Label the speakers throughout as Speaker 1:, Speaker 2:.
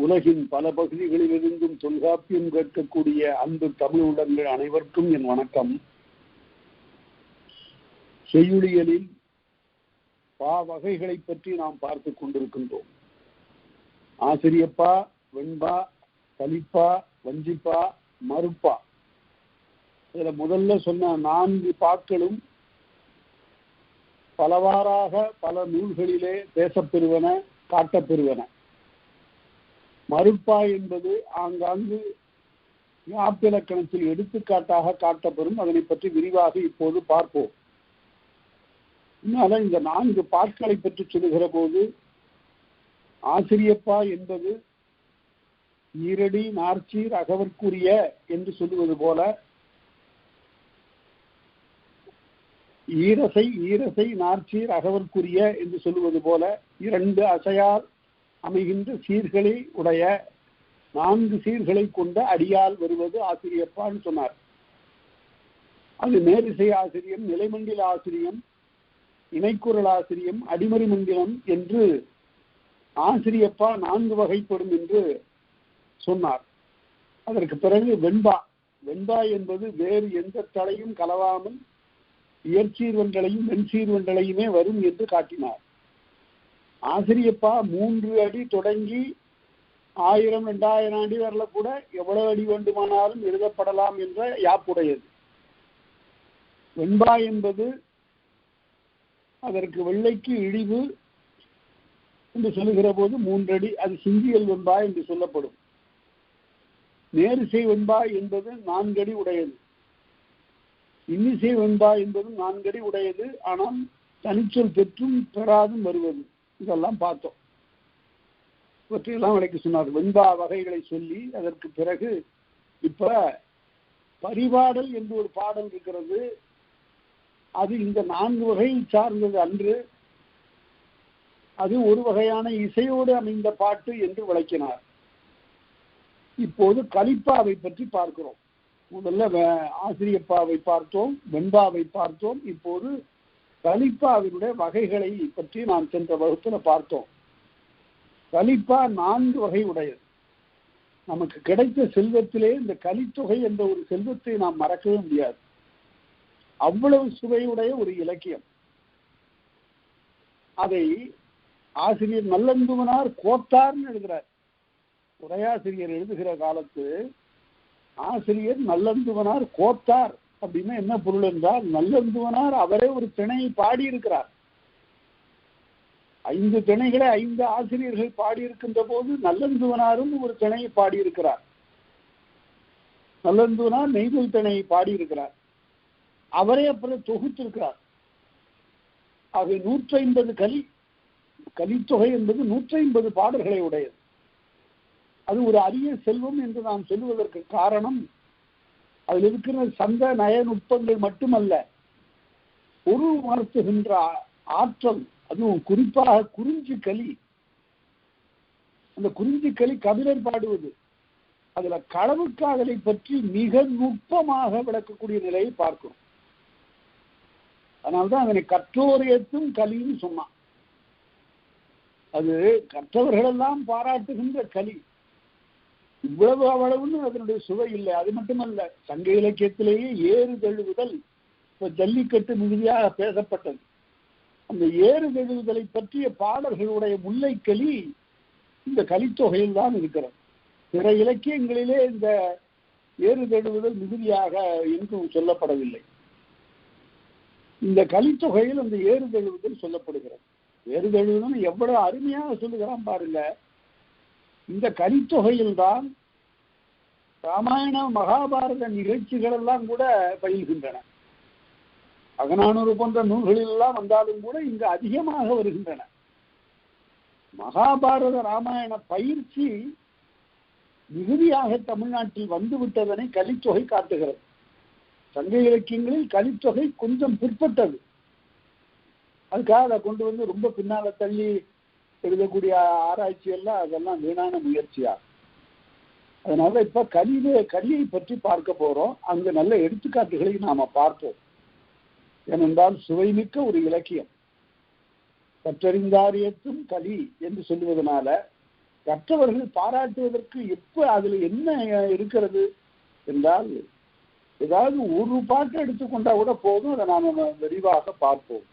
Speaker 1: உலகின் பல பகுதிகளிலிருந்தும் தொல்காப்பியம் கேட்கக்கூடிய அன்பு தமிழ் உள்ளங்கள் அனைவருக்கும் என் வணக்கம். செய்யுளியலில் பா வகைகளை பற்றி நாம் பார்த்து கொண்டிருக்கின்றோம். ஆசிரியப்பா, வெண்பா, கலிப்பா, வஞ்சிப்பா, மறுப்பா. இதுல முதல்ல சொன்ன 4 பாக்களும் பலவாறாக பல நூல்களிலே பேசப்பெறுவன, காட்டப்பெறுவன. மறுப்பா என்பது ஆங்காங்கு யாப்பிலக்கணத்தில் எடுத்துக்காட்டாக காட்டப்பெறும். அதனை பற்றி விரிவாக இப்போது பார்ப்போம். அதனால இந்த 4 பாக்களை பற்றி சொல்லுகிற போது ஆசிரியப்பா என்பது ஈரடி நார்ச்சீர் அகவற்குரிய என்று சொல்லுவது போல, ஈரசை நார்ச்சீர் அகவற்குரிய என்று சொல்லுவது போல 2 அசையால் அமைகின்ற சீர்களை உடைய 4 சீர்களை கொண்ட அடியால் வருவது ஆசிரியப்பான்னு சொன்னார். அது நேரிசை ஆசிரியம், நிலைமண்டில ஆசிரியம், இணைக்குரல் ஆசிரியம், அடிமறி மண்டிலம் என்று ஆசிரியப்பா 4 வகைப்படும் என்று சொன்னார். அதற்கு பிறகு வெண்பா என்பது வேறு எந்த தலையும் கலவாமல் இயற்சீர்வண்டலையும் வெண்சீர்வண்டலையுமே வரும் என்று காட்டினார். ஆசிரியப்பா 3 அடி தொடங்கி 1000 2000 அடி வரல கூட எவ்வளவு அடி வேண்டுமானாலும் எழுதப்படலாம் என்ற யாப்புடையது. வெண்பா என்பது அதற்கு வெள்ளைக்கு இழிவு என்று சொல்லுகிற போது 3 அடி, அது சிங்கியல் வெண்பா என்று சொல்லப்படும். நேரிசை வெண்பா என்பது 4 அடி உடையது. இன்னிசை வெண்பா என்பது 4 அடி உடையது. ஆனால் தனிச்சொல் பெற்றும் பெறாதும் வருவது. இதெல்லாம் பார்த்தோம். இவற்றையெல்லாம் விளக்கி சொன்னார். வெண்பா வகைகளை சொல்லி அதற்கு பிறகு இப்ப பரிபாடல் என்று ஒரு பாடல் இருக்கிறது. அது இந்த 4 வகையை சார்ந்தது அன்று. அது ஒரு வகையான இசையோடு அமைந்த பாட்டு என்று விளக்கினார். இப்போது கலிப்பாவை பற்றி பார்க்கிறோம். முதல்ல ஆசிரியப்பாவை பார்த்தோம், வெண்பாவை பார்த்தோம். இப்போது கலிப்பாவினுடைய வகைகளை பற்றி நாம் சென்ற வகுப்புல பார்த்தோம். கலிப்பா 4 வகை உடையது. நமக்கு கிடைத்த செல்வத்திலே இந்த கலித்தொகை என்ற ஒரு செல்வத்தை நாம் மறக்கவே முடியாது. அவ்வளவு சுவையுடைய ஒரு இலக்கியம். அதை ஆசிரியர் நல்லந்துவனார் கோத்தார்னு எழுதுகிறார். உரையாசிரியர் எழுதுகிற காலத்து ஆசிரியர் நல்லந்துவனார் கோத்தார் அப்படின்னா என்ன பொருள் என்றால், நல்லந்துவனார் அவரே ஒரு திணையை பாடியிருக்கிறார். 5 திணைகளை 5 ஆசிரியர்கள் பாடியிருக்கின்ற போது நல்லந்துவனாரும் ஒரு திணையை பாடியிருக்கிறார். நல்லந்துவனார் நெய்தல் திணையை பாடியிருக்கிறார். அவரே அப்புறம் தொகுத்திருக்கிறார். ஆக 150 கலித்தொகை என்பது 150 பாடல்களை உடையது. அது ஒரு அரிய செல்வம் என்று நாம் சொல்லுவதற்கு காரணம், அதில் இருக்கிற சந்த நய நுட்பங்கள் மட்டுமல்ல, பொருள் உணர்த்துகின்ற ஆற்றல். அதுவும் குறிப்பாக குறிஞ்சி களி. அந்த குறிஞ்சி களி கபிலர் பாடுவது. அதுல களவுக்காதலை பற்றி மிக நுட்பமாக விளக்கக்கூடிய நிலையை பார்க்கிறோம். அதனால்தான் அதனை கற்றோர் ஏத்தும் கலின்னு சொன்னான். அது கற்றவர்களெல்லாம் பாராட்டுகின்ற களி. இவ்வளவு அவ்வளவுன்னு அதனுடைய சுவை இல்லை. அது மட்டுமல்ல, சங்க இலக்கியத்திலேயே ஏறு தழுவுதல் இப்ப ஜல்லிக்கட்டு மிகுதியாக பேசப்பட்டது. அந்த ஏறு தழுவுதலை பற்றிய பாடல்களுடைய முல்லைக்களி இந்த கலித்தொகையில் தான் இருக்கிறது. பிற இலக்கியங்களிலே இந்த ஏறு தழுவுதல் மிகுதியாக என்றும் சொல்லப்படவில்லை. இந்த கலித்தொகையில் அந்த ஏறு தழுவுதல் சொல்லப்படுகிறது. ஏறு தழுவுதல் எவ்வளவு அருமையாக சொல்லுகிறான் பாருங்க. இந்த கலித்தொகையில் தான் ராமாயண மகாபாரத நிகழ்ச்சிகள் எல்லாம் கூட பயில்கின்றன. அகநானூறு போன்ற நூல்களில் எல்லாம் வந்தாலும் கூட இங்கு அதிகமாக வருகின்றன. மகாபாரத ராமாயண பயிற்சி மிகுதியாக தமிழ்நாட்டில் வந்துவிட்டதனை கலித்தொகை காட்டுகிறது. சங்க இலக்கியங்களில் கலித்தொகை கொஞ்சம் பிற்பட்டது. அதுக்காக அதை கொண்டு வந்து ரொம்ப பின்னால தள்ளி எழுதக்கூடிய ஆராய்ச்சி எல்லாம் அதெல்லாம் வீணான முயற்சியா. அதனால இப்ப கலியை பற்றி பார்க்க போறோம். அங்கு நல்ல எடுத்துக்காட்டுகளை நாம பார்ப்போம். ஏனென்றால் சுவைமிக்க ஒரு இலக்கியம். கற்றறிந்தாரியத்தும் கலி என்று சொல்லுவதனால கற்றவர்கள் பாராட்டுவதற்கு எப்ப அதுல என்ன இருக்கிறது என்றால், ஏதாவது ஒரு பாட்டு எடுத்துக்கொண்டா கூட போதும், அதை நாம் விரிவாக பார்ப்போம்.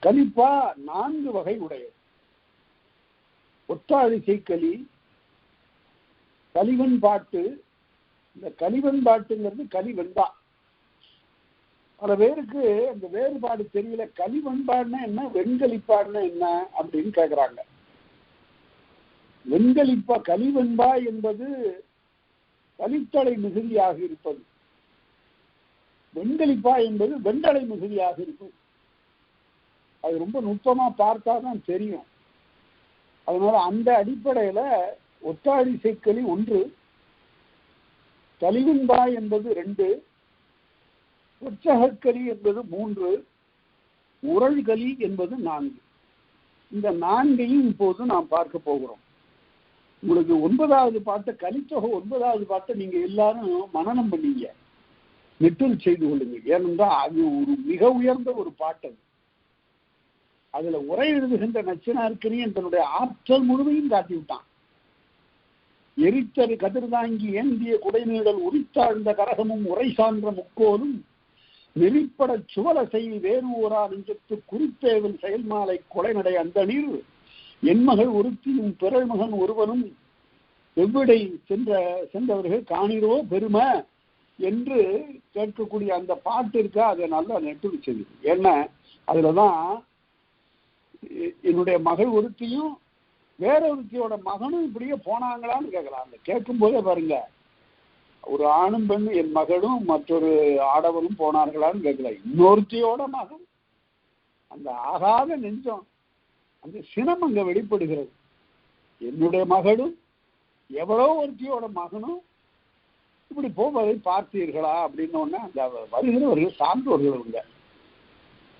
Speaker 1: கலிப்பா 4 வகை உடையது. ஒத்தாழிசை களி, கலிவன் பாட்டு. இந்த கலிவன் பாட்டுங்கிறது கலிவெண்பா. பல பேருக்கு அந்த வேறுபாடு தெரியல. கலிவெண்பாடுனா என்ன, வெண்கலிப்பாடுனா என்ன அப்படின்னு கேட்கிறாங்க. வெண்கலிப்பா, கலிவெண்பா என்பது கலித்தலை மிகுதியாக இருப்பது. வெண்கலிப்பா என்பது வெண்டலை மிகுதியாக இருப்பது. அது ரொம்ப நுட்பமா பார்த்தாதான் தெரியும். அதனால அந்த அடிப்படையில ஒத்தாழிசைக்களி 1, கலிவெண்பா என்பது 2, உற்சகக்களி என்பது 3, உரள்களி என்பது 4. இந்த 4ஐயும் இப்போது நாம் பார்க்க போகிறோம். உங்களுக்கு 9வது பாட்டை, கலித்தொகை 9வது பாட்டை நீங்க எல்லாரும் மனனம் பண்ணீங்க, நெட்டுல் செய்து கொள்ளுங்க. ஏனென்றால் அது ஒரு மிக உயர்ந்த ஒரு பாட்டு. அதுல உரை எழுதுகின்ற நச்சினார்க்கனியன் தன்னுடைய ஆற்றல் முழுமையும் காட்டிவிட்டான். எரித்தரு கதிர்தாங்கி ஏந்திய குடைநீடல் உரித்தாழ்ந்த கரகமும் உரை சான்ற முக்கோலும் நெறிப்பட சுவல செய் வேறு ஓரா நெஞ்சத்து குறிப்பேவல் செயல்மாலை கொலைநடை அந்த நீர் என் மகள் ஒருத்தியும் பிறல் மகன் ஒருவனும் எவ்விடை சென்றவர்கள் காணிரோ பெருமை என்று கேட்கக்கூடிய அந்த பாட்டு இருக்கா, அதை நல்லா நெட்டு வச்சது. ஏன்னா அதுலதான் என்னுடைய மகள் ஒருத்தியும் வேற ஒருத்தியோட மகனும் இப்படியே போனாங்களான்னு கேட்கலாம். அந்த கேட்கும் போதே பாருங்க, ஒரு ஆணும் பெண்ணும், என் மகளும் மற்றொரு ஆடவரும் போனார்களான்னு கேட்கல, இன்னொருத்தியோட மகன். அந்த ஆகாத நெஞ்சம், அந்த சினம் அங்க வெளிப்படுகிறது. என்னுடைய மகளும் எவ்வளோ ஒருத்தியோட மகனும் இப்படி போவதை பார்த்தீர்களா அப்படின்னு அந்த வருகிறவர்கள் சான்றோர்கள் உங்க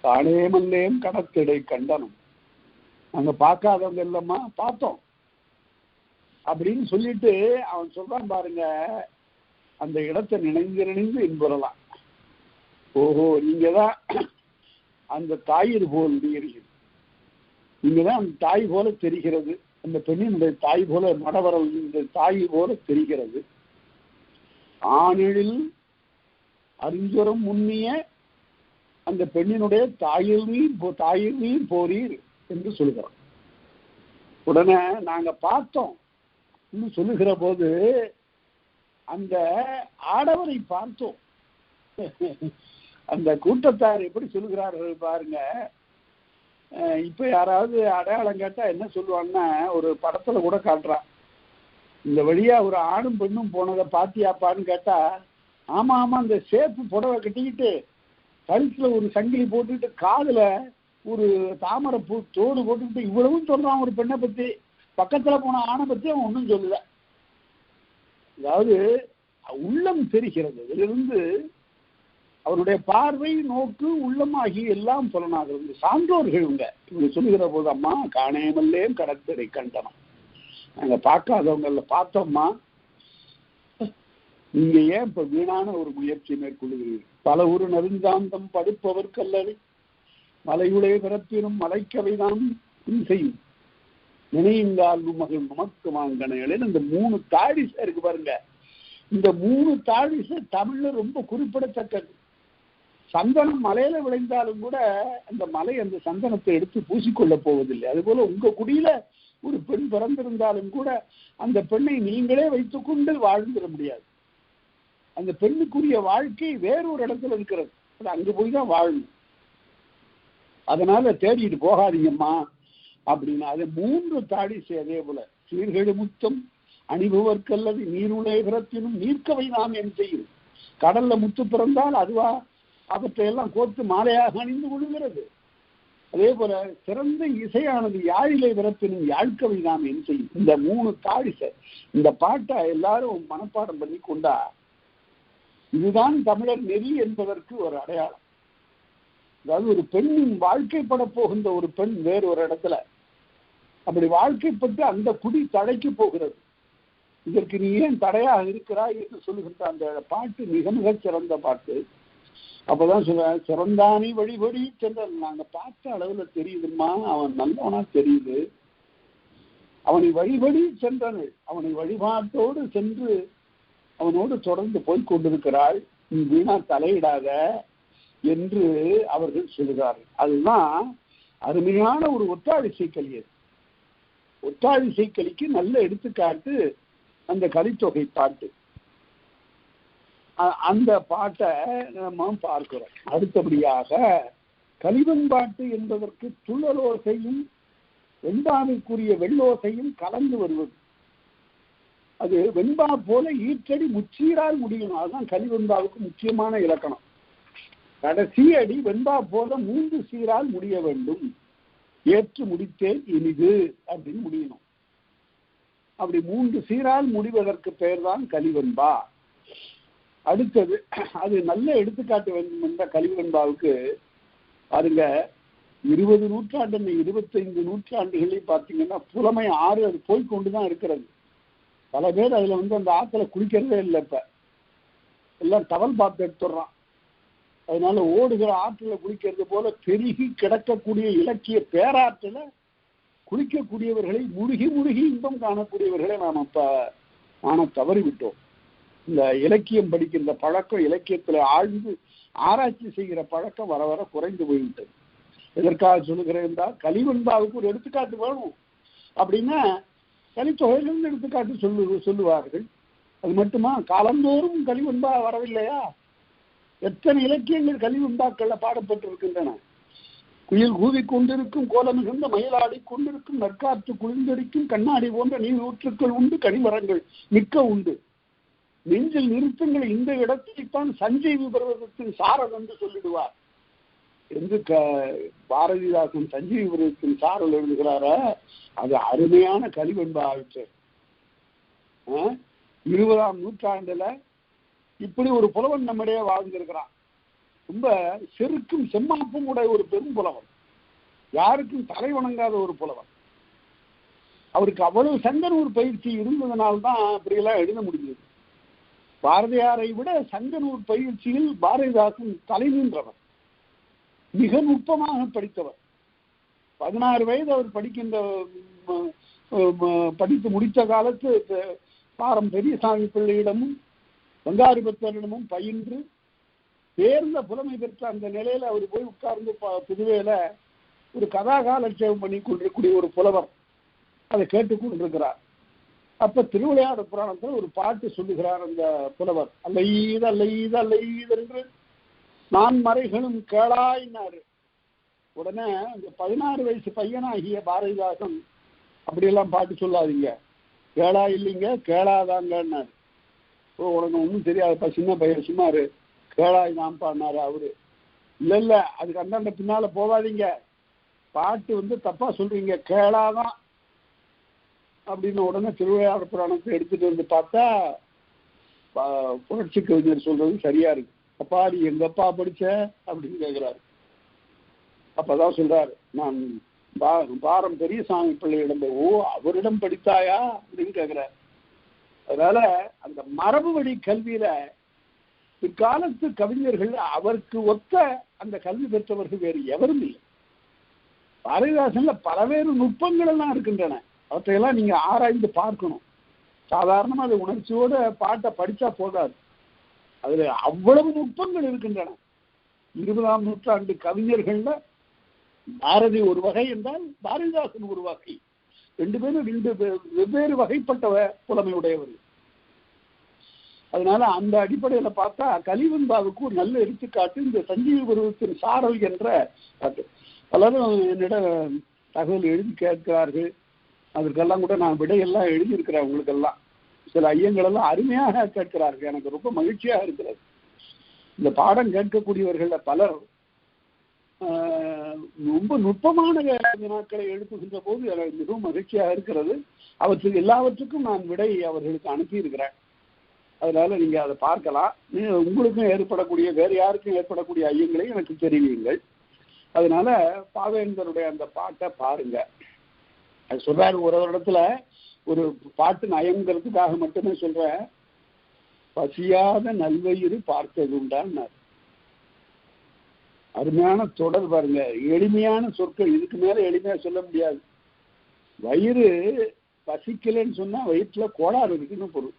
Speaker 1: தானே மல்லேம் கடத்திடை கண்டனம், நாங்க பார்க்காதவங்க இல்லம்மா பார்த்தோம் அப்படின்னு சொல்லிட்டு அவன் சொல்றான் பாருங்க. அந்த இடத்தை நினைந்து என்பதெல்லாம், ஓஹோ நீங்கதான் அந்த தாயிர் போல் இருக்கிறது, நீங்கதான் அந்த தாய் போல தெரிகிறது, அந்த பெண்ணினுடைய தாய் போல மடவரல் தாய் போல தெரிகிறது. ஆணிழில் அறிஞ்சுரம் முன்னிய அந்த பெண்ணினுடைய தாயில் நீர் போரீர் என்று சொல்லுகிறோம். உடனே நாங்க பார்த்தோம் சொல்லுகிற போது அந்த ஆடவரை பார்த்தோம். அந்த கூட்டத்தார் எப்படி சொல்லுகிறார்கள் பாருங்க. இப்ப யாராவது அடையாளம் கேட்டா என்ன சொல்லுவாங்கன்னா, ஒரு படத்துல கூட காட்டுறான், இந்த வழியா ஒரு ஆணும் பெண்ணும் போனதை பாத்தியாப்பான்னு கேட்டா, ஆமா ஆமா அந்த சேப்பு புடவை கட்டிக்கிட்டு கழுத்துல ஒரு சங்கிலி போட்டுக்கிட்டு காதுல ஒரு தாமரை பூ தோடு போட்டுக்கிட்டு இவ்வளவும் சொல்றான் ஒரு பெண்ணை பத்தி. பக்கத்துல போன ஆணை பத்தி அவன் ஒன்றும் சொல்லல. அதாவது உள்ளம் தெரிகிறது, இதிலிருந்து அவருடைய பார்வை நோக்கு உள்ளம் ஆகிய எல்லாம் புலனாகிறது. சான்றோர்கள் இவங்க சொல்லுகிற போது, அம்மா காணேமல்லே கடத்திடை கண்டனம், நாங்க பார்க்காதவங்கள பார்த்தோம்மா, நீங்க ஏன் இப்ப வீணான ஒரு முயற்சி மேற்கொள்கிறீர்கள்? பல ஒரு நெருஞ்சாந்தம் படுப்பவர் கல்லறி மலையுடைய பிறப்பினும் மலைக்கவைதான் செய்யும் நினையுங்கால் மகள் நமக்கு வாங்கினே. இந்த 3 தாடிசை இருக்கு பாருங்க. இந்த 3 தாடிசை தமிழ்ல ரொம்ப குறிப்பிடத்தக்கது. சந்தனம் மலையில விளைந்தாலும் கூட அந்த மலை அந்த சந்தனத்தை எடுத்து பூசிக்கொள்ள போவதில்லை. அதுபோல உங்க குடியில ஒரு பெண் பிறந்திருந்தாலும் கூட அந்த பெண்ணை நீங்களே வைத்துக்கொண்டு வாழ்ந்துட முடியாது. அந்த பெண்ணுக்குரிய வாழ்க்கை வேறொரு இடத்துல இருக்கிறது, அது அங்க போய் தான் வாழணும். அதனால தேடிட்டு போகாதீங்கம்மா அப்படின்னு. அது 3 தாடிசை. அதே போல சீர்கெடு முத்தம் அணிபவர்க்கல்லது நீருலகத்தினும் நீர்க்கவை நாம் என் செய்யும். கடல்ல முத்து பிறந்தால் அதுவா அவற்றையெல்லாம் கோர்த்து மாலையாக அணிந்து கொள்கிறது. அதே போல சிறந்த இசையானது யாழிலை பிறப்பினும் யாழ்கவை நாம் என் செய்யும். இந்த 3 தாடிசை. இந்த பாட்டை எல்லாரும் மனப்பாடம் பண்ணி கொண்டா இதுதான் தமிழர் நெறி என்பதற்கு ஒரு அடையாளம். அதாவது ஒரு பெண்ணின் வாழ்க்கைப்பட போகின்ற ஒரு பெண் வேறு ஒரு இடத்துல அப்படி வாழ்க்கைப்பட்டு அந்த குடி தடைக்கு போகிறது. இதற்கு நீ ஏன் தடையாக இருக்கிறாய் என்று சொல்லுகின்ற அந்த பாட்டு மிக மிக சிறந்த பாட்டு. அப்பதான் சொல்றேன், சிறந்தானி வழிபடி சென்ற நாங்க பார்த்த அளவுல தெரியுதுமா, அவன் நல்லவனா தெரியுது. அவனை வழிபடி சென்றனர். அவனை வழிபாட்டோடு சென்று அவனோடு தொடர்ந்து போய்க் கொண்டிருக்கிறாள். நீ வீணா தலையிடாத என்று அவர்கள் சொல்கிறார்கள். அதுதான் அருமையான ஒரு ஒற்றாழிசைக்கலி. அது ஒற்றாழிசைக்கலிக்கு நல்ல எடுத்துக்காட்டு அந்த கலித்தொகை பாட்டு. அந்த பாட்டை நம்ம பார்க்கிறோம். அடுத்தபடியாக கலிவன்பாட்டு என்பதற்கு துள்ளலோசையும் வெண்பாவிற்குரிய வெள்ளோசையும் கலந்து வருவது. அது வெண்பா போல ஈற்றடி முச்சீரால் முடியும். அதுதான் கலிவெண்பாவுக்கு முக்கியமான இலக்கணம். கடைசி அடி வெண்பா போல 3 சீரால் முடிய வேண்டும். ஏற்று முடித்தேன் இனிது அப்படின்னு முடியணும். அப்படி 3 சீரால் முடிவதற்கு பெயர் தான் கலிவெண்பா. அடுத்தது அது நல்ல எடுத்துக்காட்டு வேண்டும் என்ற கலிவெண்பாவுக்கு பாருங்க, 20 நூற்றாண்டு 25 நூற்றாண்டுகளில் பார்த்தீங்கன்னா புலமை ஆறு அது போய்கொண்டுதான் இருக்கிறது. பல பேர் அதுல அந்த ஆத்துல குளிக்கிறதே இல்லை. இப்ப எல்லாம் டவல் பாத்து எடுத்துடுறான். அதனால ஓடுகிற ஆற்றுல குளிக்கிறது போல பெருகி கிடக்கக்கூடிய இலக்கிய பேராற்றுல குளிக்கக்கூடியவர்களை முழுகி முழுகி இன்பம் காணக்கூடியவர்களை நாம் இப்ப காண தவறிவிட்டோம். இந்த இலக்கியம் படிக்கின்ற பழக்கம், இலக்கியத்துல ஆழ்ந்து ஆராய்ச்சி செய்கிற பழக்கம் வர வர குறைந்து போய்விட்டது. எதற்காக சொல்லுகிறேன் என்றால், கலிவெண்பாவுக்கு ஒரு எடுத்துக்காட்டு வேணும் அப்படின்னா கலித்தொகையிலிருந்து எடுத்துக்காட்டு சொல்லுவார்கள். அது மட்டுமா, காலந்தோறும் கலிவெண்பா வரவில்லையா? எத்தனை இலக்கியங்கள் கலிவெண்பாக்கள்ல பாடப்பட்டிருக்கின்றன. குயில் கூவி கொண்டிருக்கும், கோலம் மிகுந்த மயிலாடி கொண்டிருக்கும், நற்காற்று குளிர்ந்தடிக்கும், கண்ணாடி போன்ற நீர் ஊற்றுக்கள் உண்டு, கனிமரங்கள் மிக்க உண்டு, நெஞ்சில் நிறுத்துங்கள் இந்த இடத்தைத்தான் சஞ்சீவி பர்வதத்தின் சாரல் என்று சொல்லிடுவார் என்று பாரதிதாசன் சஞ்சீவி பர்வதத்தின் சாரல் எழுதுகிறார. அது அருமையான கலிவெண்பா ஆயிற்று. 20ஆம் நூற்றாண்டுல இப்படி ஒரு புலவன் நம்மிடையே வாழ்ந்திருக்கிறான். ரொம்ப செருக்கும் செம்மாப்பும் உடைய ஒரு பெரும் புலவன், யாருக்கும் தலை வணங்காத ஒரு புலவன். அவருக்கு அவ்வளவு சங்கநூர் பயிற்சி இருந்ததுனால்தான் அப்படியெல்லாம் எழுத முடிஞ்சது. பாரதியாரை விட சங்கநூர் பயிற்சியில் பாரதிதாசன் தலை நின்றவர், மிக நுட்பமாக படித்தவர். 16 வயது அவர் படித்து முடித்த காலத்து பாரம் பெரியசாமி பிள்ளையிடமும் பங்காரிபத்தரிடமும் பயின்று தேர்ந்த புலமை பெற்ற அந்த நிலையில அவர் போய் உட்கார்ந்து புதுவையில ஒரு கதாகாலட்சேபம் பண்ணி கொண்டிருக்கூடிய ஒரு புலவர் அதை கேட்டுக்கொண்டிருக்கிறார். அப்ப திருவிளையாடு புராணத்தில் ஒரு பாட்டு சொல்லுகிறார் அந்த புலவர். அல்லைத அல்லைத அல்லைத என்று நான் மறைகளும் கேளாயினாரு. உடனே அந்த 16 வயசு பையனாகிய பாரதிதாசன் அப்படியெல்லாம் பாட்டு சொல்லாதீங்க, கேளா இல்லைங்க கேளாதாங்கன்னாரு. ஓ, உனக்கு ஒன்றும் தெரியாதுப்பா, சின்ன பையன், சும்மாரு, கேளாய் தான் பாடினாரு அவரு. இல்ல அதுக்கு அந்தாண்ட பின்னால போவாதீங்க, பாட்டு தப்பா சொல்றீங்க, கேளாதான் அப்படின்னு. உடனே திருவிளையாடு புராணத்தை எடுத்துட்டு பார்த்தா புரட்சி கவிஞர் சொல்றது சரியா இருக்கு. அப்பா நீ எங்கப்பா படிச்ச அப்படின்னு கேட்கிறாரு. அப்பதான் சொல்றாரு, நான் பாரம் பெரியசாமி பிள்ளையிடம். ஓ, அவரிடம் படித்தாயா அப்படின்னு கேட்கிறார். அதனால அந்த மரபு வழி கல்வியில பிற்காலத்து கவிஞர்கள் அவருக்கு ஒத்த அந்த கல்வி பெற்றவர்கள் வேறு எவரும் இல்லை. பாரதிதாசன்ல பலவேறு நுட்பங்கள் எல்லாம் இருக்கின்றன. அவற்றையெல்லாம் நீங்க ஆராய்ந்து பார்க்கணும். சாதாரணமா அது உணர்ச்சியோட பாட்டை படிச்சா போதாது, அதுல அவ்வளவு நுட்பங்கள் இருக்கின்றன. 20ஆம் நூற்றாண்டு கவிஞர்கள்ல பாரதி ஒரு வகை என்றால் பாரதிதாசன் ஒரு வகை. 2 பேரும் வெவ்வேறு வகைப்பட்ட புலமையுடையவர்கள். அதனால அந்த அடிப்படையில பார்த்தா கலிவெண்பாவுக்கு ஒரு நல்ல எடுத்துக்காட்டு இந்த சஞ்சீவி பருவத்தின் சாரல் என்ற பாட்டு. பலரும் என்னிடம் தகவல் எழுதி கேட்கிறார்கள். அதற்கெல்லாம் கூட நான் விடையெல்லாம் எழுதியிருக்கிறேன். உங்களுக்கெல்லாம் சில ஐயங்கள் எல்லாம் அருமையாக கேட்கிறார்கள். எனக்கு ரொம்ப மகிழ்ச்சியாக இருக்கிறது. இந்த பாடம் கேட்கக்கூடியவர்கள பலர் ரொம்ப நுட்பமான வினாக்களை எழுப்புகின்ற போது எனக்கு மிகவும் மகிழ்ச்சியாக இருக்கிறது. அவற்றுக்கு எல்லாவற்றுக்கும் நான் விடை அவர்களுக்கு அனுப்பியிருக்கிறேன். அதனால நீங்க அதை பார்க்கலாம். உங்களுக்கும் ஏற்படக்கூடிய வேறு யாருக்கும் ஏற்படக்கூடிய ஐயங்களை எனக்கு தெரிவியுங்கள். அதனால பாவேந்தருடைய அந்த பாட்டை பாருங்க. அது சொல்றாரு, ஒரு இடத்துல ஒரு பாட்டு நயங்கிறதுக்காக மட்டுமே சொல்றேன், பசியாத நல்வயிறு பார்த்தது உண்டான்னார். அருமையான தொடர் பாருங்க, எளிமையான சொற்கள், இதுக்கு மேல எளிமையா சொல்ல முடியாது. வயிறு பசிக்கலைன்னு சொன்னா வயிற்றுல கோளாறு இருக்குன்னு பொருள்.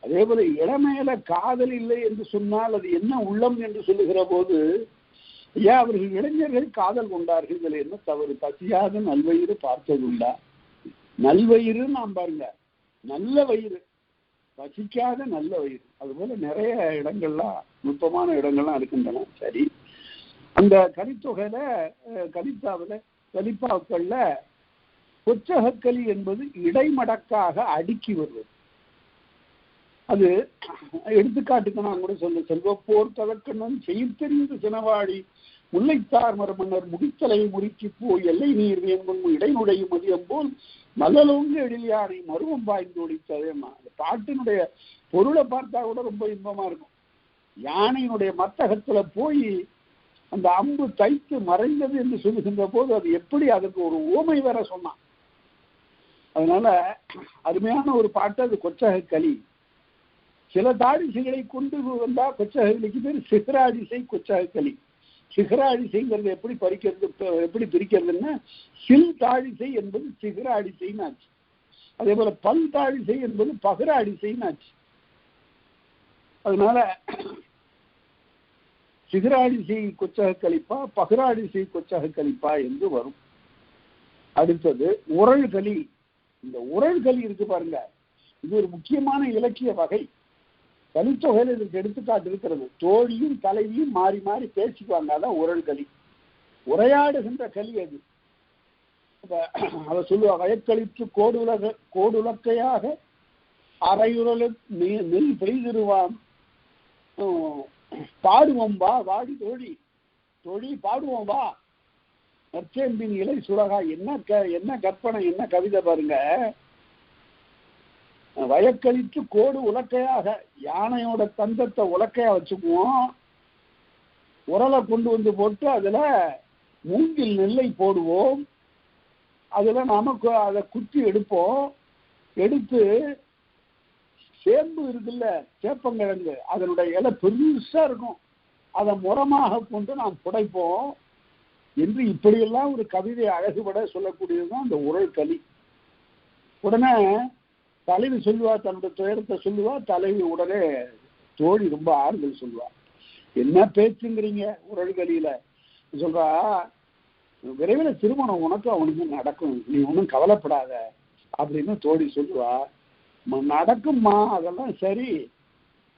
Speaker 1: அதே போல இளமையில காதல் இல்லை என்று சொன்னால் அது என்ன உள்ளம் என்று சொல்லுகிற போது, ஐயா அவர்கள் இளைஞர்கள் காதல் கொண்டார்கள், இதுல என்ன தவறு? பசியாத நல்வயிறு பார்த்ததுண்டா? நல்வயிறு நாம் பாருங்க, நல்ல வயிறு, பசிக்காத நல்ல வயிறு. அதுபோல நிறைய இடங்கள்லாம் நுட்பமான இடங்கள்லாம் இருக்கின்றன. சரி, அந்த கலித்தொகையில கலிப்பாக்கள்ல கொச்சகக்களி என்பது இடைமடக்காக அடுக்கி வருவது. அது எடுத்துக்காட்டுக்கு நான் கூட சொல்ல, செல்வப்போர் தவக்கண்ணன் செய்தறிந்து சினவாடி முல்லைத்தார் மரமன்னர் முடித்தலை முறுக்கி போய் எல்லை நீர் வேம்பும் இடைநுடையும் மதியம் போல் மல்லலோங்கு எழிலியானை மருவம் பாய்ந்து ஒழித்ததேமா. அந்த பாட்டினுடைய பொருளை பார்த்தா கூட ரொம்ப இன்பமா இருக்கும். யானையினுடைய மத்தகத்துல போய் அந்த அம்பு தைத்து மறைந்தது என்று சொல்லுகின்ற போது அது எப்படி, அதுக்கு ஒரு ஓமை வேற சொன்னான். அதனால அருமையான ஒரு பாட்டு அது கொச்சகக்களி. சில தாடிசைகளை கொண்டு வந்தா கொச்சகக்களிக்கு பேர் சிகராடிசை கொச்சகக்களி. சிகராடிசைங்கிறது எப்படி பிரிக்கிறதுன்னா, சில் தாழிசை என்பது சிகராடிசைன்னு ஆச்சு. அதே போல பல் தாழிசை என்பது பகராடிசைன்னு ஆச்சு. அதனால சிகராடிசை கொச்சகக்களிப்பா பகராடிசை கொச்சகக்களிப்பா என்று வரும். அடுத்தது உரள்களி. இந்த உரள்களி இருக்கு பாருங்க, இது ஒரு முக்கியமான இலக்கிய வகை. கலித்தொகையில் இதற்கு எடுத்துக்காட்டு இருக்கிறது. தோழியும் தலைவியும் மாறி மாறி பேசிக்குவாங்க, அதான் உரள்களி. உரையாடுகின்ற களி அது. அவர் சொல்லுவா, வயக்களித்து கோடுலக்கையாக அரையுரலு நெல் பெய்திருவான் பாடுவோம் வா, வாடி தோழி தோழி பாடுவோம் வா, நற்சேம்பின் இலை சுரகா. என்ன கற்பனை, என்ன கவிதை பாருங்க. வயக்களித்து கோடு உலக்கையாக, யானையோட தந்தத்தை உலக்கையா வச்சுக்குவோம், உரலை கொண்டு வந்து போட்டு அதுல மூங்கில் நெல்லை போடுவோம், அதுல நமக்கு அதை குத்தி எடுப்போம், எடுத்து சேம்பு இருக்குல்ல, சேப்பங்கிழங்கு, அதனுடைய இலை பெருசா இருக்கும், அதை முறமாக கொண்டு நாம் புடைப்போம் என்று இப்படியெல்லாம் ஒரு கவிதை அழகுபட சொல்லக்கூடியதுதான் அந்த உரள்களி. உடனே தலைவி சொல்லுவா, தன்னுடைய துயரத்தை சொல்லுவா, தலைவி உடனே தோழி ரொம்ப ஆறுதல் சொல்லுவா. என்ன பேச்சுங்கிறீங்க உரள்களியில? சொல்றா, விரைவில் திருமணம் உனக்கும் அவனுக்கு நடக்கும், நீ ஒன்றும் கவலைப்படாத அப்படின்னு தோழி சொல்லுவா. நடக்கும்மா, அதெல்லாம் சரி.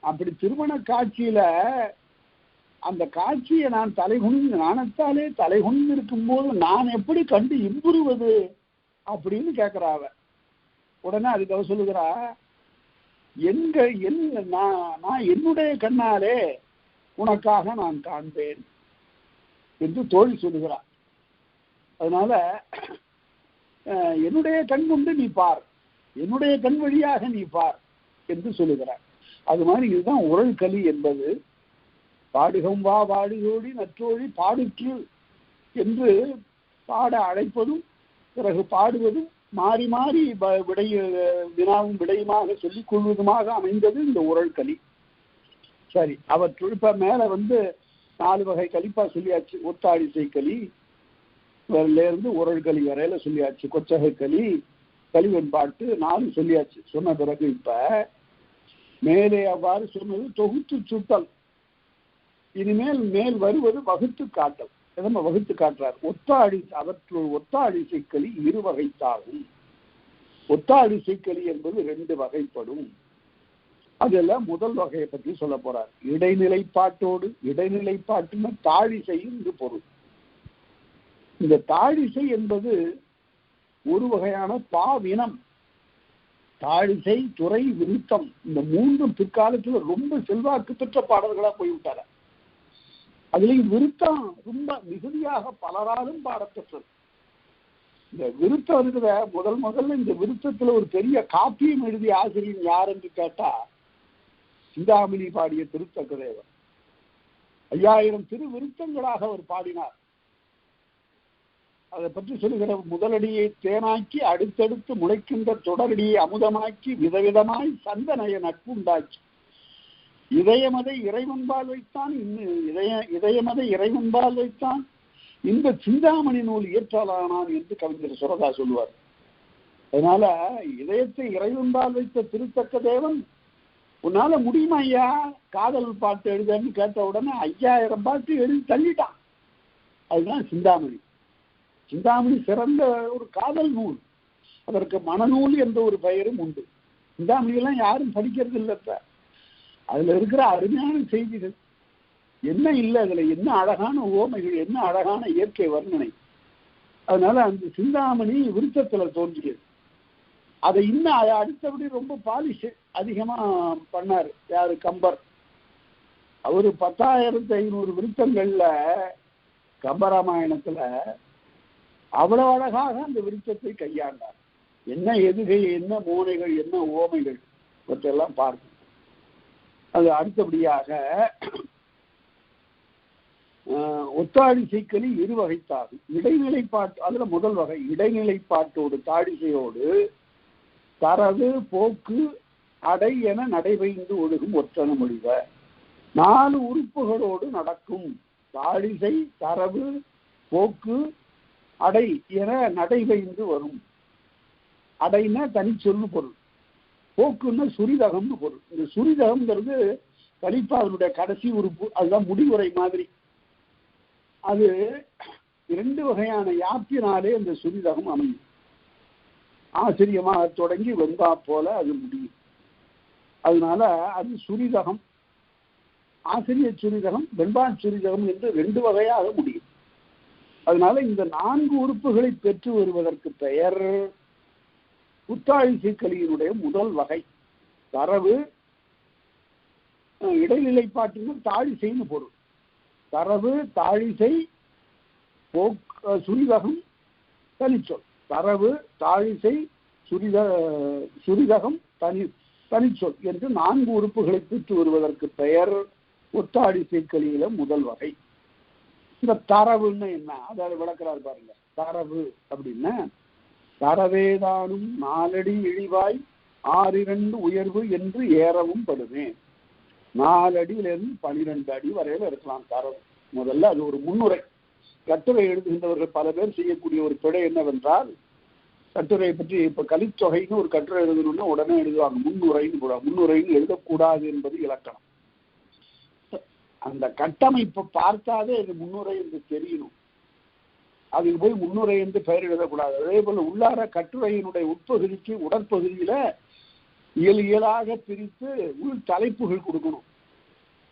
Speaker 1: அப்படி திருமண காட்சியில அந்த காட்சியை நான் நாணத்தாலே தலைகுனிந்து இருக்கும்போது நான் எப்படி கண்டு இன்புறுவது அப்படின்னு கேட்கிறாவ. உடனே அதுக்கு அவ சொல்லுகிறா, நான் என்னுடைய கண்ணாலே உனக்காக நான் காண்பேன் என்று தோழி சொல்லுகிறார். அதனால என்னுடைய கண் கொண்டு நீ பார், என்னுடைய கண் வழியாக நீ பார் என்று சொல்லுகிறார். அது மாதிரி இதுதான் உரள்களி என்பது. பாடுகம் வா வாடுகோடி நற்றோழி பாடுற்று என்று பாட அழைப்பதும் பிறகு பாடுவதும் மாறி மாறி வினாவும் விடையுமாக சொல்லிக் கொள்வதுமாக அமைந்தது இந்த உரள்களி. சரி, அவற்றுள் இப்ப மேல 4 வகை கலிப்பா சொல்லியாச்சு. ஒத்தாழிசை களி இருந்து உரள்களி வரையில சொல்லியாச்சு. கொச்சகக்களி, கலிவெண்பாட்டு 4 சொல்லியாச்சு. சொன்ன பிறகு இப்ப மேலே அவ்வாறு சொன்னது தொகுத்து சுட்டல். இனிமேல் வருவது வகுத்து காட்டல். நம்ம வகுத்து காட்டுறார். அவற்றுள் ஒத்தாழிசைக்களி 2 வகைத்தாகும். ஒத்தாழிசைக்களி என்பது 2 வகைப்படும். அதுல முதல் வகையை பற்றி சொல்ல போறார். இடைநிலைப்பாட்டோடு, இடைநிலைப்பாட்டுன்னு தாழிசை என்று பொருள். இந்த தாழிசை என்பது ஒரு வகையான பாவினம். தாழிசை, துறை, விருத்தம், இந்த 3 பிற்காலத்துல ரொம்ப செல்வாக்கு பெற்ற பாடல்களா போய்விட்டார. அதுலயும் விருத்தம் ரொம்ப மிகுதியாக பலராலும் பாடப்பெற்றது. இந்த விருத்தம் இருக்கிற முதல்ல இந்த விருத்தத்துல ஒரு பெரிய காப்பியம் எழுதிய ஆசிரியர் யார் என்று கேட்டா, சிந்தாமணி பாடிய திருத்தக்கதேவர். 5000 திருவிருத்தங்களாக அவர் பாடினார். அதை பற்றி சொல்லுகிற முதலடியை தேனாக்கி அடுத்தடுத்து முளைக்கின்ற தொடரடியை அமுதமாக்கி விதவிதமாய் சந்தனைய நட்புண்டாக்கி இதயமதை இறைவன்பால் வைத்தான் இதயமதை இறைவன்பால் வைத்தான் இந்த சிந்தாமணி நூல் இயற்றாளானான் என்று கவிஞர் சுரதா சொல்லுவார். அதனால இதயத்தை இறைவன்பால் வைத்த திருத்தக்க தேவன், உன்னால முடியுமா ஐயா காதல் பாட்டு எழுதுன்னு கேட்ட உடனே 5000 பாட்டு எழுதி தள்ளிட்டான். அதுதான் சிந்தாமணி. சிந்தாமணி சிறந்த ஒரு காதல் நூல். அதற்கு மனநூல் என்ற ஒரு பெயரும் உண்டு. சிந்தாமணியெல்லாம் யாரும் படிக்கிறது இல்லை. அதுல இருக்கிற அருமையான செய்திகள் என்ன இல்லை, அதுல என்ன அழகான ஓமைகள், என்ன அழகான இயற்கை வர்ணனை. அதனால அந்த சிந்தாமணி விருத்தத்துல தோன்றியது. அதை இன்னும் அடுத்தபடி ரொம்ப பாலிஷ் அதிகமா பண்ணாரு யாரு, கம்பர். அவரு 10,500 விருத்தங்கள்ல கம்பராமாயணத்துல அவ்வளவு அழகாக அந்த விருத்தத்தை கையாண்டார். என்ன எதுகை, என்ன மோனைகள், என்ன ஓமைகள், இவற்றெல்லாம் பார்க்கணும். அது அடுத்தபடியாக ஒத்தாடிசைக்கலி இருவகைத்தாகும். இடைநிலைப்பாட்டு, அதுல முதல் வகை இடைநிலைப்பாட்டோடு தாடிசையோடு தரவு போக்கு அடை என நடைபெய்ந்து ஒழுகும் ஒற்றன மொழிவ. 4 உறுப்புகளோடு நடக்கும். தாடிசை, தரவு, போக்கு, அடை என நடைபெய்ந்து வரும். அடைன்னா தனி சொல்லு பொருள், போக்குன்னா சுரிதகம்னு பொருள். இந்த சுரிதகம்ங்கிறது கலிப்பாவினுடைய கடைசி உறுப்பு, அதுதான் முடிவுரை மாதிரி. அது 2 வகையான யாப்பினாலே அந்த சுரிதகம் அமையும். ஆச்சரியமாக தொடங்கி வெண்பா போல அது முடியும். அதனால அது சுரிதகம், ஆசிரிய சுரிதகம், வெண்பா சுரிதகம் என்று 2 வகையாக முடியும். அதனால இந்த 4 உறுப்புகளை பெற்று வருவதற்கு பெயர் புத்தாழிசைக்கலியினுடைய முதல் வகை. தரவு, இடைநிலைப்பாட்டின தாழிசைன்னு பொருள். தரவு, தாழிசை, சுரிதகம், தனிச்சொல். தரவு, தாழிசை, சுரிதகம், தனிச்சொல் என்று 4 உறுப்புகளை பெற்று வருவதற்கு பெயர் ஒத்தாடிசைக்கலியில முதல் வகை. இந்த தரவுன்னு என்ன, அதாவது விளக்கிறார் பாருங்க. தரவு அப்படின்னா தரவேதானும் 4 அடி இழிவாய் 6 உயர்வு என்று ஏறவும் படுமே. 4 அடியிலிருந்து 12 அடி வரையில இருக்கலாம் தரவு. முதல்ல அது ஒரு முன்னுரை. கட்டுரை எழுதுகின்றவர்கள் பல பேர் செய்யக்கூடிய ஒரு பிழை என்னவென்றால், கட்டுரையை பற்றி இப்ப கலித்தொகைன்னு ஒரு கட்டுரை எழுதணும்னா உடனே எழுதுவாங்க முன்னுரைன்னு கூட. முன்னுரைன்னு எழுதக்கூடாது என்பது இலக்கணம். அந்த கட்டமைப்பை பார்த்தாதே இது முன்னுரை என்று தெரியணும். அதில் போய் முன்னுரை என்று பெயர் எழுதக்கூடாது. அதே போல உள்ளார கட்டுரையினுடைய உட்பகுதிக்கு உடற்பகுதியில இயலாக பிரித்து உள் தலைப்புகள் கொடுக்கணும்.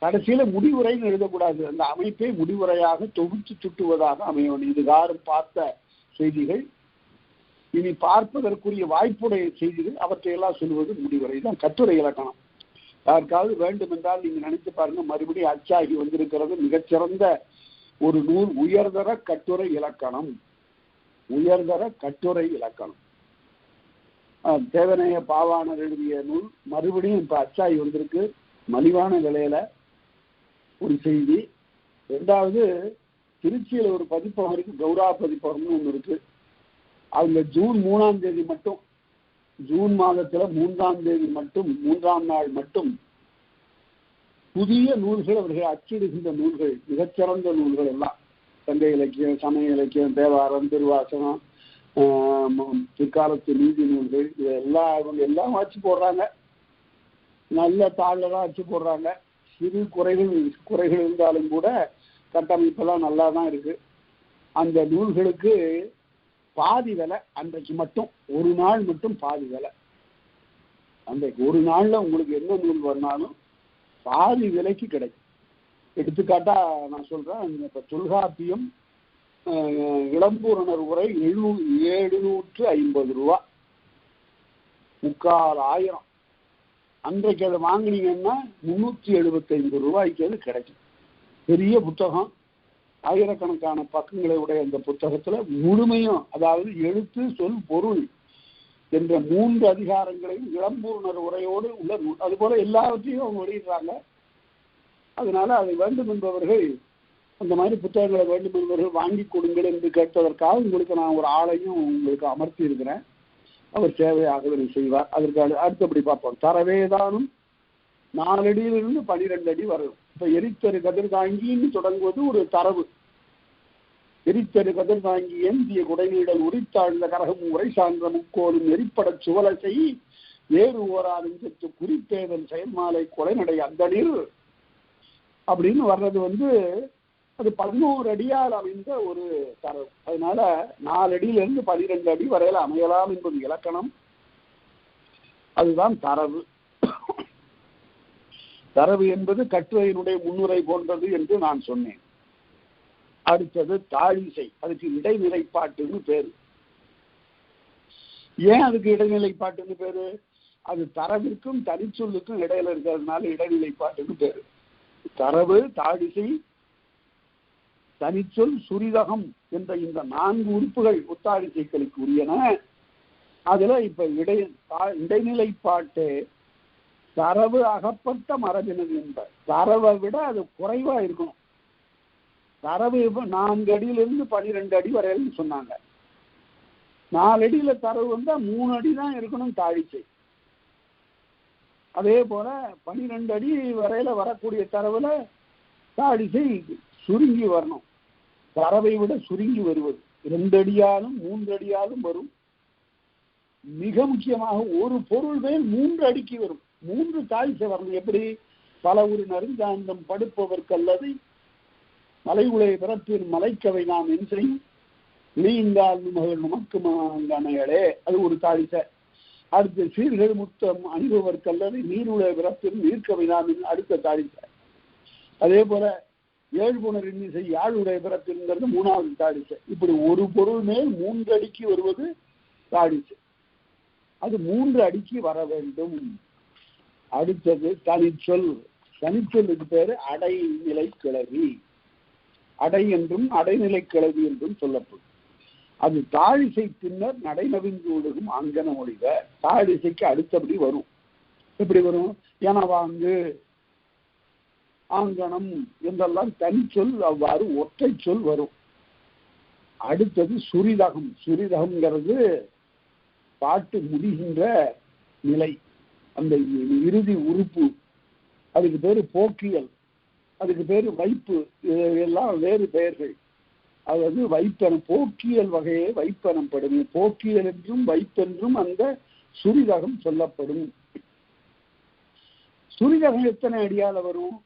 Speaker 1: கடைசியில முடிவுரைன்னு எழுதக்கூடாது. அந்த அமைப்பை முடிவுரையாக தொகுத்து சுட்டுவதாக அமைய வேண்டும். இது யாரும் பார்த்த செய்திகள், இனி பார்ப்பதற்குரிய வாய்ப்புடைய செய்திகள், அவற்றையெல்லாம் சொல்லுவது முடிவுரை தான் கட்டுரை இலக்கணம். யாருக்காவது வேண்டும் என்றால் நீங்க நினைத்து பாருங்க, மறுபடியும் அச்சாகி வந்திருக்கிறது மிகச்சிறந்த ஒரு நூல், உயர்தர கட்டுரை இலக்கணம். உயர்தர கட்டுரை இலக்கணம் தேவநேய பாவாணர் எழுதிய நூல். மறுபடியும் இப்ப அச்சாகி வந்திருக்கு மலிவான விலையில ஒரு செய்தி. 2வது திருச்சியில ஒரு பதிப்பகம் இருக்கு, கௌரா பதிப்பகம்னு ஒன்று இருக்கு. அதுல ஜூன் 3ஆம் தேதி மட்டும், ஜூன் மாதத்துல 3ஆம் தேதி மட்டும், 3ஆம் நாள் மட்டும் புதிய நூல்கள் அவர்கள் அச்சிடுகின்ற நூல்கள், மிகச்சிறந்த நூல்கள் எல்லாம். சங்க இலக்கியம், சமய இலக்கியம், தேவாரம், திருவாசகம், பிற்காலத்து நீதி நூல்கள், இதெல்லாம் அவங்க எல்லாம் வச்சு போடுறாங்க. நல்ல தாளில் தான் வச்சு போடுறாங்க. சிறு குறைகள் இருந்தாலும் கூட கட்டமைப்பெல்லாம் நல்லா தான் இருக்கு. அந்த நூல்களுக்கு பாதி விலை அன்றைக்கு மட்டும், ஒரு நாள் மட்டும் பாதி விலை. அன்றைக்கு ஒரு நாள்ல உங்களுக்கு என்ன நூல் வரனாலும் பாதி விலைக்கு கிடைக்கும். எடுத்துக்காட்டா நான் சொல்றேன், இப்ப தொல்காப்பியம் இளம்பூரணர் உரை 750 ரூபா, 3,400. அன்றைக்கு அதை வாங்கினீங்கன்னா 375 ரூபாய்க்கு அது கிடைக்கும். பெரிய புத்தகம், ஆயிரக்கணக்கான பக்கங்களை உடைய அந்த புத்தகத்துல முழுமையும், அதாவது எழுத்து, சொல், பொருள் என்ற 3 அதிகாரங்களையும் இளம்பூரணர் உரையோடு உள்ள நூல். அது போல எல்லாவற்றையும் அவங்க வெளியிடுறாங்க. அதனால அதை வேண்டும் என்பவர்கள், அந்த மாதிரி புத்தகங்களை வேண்டும் என்பவர்கள் வாங்கி கொடுங்கள் என்று கேட்பதற்காக உங்களுக்கு நான் ஒரு ஆளையும் உங்களுக்கு அமர்த்தி இருக்கிறேன். அவர் சேவையாக செய்வார். அதற்கு அடுத்தபடி பார்ப்போம். தரவேதானும் 4 அடியிலிருந்து 12 அடி வரும். இப்ப எரித்தரு கதிர் தாங்கின்னு தொடங்குவது ஒரு தரவு. எரித்தரு கதிர் தாங்கி ஏந்திய குடைநீடல் உரித்தாழ்ந்த கரகமும் உரை சார்ந்த முக்கோலும் எரிப்படச் சுவலசை வேறு ஓராலும் செத்து குறிப்பேதன் செயல்மாலை கொலைநடை அந்த நீர் அப்படின்னு வர்றது அது 11 அடியால் அமைந்த ஒரு தரவு. அதனால 4 அடியிலிருந்து 12 அடி வரையில அமையலாம் என்பது இலக்கணம். அதுதான் தரவு. தரவு என்பது கட்டுரையினுடைய முன்னுரை போன்றது என்று நான் சொன்னேன். அடுத்தது தாழிசை. அதுக்கு இடைநிலைப்பாட்டுன்னு பேரு. ஏன் அதுக்கு இடைநிலைப்பாட்டுன்னு பேரு? அது தரவிற்கும் தனிச்சொல்லுக்கும் இடையில இருக்கிறதுனால இடைநிலைப்பாட்டுன்னு பேரு. தரவு, தாழிசை, தனிச்சொல், சுரிதகம் என்ற இந்த 4 உறுப்புகள் ஒத்தாழிசைகளுக்கு உரியன. அதுல இப்ப இடைநிலைப்பாட்டு தரவு அகப்பட்ட மரபினது என்ப. தரவை விட அது குறைவா இருக்கணும். தரவு 4 அடியிலிருந்து 12 அடி வரையிலும் சொன்னாங்க. 4 அடியில தரவு 3 அடி தான் இருக்கணும் தாழிசை. அதே போல 12 அடி வரையில வரக்கூடிய தரவுல தாழிசை சுருங்கி வரணும். தரவை விட சுருங்கி வருவது 2 அடியாலும் 3 அடியாலும் வரும். மிக முக்கியமாக ஒரு பொருள் மேல் 3 அடிக்கு வரும். 3 தாழிசை வரணும். எப்படி? பல ஒரு நறுஞ்சாந்தம் படுப்பவர் கல்லது மலை உலை பிறப்பின் மலைக்கவை நாம் என் செய்யும் இணைந்தால் மகள் நமக்கு மாங்கனைகளே, அது ஒரு தாழிசை. அடுத்து சீர்கள் முத்தம் அணிபவர் கல்லது நீருளை பிறப்பின் நீர்க்கவை நாம் அடுத்த தாழிசை. அதே போல 7 புனர் இன்னிசை யாழுடைய பிறப்பின்கிறது 3வது தாழிசை. இப்படி ஒரு பொருள் மேல் 3 அடிக்கு வருவது தாழிசை. அது 3 அடிக்கு வர வேண்டும். அடுத்தது தனிச்சொல். தனிச்சொல்லுக்கு பேரு அடைநிலை கிளவி. அடை என்றும் அடைநிலை கிளவி என்றும் சொல்லப்படும். அது தாழிசை பின்னர் நடைநவிந்து ஒழுகும் அங்கன மொழிக. தாழிசைக்கு அடுத்தபடி வரும். எப்படி வரும்? எனவாங்கு, ஆங்கனம் என்றெல்லாம் தனிச்சொல் அவ்வாறு ஒற்றை சொல் வரும். அடுத்தது சுரிதகம். சுரிதகம்ங்கிறது பாட்டு முடிகின்ற நிலை, அந்த இறுதி உறுப்பு. அதுக்கு பேரு போக்கியல், அதுக்கு பேரு வைப்பு. எல்லாம் வேறு பெயர்கள். அதாவது வைப்பனம், போக்கியல் வகையே வைப்பனப்படும். போக்கியல் என்றும் வைப்பென்றும் அந்த சுரிதகம் சொல்லப்படும். சுரிதகம் எத்தனை அடியால வரும்?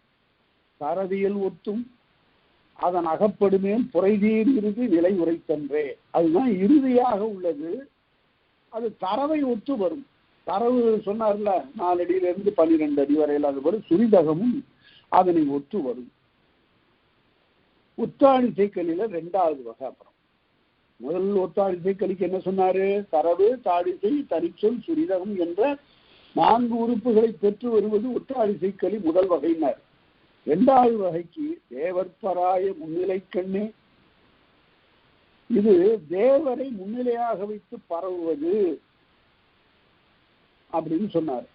Speaker 1: தரவியல் ஒத்தும் அதன் அகப்படுமேல் புரைதீர் இறுதி நிலை உரைத்தன்றே. அதுதான் இறுதியாக உள்ளது. அது தரவை ஒத்து வரும். தரவு சொன்னார்ல 4 அடியிலிருந்து 12 அடி வரையில், அது வரும். சுரிதகமும் அதனை ஒத்து வரும். ஒத்தாழிசைக்கலில 2வது வகை. அப்புறம் முதல் ஒத்தாழிசைக்கலிக்கு என்ன சொன்னாரு? தரவு, தாழிசை, தனிச்சொல், சுரிதகம் என்ற 4 உறுப்புகளை பெற்று வருவது ஒத்தாழிசைக்கலி முதல் வகையினர். 2வது வகைக்கு தேவற்பராய முன்னிலை கண்ணே. இது தேவரை முன்னிலையாக வைத்து பரவுவது அப்படின்னு சொன்னார்.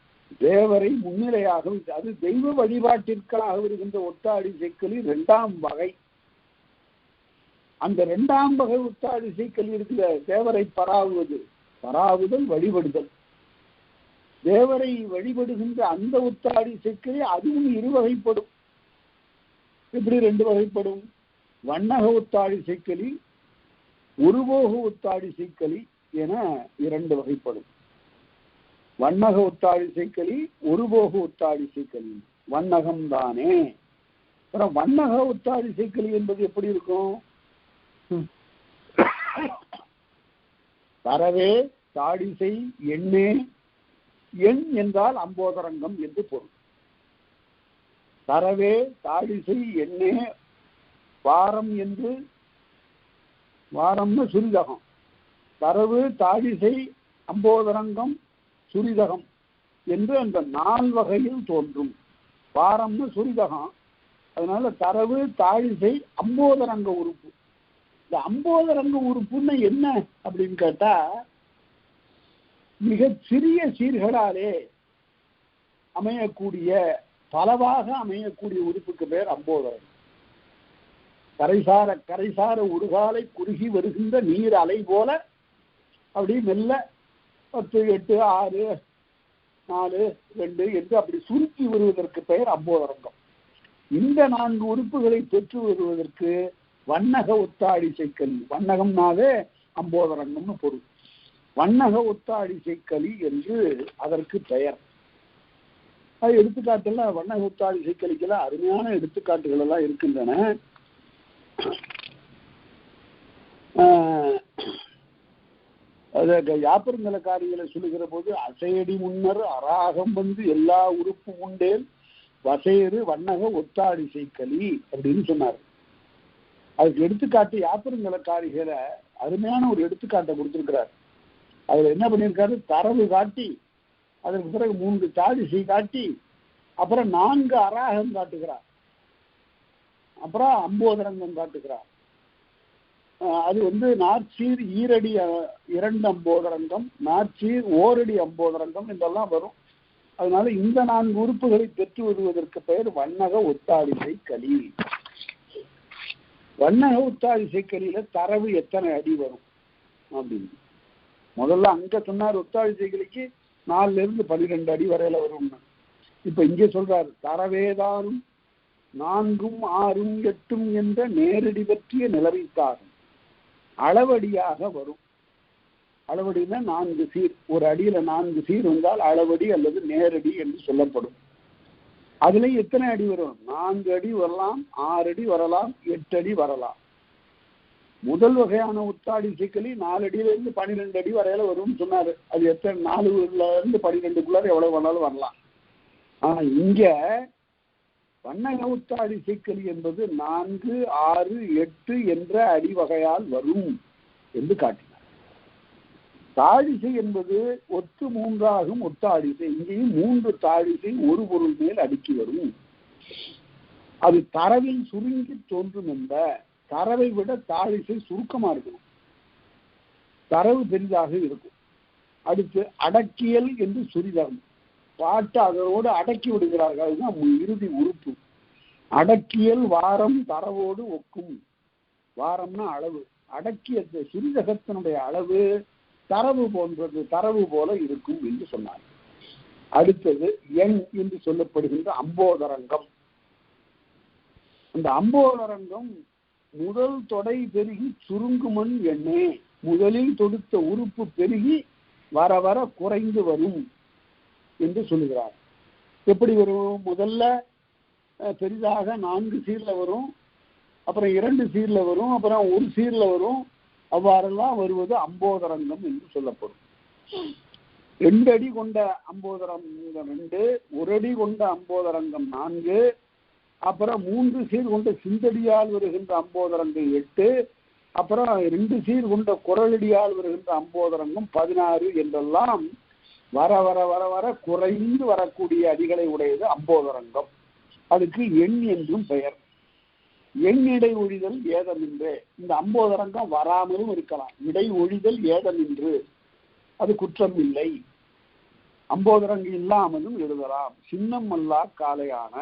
Speaker 1: தேவரை முன்னிலையாக வைத்து, அது தெய்வ வழிபாட்டிற்காக வருகின்ற ஒத்தாழிசைக்கலி 2ஆம் வகை. அந்த 2ஆம் வகை ஒத்தாழிசைக்கலி இருக்கிற தேவரை பராவுவது, பராவுதல், வழிபடுதல். தேவரை வழிபடுகின்ற அந்த ஒத்தாழிசைக்கலி அதுவும் 2 வகைப்படும். எப்படி 2 வகைப்படும்? வண்ணக ஒத்தாழிசைக்கலி, ஒருபோக ஒத்தாழிசைக்கலி என 2 வகைப்படும். வண்ணக ஒத்தாழிசைக்கலி, ஒருபோக ஒத்தாழிசைக்கலி. வண்ணகம் தானே. அப்புறம் வண்ணக ஒத்தாழிசைக்கலி என்பது எப்படி இருக்கும்? தரவே, தாழிசை, எண்ணே. எண் என்றால் அம்போதரங்கம் என்று பொருள். தரவே, தாழிசை, எண்ணே, வாரம் என்று, வாரம்னு சுரிதகம். தரவு, தாழிசை, அம்போதரங்கம், சுரிதகம் என்று அந்த 4 வகையில் தோன்றும். வாரம்னு சுரிதகம். அதனால தரவு, தாழிசை, அம்போதரங்க உறுப்பு. இந்த அம்போதரங்க உறுப்புன்னு என்ன அப்படின்னு கேட்டா, மிக சிறிய சீர்களாலே அமையக்கூடிய, பலவாக அமையக்கூடிய உறுப்புக்கு பேர் அம்போதரம். கரைசார உருகாலை குறுகி வருகின்ற நீர் அலை போல அப்படி மெல்ல 10, 8, 6, 4, 2 என்று அப்படி சுருக்கி வருவதற்கு பெயர் அம்போதரங்கம். இந்த 4 உறுப்புகளை பெற்று வருவதற்கு வண்ணக ஒத்தாடி செய்கலி, வண்ணகம்னாவே அம்போதரங்கம்னு பொருள். வண்ணக ஒத்தாடி செய்கலி என்று அதற்கு பெயர். அது எடுத்துக்காட்டுல வண்ணக ஒத்தாடி செய்கலிக்கெல்லாம் அருமையான எடுத்துக்காட்டுகள் எல்லாம் இருக்கின்றன. யாப்பருங்கலக்காரிகளை சொல்லுகிற போது அசையடி முன்னர் அராகம் வந்து எல்லா உறுப்பு உண்டேல் வசையரு வண்ணக ஒத்தாடி செய்கலி அப்படின்னு சொன்னார். அதுக்கு எடுத்துக்காட்டு யாப்பருங்கலக்காரிகளை அருமையான ஒரு எடுத்துக்காட்டை கொடுத்திருக்கிறார். அதுல என்ன பண்ணியிருக்காரு, தரவு காட்டி அதற்கு பிறகு 3 தாடிசை காட்டி அப்புறம் 4 அராகம் காட்டுகிறார், அப்புறம் அம்போதரங்கம் காட்டுகிறார். அது வந்து நாற்சீர் ஈரடி 2 அம்போதரங்கம், நாற்சீர் ஓரடி அம்போதரங்கம் என்றெல்லாம் வரும். அதனால இந்த 4 உறுப்புகளை பெற்று வருவதற்கு பெயர் வண்ணக ஒத்தாடிசை களி. வண்ணக ஒத்தாடிசை களியில தரவு எத்தனை அடி வரும் அப்படின்னு முதல்ல அங்க சொன்னார். ஒத்தாடிசை களிக்கு 4 இருந்து 12 அடி வரையில வரும். இப்ப இங்கே சொல்றாரு, தரவேதானும் 4ம் 6ம் 8ம் என்ற நேரடி பற்றிய நிலவைத்தாரும் அளவடியாக வரும். அளவடினா 4 சீர், ஒரு அடியில 4 சீர் வந்தால் அளவடி அல்லது நேரடி என்று சொல்லப்படும். அதுல எத்தனை அடி வரும்? 4 அடி வரலாம், 6 அடி வரலாம், 8 அடி வரலாம். முதல் வகையான ஒத்தாடிசை களி 4 அடியிலிருந்து 12 அடி வரையில வரும்னு சொன்னாரு. அது எத்தனை 4ல இருந்து 12க்குள்ளார எவ்வளவு வேணாலும் வரலாம். ஆனா இங்க வண்ணக ஒத்தாடிசை களி என்பது 4, 6, 8 என்ற அடி வகையால் வரும் என்று காட்டினார். தாழிசை என்பது ஒத்து 3ஆகும் ஒத்தாடிசை. இங்கேயும் 3 தாழிசை ஒரு பொருள் மேல் அடுக்கி வரும். அது தரவில் சுருங்கி தோன்றும். என்ற தரவை விட தாழிசை சுருக்கமா இருக்கும், தரவு பெரிதாக இருக்கும். அடுத்து அடக்கியல் என்று சுரிதம், பாட்டு அதோடு அடக்கி விடுகிறார்கள். அதுதான் இறுதி உறுப்பு. அடக்கியல் வாரம் தரவோடு ஒக்கும். வாரம்னா அளவு, அடக்கிய சுரிதகத்தினுடைய அளவு தரவு போன்றது, தரவு போல இருக்கும் என்று சொன்னார். அடுத்தது எண் என்று சொல்லப்படுகின்ற அம்போதரங்கம். அந்த அம்போதரங்கம் முதல் தொடை பெருகி சுருங்குமன் எண்ணே. முதலில் தொடுத்த உறுப்பு பெருகி வர வர குறைந்து வரும் என்று சொல்லுகிறார். எப்படி வரும்? முதல்ல பெரிதாக 4 சீர்ல வரும், அப்புறம் 2 சீர்ல வரும், அப்புறம் 1 சீர்ல வரும். அவ்வாறெல்லாம் வருவது அம்போதரங்கம் என்று சொல்லப்படும். 2 அடி கொண்ட அம்போதரங்கம் 2, 1 அடி கொண்ட அம்போதரங்கம் 4, அப்புறம் 3 சீர் கொண்ட சிந்தடியால் வருகின்ற அம்போதரங்கம் 8, அப்புறம் 2 சீர் கொண்ட குரலடியால் வருகின்ற அம்போதரங்கம் 16 என்றெல்லாம் வர வர வர வர குறைந்து வரக்கூடிய அடிகளை உடையது அம்போதரங்கம். அதுக்கு எண் என்றும் பெயர். எண் இடை ஒழிதல் ஏதமின்று. இந்த அம்போதரங்கம் வராமலும் இருக்கலாம். இடை ஒழிதல் ஏதமின்று, அது குற்றம் இல்லை. அம்போதரங்கு இல்லாமலும் எழுதலாம். சின்னம் அல்லா காலையான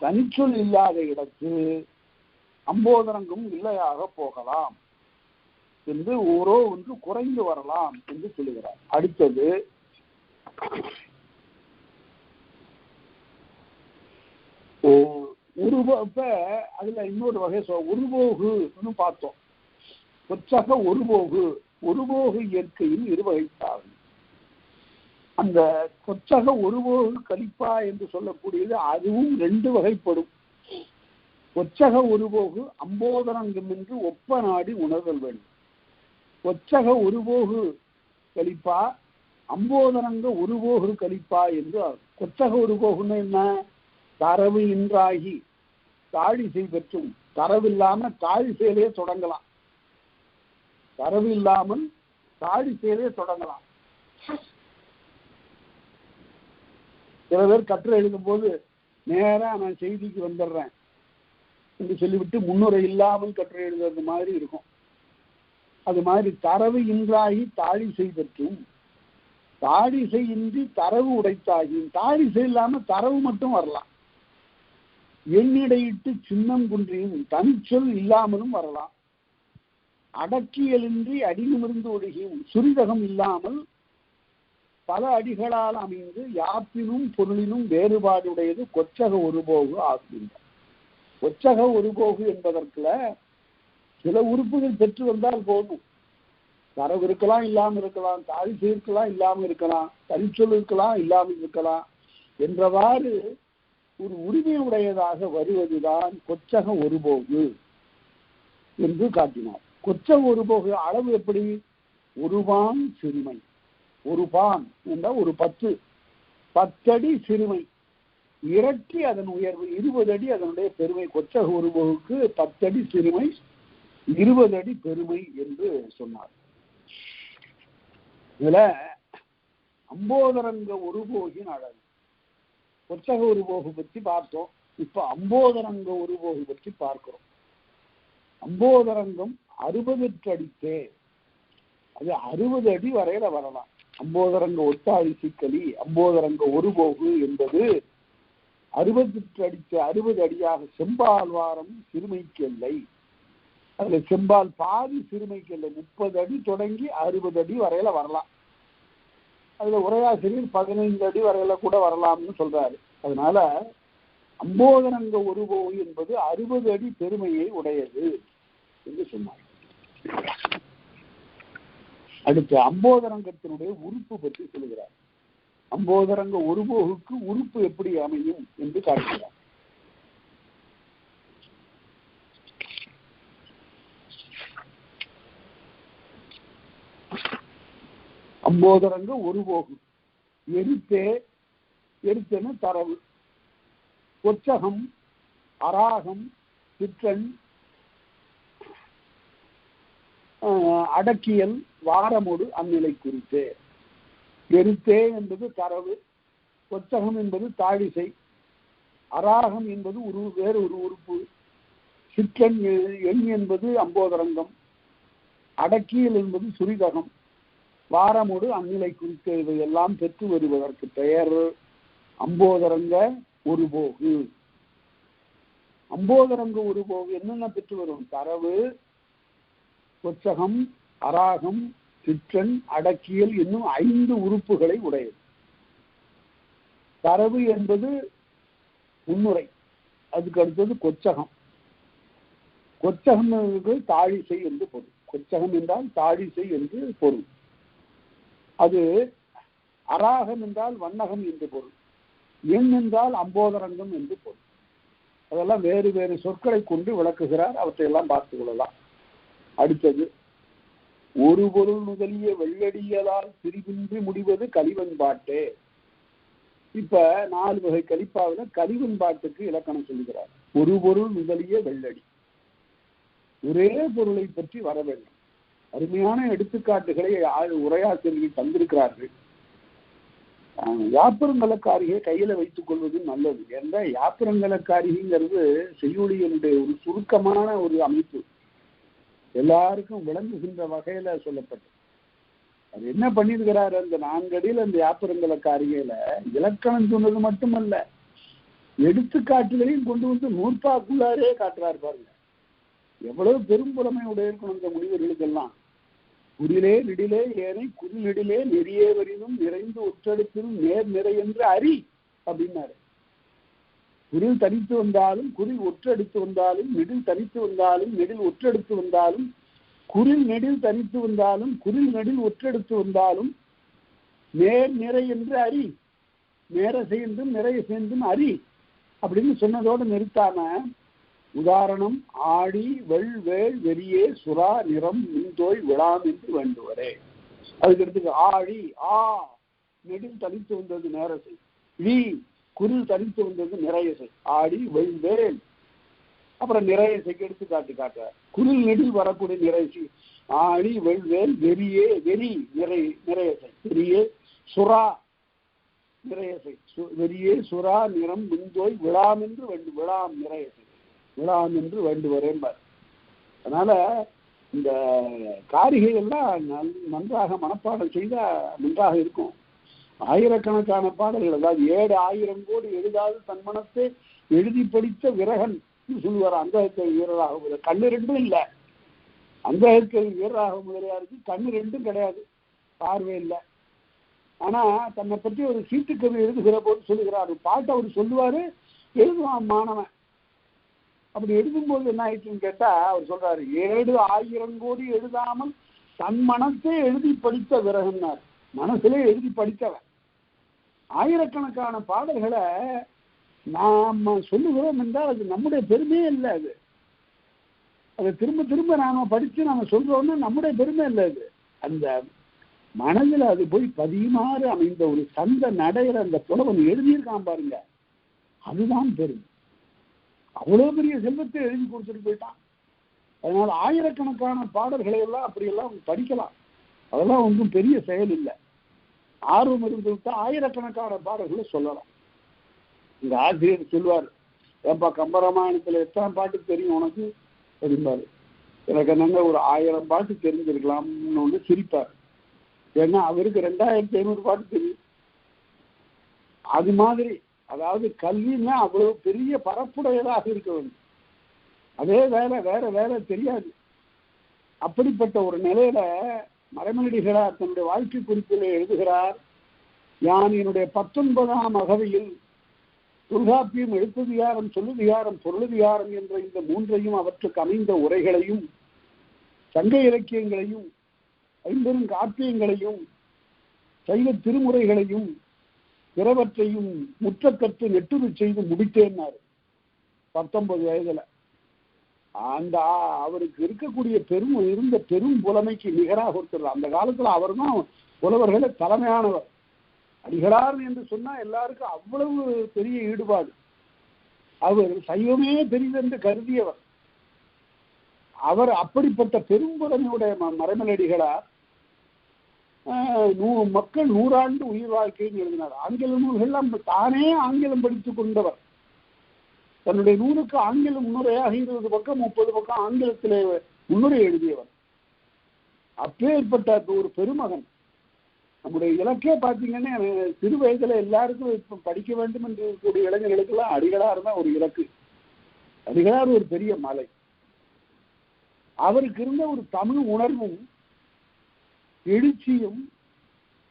Speaker 1: தனிச்சொல் இல்லாத இடத்து அம்போதரங்கும் இல்லையாக போகலாம் என்று ஓரோ ஒன்று குறைந்து வரலாம் என்று சொல்லுகிறார். அடுத்தது இப்ப அதுல இன்னொரு வகை உருபோகு பார்த்தோம். கொச்சக ஒருபோகு, ஒருபோகு இயற்கையில் இருவகைத்தாகும். அந்த கொச்சக ஒருபோகு கலிப்பா என்று சொல்லக்கூடியது அதுவும் 2 வகைப்படும். கொச்சக ஒருபோகு அம்போதரங்கம் என்று ஒப்ப நாடி உணர்தல் வேண்டும். கொச்சக ஒருபோகு கலிப்பா, அம்போதரங்க ஒருபோகு கலிப்பா என்று. கொச்சக ஒருபோகுன்னு என்ன? தரவு இன்றாகி தாழிசை பெற்றும். தரவு இல்லாம தாழிசையிலே தொடங்கலாம், தரவு இல்லாமல் தாழிசையிலே தொடங்கலாம். சில பேர் கட்டுரை எழுதும் போது நேரா நான் செய்திக்கு வந்துடுறேன் என்று சொல்லிவிட்டு முன்னுரை இல்லாமல் கட்டுரை எழுதுறது மாதிரி இருக்கும். அது மாதிரி தரவு இன்றாகி தாழிசை பெற்றும், தாழிசை இன்றி தரவு உடைத்தாகியும். தாழிசை இல்லாம தரவு மட்டும் வரலாம். எண்ணிடையிட்டு சின்னம் குன்றியும் தனிச்சொல் இல்லாமலும் வரலாம். அடக்கியலின்றி அடிநிமிர்ந்து ஒழுகியும் சுரிதகம் இல்லாமல் பல அடிகளால் அமைந்து யாப்பினும் பொருளினும் வேறுபாடுடையது கொச்சக ஒருபோகு ஆகுகின்ற. கொச்சக ஒருபோகு என்பதற்குல சில உறுப்புகள் பெற்று வந்தால் போதும். தரவு இருக்கலாம், இல்லாமல் இருக்கலாம், தாழிசை இருக்கலாம், இல்லாமல் இருக்கலாம், தனிச்சொல் இருக்கலாம், இல்லாமல் இருக்கலாம் என்றவாறு ஒரு உரிமையுடையதாக வருவதுதான் கொச்சக ஒருபோகு என்று காட்டினார். கொச்சக ஒருபோகு அளவு எப்படி? ஒருபான் சிறுமை. ஒருபான் என்றால் ஒரு 10 அடி சிறுமை, இரட்டி அதன் உயர்வு 20 அடி அதனுடைய பெருமை. கொச்சக ஒருபோகுக்கு 10 அடி சிறுமை, 20 அடி பெருமை என்று சொன்னார். இதுல அம்போதரங்க ஒருபோகின் அழகு. கொச்சக ஒருபோகு பற்றி பார்த்தோம். இப்ப அம்போதரங்க ஒருபோகு பற்றி பார்க்கிறோம். அம்போதரங்கம் 60 அடித்தே, அது 60 அடி வரையில வரலாம். அம்போதரங்க ஒத்தாழி சிக்கலி அம்போதரங்க ஒருபோகு என்பது 60 அடியாக செம்பால் வாரம் சிறுமைக்கு எல்லை. அதுல செம்பால் பாதி சிறுமைக்கு இல்லை. 30 அடி தொடங்கி 60 அடி வரையில வரலாம். அதுல உரையாசிரியர் 15 அடி வரையில கூட வரலாம்னு சொல்றாரு. அதனால அம்போதரங்க ஒருபோகு என்பது 60 அடி பெருமையை உடையது என்று சொன்னார். அடுத்து அம்போதரங்கத்தினுடைய உறுப்பு பற்றி சொல்லுகிறார். அம்போதரங்க ஒருபோகுக்கு உறுப்பு எப்படி அமையும் என்று காட்டுகிறார். அம்போதரங்க ஒருபோகு எருத்தென தரவு, கொச்சகம், அராகம், சிற்றன், அடக்கியல், வாரமோடு அந்நிலை குறித்து. எருத்தே என்பது தரவு, கொச்சகம் என்பது தாழிசை, அராகம் என்பது வேறு ஒரு உறுப்பு, சிற்றன் எண் என்பது அம்போதரங்கம், அடக்கியல் என்பது சுரிதகம், வாரமோடு அந்நிலை குறித்து. இவையெல்லாம் பெற்று வருவதற்கு பெயர் அம்போதரங்க ஒருபோகு. அம்போதரங்க ஒருபோகு என்னென்ன பெற்று வரும்? தரவு, கொச்சகம், அராகம், சிற்றன், அடக்கியல் என்னும் 5 உறுப்புகளை உடையது. தரவு என்பது முன்னுரை, அதுக்கு அடுத்தது கொச்சகம். கொச்சகம் தாழிசை என்று பொருள். கொச்சகம் என்றால் தாழிசை என்று பொருள். அது அராகம் என்றால் வண்ணகம் என்று பொருள். எண் என்றால் அம்போதரங்கம் என்று பொருள். அதெல்லாம் வேறு வேறு சொற்களை கொண்டு விளக்குகிறார். அவற்றையெல்லாம் பார்த்துக் கொள்ளலாம். அடுத்தது ஒரு பொருள் முதலிய வெள்ளடியலால் பிரிவின்றி முடிவது கலிவன்பாட்டே. இப்ப 4 வகை கலிப்பாவில கலிவன்பாட்டுக்கு இலக்கணம் சொல்லுகிறார். ஒரு பொருள் முதலிய வெள்ளடி, ஒரே பொருளை பற்றி வர வேண்டும். அருமையான எடுத்துக்காட்டுகளை உரையாசிரியர்கள் தந்திருக்கிறார்கள். யாப்பரங்கலக்காரியை கையில வைத்துக் கொள்வது நல்லது. என்ற யாப்பரங்கலக்காரிங்கிறது செய்யுளியனுடைய ஒரு சுருக்கமான ஒரு அமைப்பு, எல்லாருக்கும் விளங்குகின்ற வகையில சொல்லப்பட்டது. அது என்ன பண்ணிருக்கிறாரு, அந்த 4 அடியில் அந்த யாப்பரங்கலக்காரியில இலக்கணம் சொன்னது மட்டுமல்ல, எடுத்துக்காட்டுகளையும் கொண்டு வந்து நூற்பாக்குள்ளாரே காட்டுறாரு. பாருங்க எவ்வளவு பெரும்புலமை உடையிருக்கணும் இந்த முனிவர்களுக்கெல்லாம். குறிலே நெடிலே ஏனை குறி நெடிலே நெறியே வரினும் நிறைந்து ஒற்றெடுப்பினும் நேர் நிறை என்று அறி அப்படின்னாரு. குறில் தனித்து வந்தாலும் குறில் ஒற்றெடுத்து வந்தாலும், நெடில் தனித்து வந்தாலும் நெடில் ஒற்றெடுத்து வந்தாலும், குறில் நெடில் தனித்து வந்தாலும் குறில் நெடில் ஒற்றெடுத்து வந்தாலும் நேர் நிறை என்று அறி, நேர சேர்ந்தும் நிறைய சேர்ந்தும் அறி அப்படின்னு சொன்னதோடு நிறுத்தாம, உதாரணம் ஆடி வெள் வேள் வெறியே சுறா நிறம் மின்தோய் விழாம் என்று வேண்டுவரே. அதுக்கு எடுத்துக்க ஆழி ஆ நெடில் தனித்து வந்தது நேரசை, ஈ குரில் தனித்து வந்தது நிறையசை, ஆடி வெள் வேள். அப்புறம் நிறையசைக்கு எடுத்து காட்டுற குரில் நெடில் வரக்கூடிய நிறையசை ஆழி வெள் வேள் வெறியே வெறி நிறையசை, வெறியே சுறா நிறையசை, வெறியே சுறா நிறம் மின்தோய் விழாம் என்று விழாம் நிறையசை விழாம் என்று வேண்டுவரேன்பார். அதனால இந்த காரிகை எல்லாம் நன்றாக மனப்பாடம் செய்தா நன்றாக இருக்கும். ஆயிரக்கணக்கான பாடல்கள், அதாவது 7,000 கோடி எழுதாது தன் மனத்தை எழுதி படித்த விரகன் சொல்லுவார். அந்தகக்கை வீரராக முதல் கண்ணு 2 இல்லை. அந்தகக்கை வீரராக முதலியாருக்கு கண்ணு 2 கிடையாது, பார்வை இல்லை. ஆனா தன்னை பற்றி ஒரு சீட்டுக்கவி எழுதுகிற போது சொல்லுகிறார். பாட்டை அவர் சொல்லுவாரு, எழுதுவான் மாணவன். அப்படி எழுதும்போது என்ன ஆயிடுச்சுன்னு கேட்டா அவர் சொல்றாரு, 7,000 கோடி எழுதாமல் தன் மனத்தை எழுதி படித்த விரகன்னார். மனசுலே எழுதி படித்தவன். ஆயிரக்கணக்கான பாடல்களை நாம சொல்லுகிறோம் என்றால் அது நம்முடைய பெருமையே இல்லை. அதை திரும்ப திரும்ப நாம படிச்சு நாம சொல்றோம்னா நம்முடைய பெருமை இல்லை. அந்த மனதில் அது போய் பதியுமாறு அமைந்த ஒரு சந்த நடையில அந்த புலவன் எழுதியிருக்கான் பாருங்க, அதுதான் பெருமை. அவ்வளவு பெரிய செல்வத்தை எழுதி கொடுத்துட்டு போயிட்டான். அதனால ஆயிரக்கணக்கான பாடல்களை எல்லாம் அப்படியெல்லாம் படிக்கலாம். அதெல்லாம் ஒன்றும் பெரிய செயல் இல்லை. ஆர்வம் இருந்துவிட்டா ஆயிரக்கணக்கான பாடல்களை சொல்லலாம். இந்த ஆசிரியர் சொல்லுவார், ஏப்பா கம்பராமாயணத்துல எத்தனை பாட்டு தெரியும் உனக்கு அப்படிம்பாரு. எனக்கு என்னங்க ஒரு 1000 பாட்டு தெரிஞ்சிருக்கலாம்னு ஒன்று சிரிப்பார். ஏன்னா அவருக்கு 2500 பாட்டு தெரியும். அது மாதிரி அதாவது கல்வின்னா அவ்வளவு பெரிய பரப்புடையதாக இருக்க வேண்டும். அதே வேற வேலை தெரியாது. அப்படிப்பட்ட ஒரு நிலையில மறைமலடிகளார் தன்னுடைய வாழ்க்கை குறிப்பில் எழுதுகிறார், யான் என்னுடைய 19ஆம் அகவையில் தொல்காப்பியம், எழுத்துதிகாரம், சொல்லுதிகாரம், பொருளுதிகாரம் என்ற இந்த 3ஐயும் அவற்றுக்கு அமைந்த உரைகளையும் சங்க இலக்கியங்களையும் ஐம்பெரும் காப்பியங்களையும் சைவ திருமுறைகளையும் பிறவற்றையும் முற்றக்கற்று நெட்டுரு செய்து முடித்தேன்னாரு 19 வயதுல. அந்த அவருக்கு இருக்கக்கூடிய இருந்த பெரும் புலமைக்கு நிகராக ஒருத்தர். அந்த காலத்துல அவர் தான் புலவர்களே தலைமையானவர். அடிகளார் என்று சொன்னா எல்லாருக்கும் அவ்வளவு பெரிய ஈடுபாடு. அவர் சைவமே பெரிதென்று கருதியவர். அவர் அப்படிப்பட்ட பெரும் புலமையுடைய மறைமலடிகளார் மக்கள் 100 ஆண்டு உயிர் வாழ்க்கைன்னு எழுதினார். ஆங்கில நூல்கள்லாம் தானே ஆங்கிலம் படித்துக் கொண்டவர். தன்னுடைய நூலுக்கு ஆங்கில முன்னுரையாக 20 பக்கம் 30 பக்கம் ஆங்கிலத்திலே முன்னுரை எழுதியவர். அப்பேற்பட்ட ஒரு பெருமகன். நம்முடைய இலக்கே பார்த்தீங்கன்னா சிறு வயதுல எல்லாருக்கும் இப்ப படிக்க வேண்டும் என்று இருக்கக்கூடிய இளைஞர்களுக்கெல்லாம் அடிகளார் தான் ஒரு இலக்கு. அடிகளார் ஒரு பெரிய மலை. அவருக்கு இருந்த ஒரு தமிழ் உணர்வும் எழுச்சியும்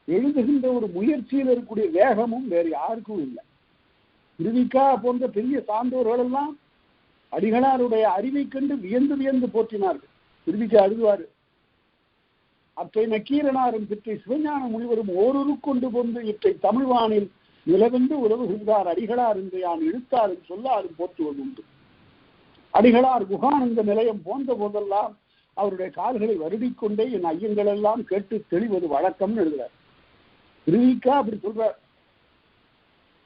Speaker 1: எழுதுகின்ற ஒரு முயற்சியில் இருக்கக்கூடிய வேகமும் வேறு யாருக்கும் இல்லை. திருவிக்கா போன்ற பெரிய சான்றோர்கள் எல்லாம் அடிகளாருடைய அறிவை கண்டு வியந்து வியந்து போற்றினார்கள். திருவிக்கா எழுதுவாரு, அத்தை நக்கீரனாரும் பிற்றை சிவஞான முனிவரும் ஓரொரு கொண்டு கொண்டு இற்றை தமிழ்வானில் நிலவென்று உறவுகின்றார் அடிகளார் என்று யான் இழுத்தாலும் சொல்லாலும் போற்றுவது உண்டு. அடிகளார் குகானந்த நிலையம் போன்ற போதெல்லாம் அவருடைய கால்களை வருடிக்கொண்டே என் ஐயங்கள் எல்லாம் கேட்டு தெளிவது வழக்கம்னு எழுதுறார். திருவிக்கா அப்படி சொல்றார்.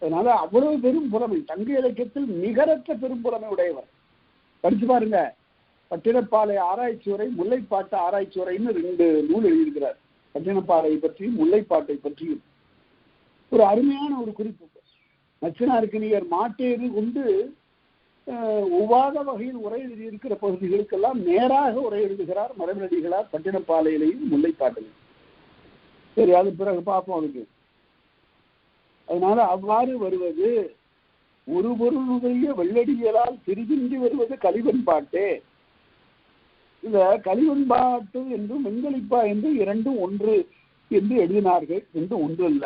Speaker 1: அதனால அவ்வளவு பெரும் புலமை, சங்க இலக்கியத்தில் நிகரற்ற பெரும் புலமை உடையவர். படிச்சு பாருங்க, பட்டினப்பாலை ஆராய்ச்சி உரை, முல்லைப்பாட்டு ஆராய்ச்சி உரைன்னு 2 நூல் எழுதியிருக்கிறார். பட்டினப்பாலை பற்றியும் முல்லைப்பாட்டை பற்றியும் ஒரு அருமையான ஒரு குறிப்பு. நச்சினார்க்கினியர் மாட்டேறு கொண்டு ஒவ்வாத வகையில் உரை எழுதியிருக்கிற பகுதிகளுக்கெல்லாம் நேராக உரை எழுதுகிறார் மறைமலடிகளார் பட்டினப்பாலையிலையும் முல்லைப்பாட்டிலையும். சரி, அது பிறகு பார்ப்போம் அதுக்கு. அதனால அவ்வாறு வருவது ஒரு பொருளுடைய வெள்ளடியலால் திரிகின்றி வருவது கலிவெண்பாட்டே. இந்த கலிவெண்பாட்டு என்றும் வெண்களிப்பா என்று 2 ஒன்று என்று எழுதினார்கள். 2 ஒன்று இல்ல,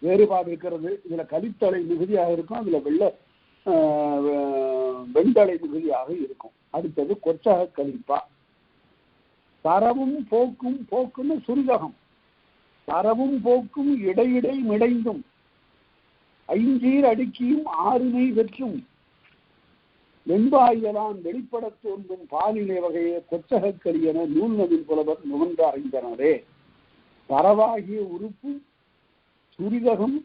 Speaker 1: வேறுபாடு இருக்கிறது. இதுல கலித்தலை மிகுதியாக இருக்கும், அதுல வெண்தலை மிகுதியாக இருக்கும். அடுத்தது கொச்சக கலிப்பா. தரவும் போக்கும், போக்குன்னு சுருதகம், தரவும் போக்கும் இடையிடை மிடைந்தும் 5 அடுக்கியும் 6 பெற்றும் வெண்பாயலான் வெளிப்பட தோன்றும் பாலினை வகையை கொச்சகக்கலி என நூல்நவில் புலவர் நுகர்ந்து அறிந்தனரே. தரவாகிய உறுப்பும் சுரிதகம்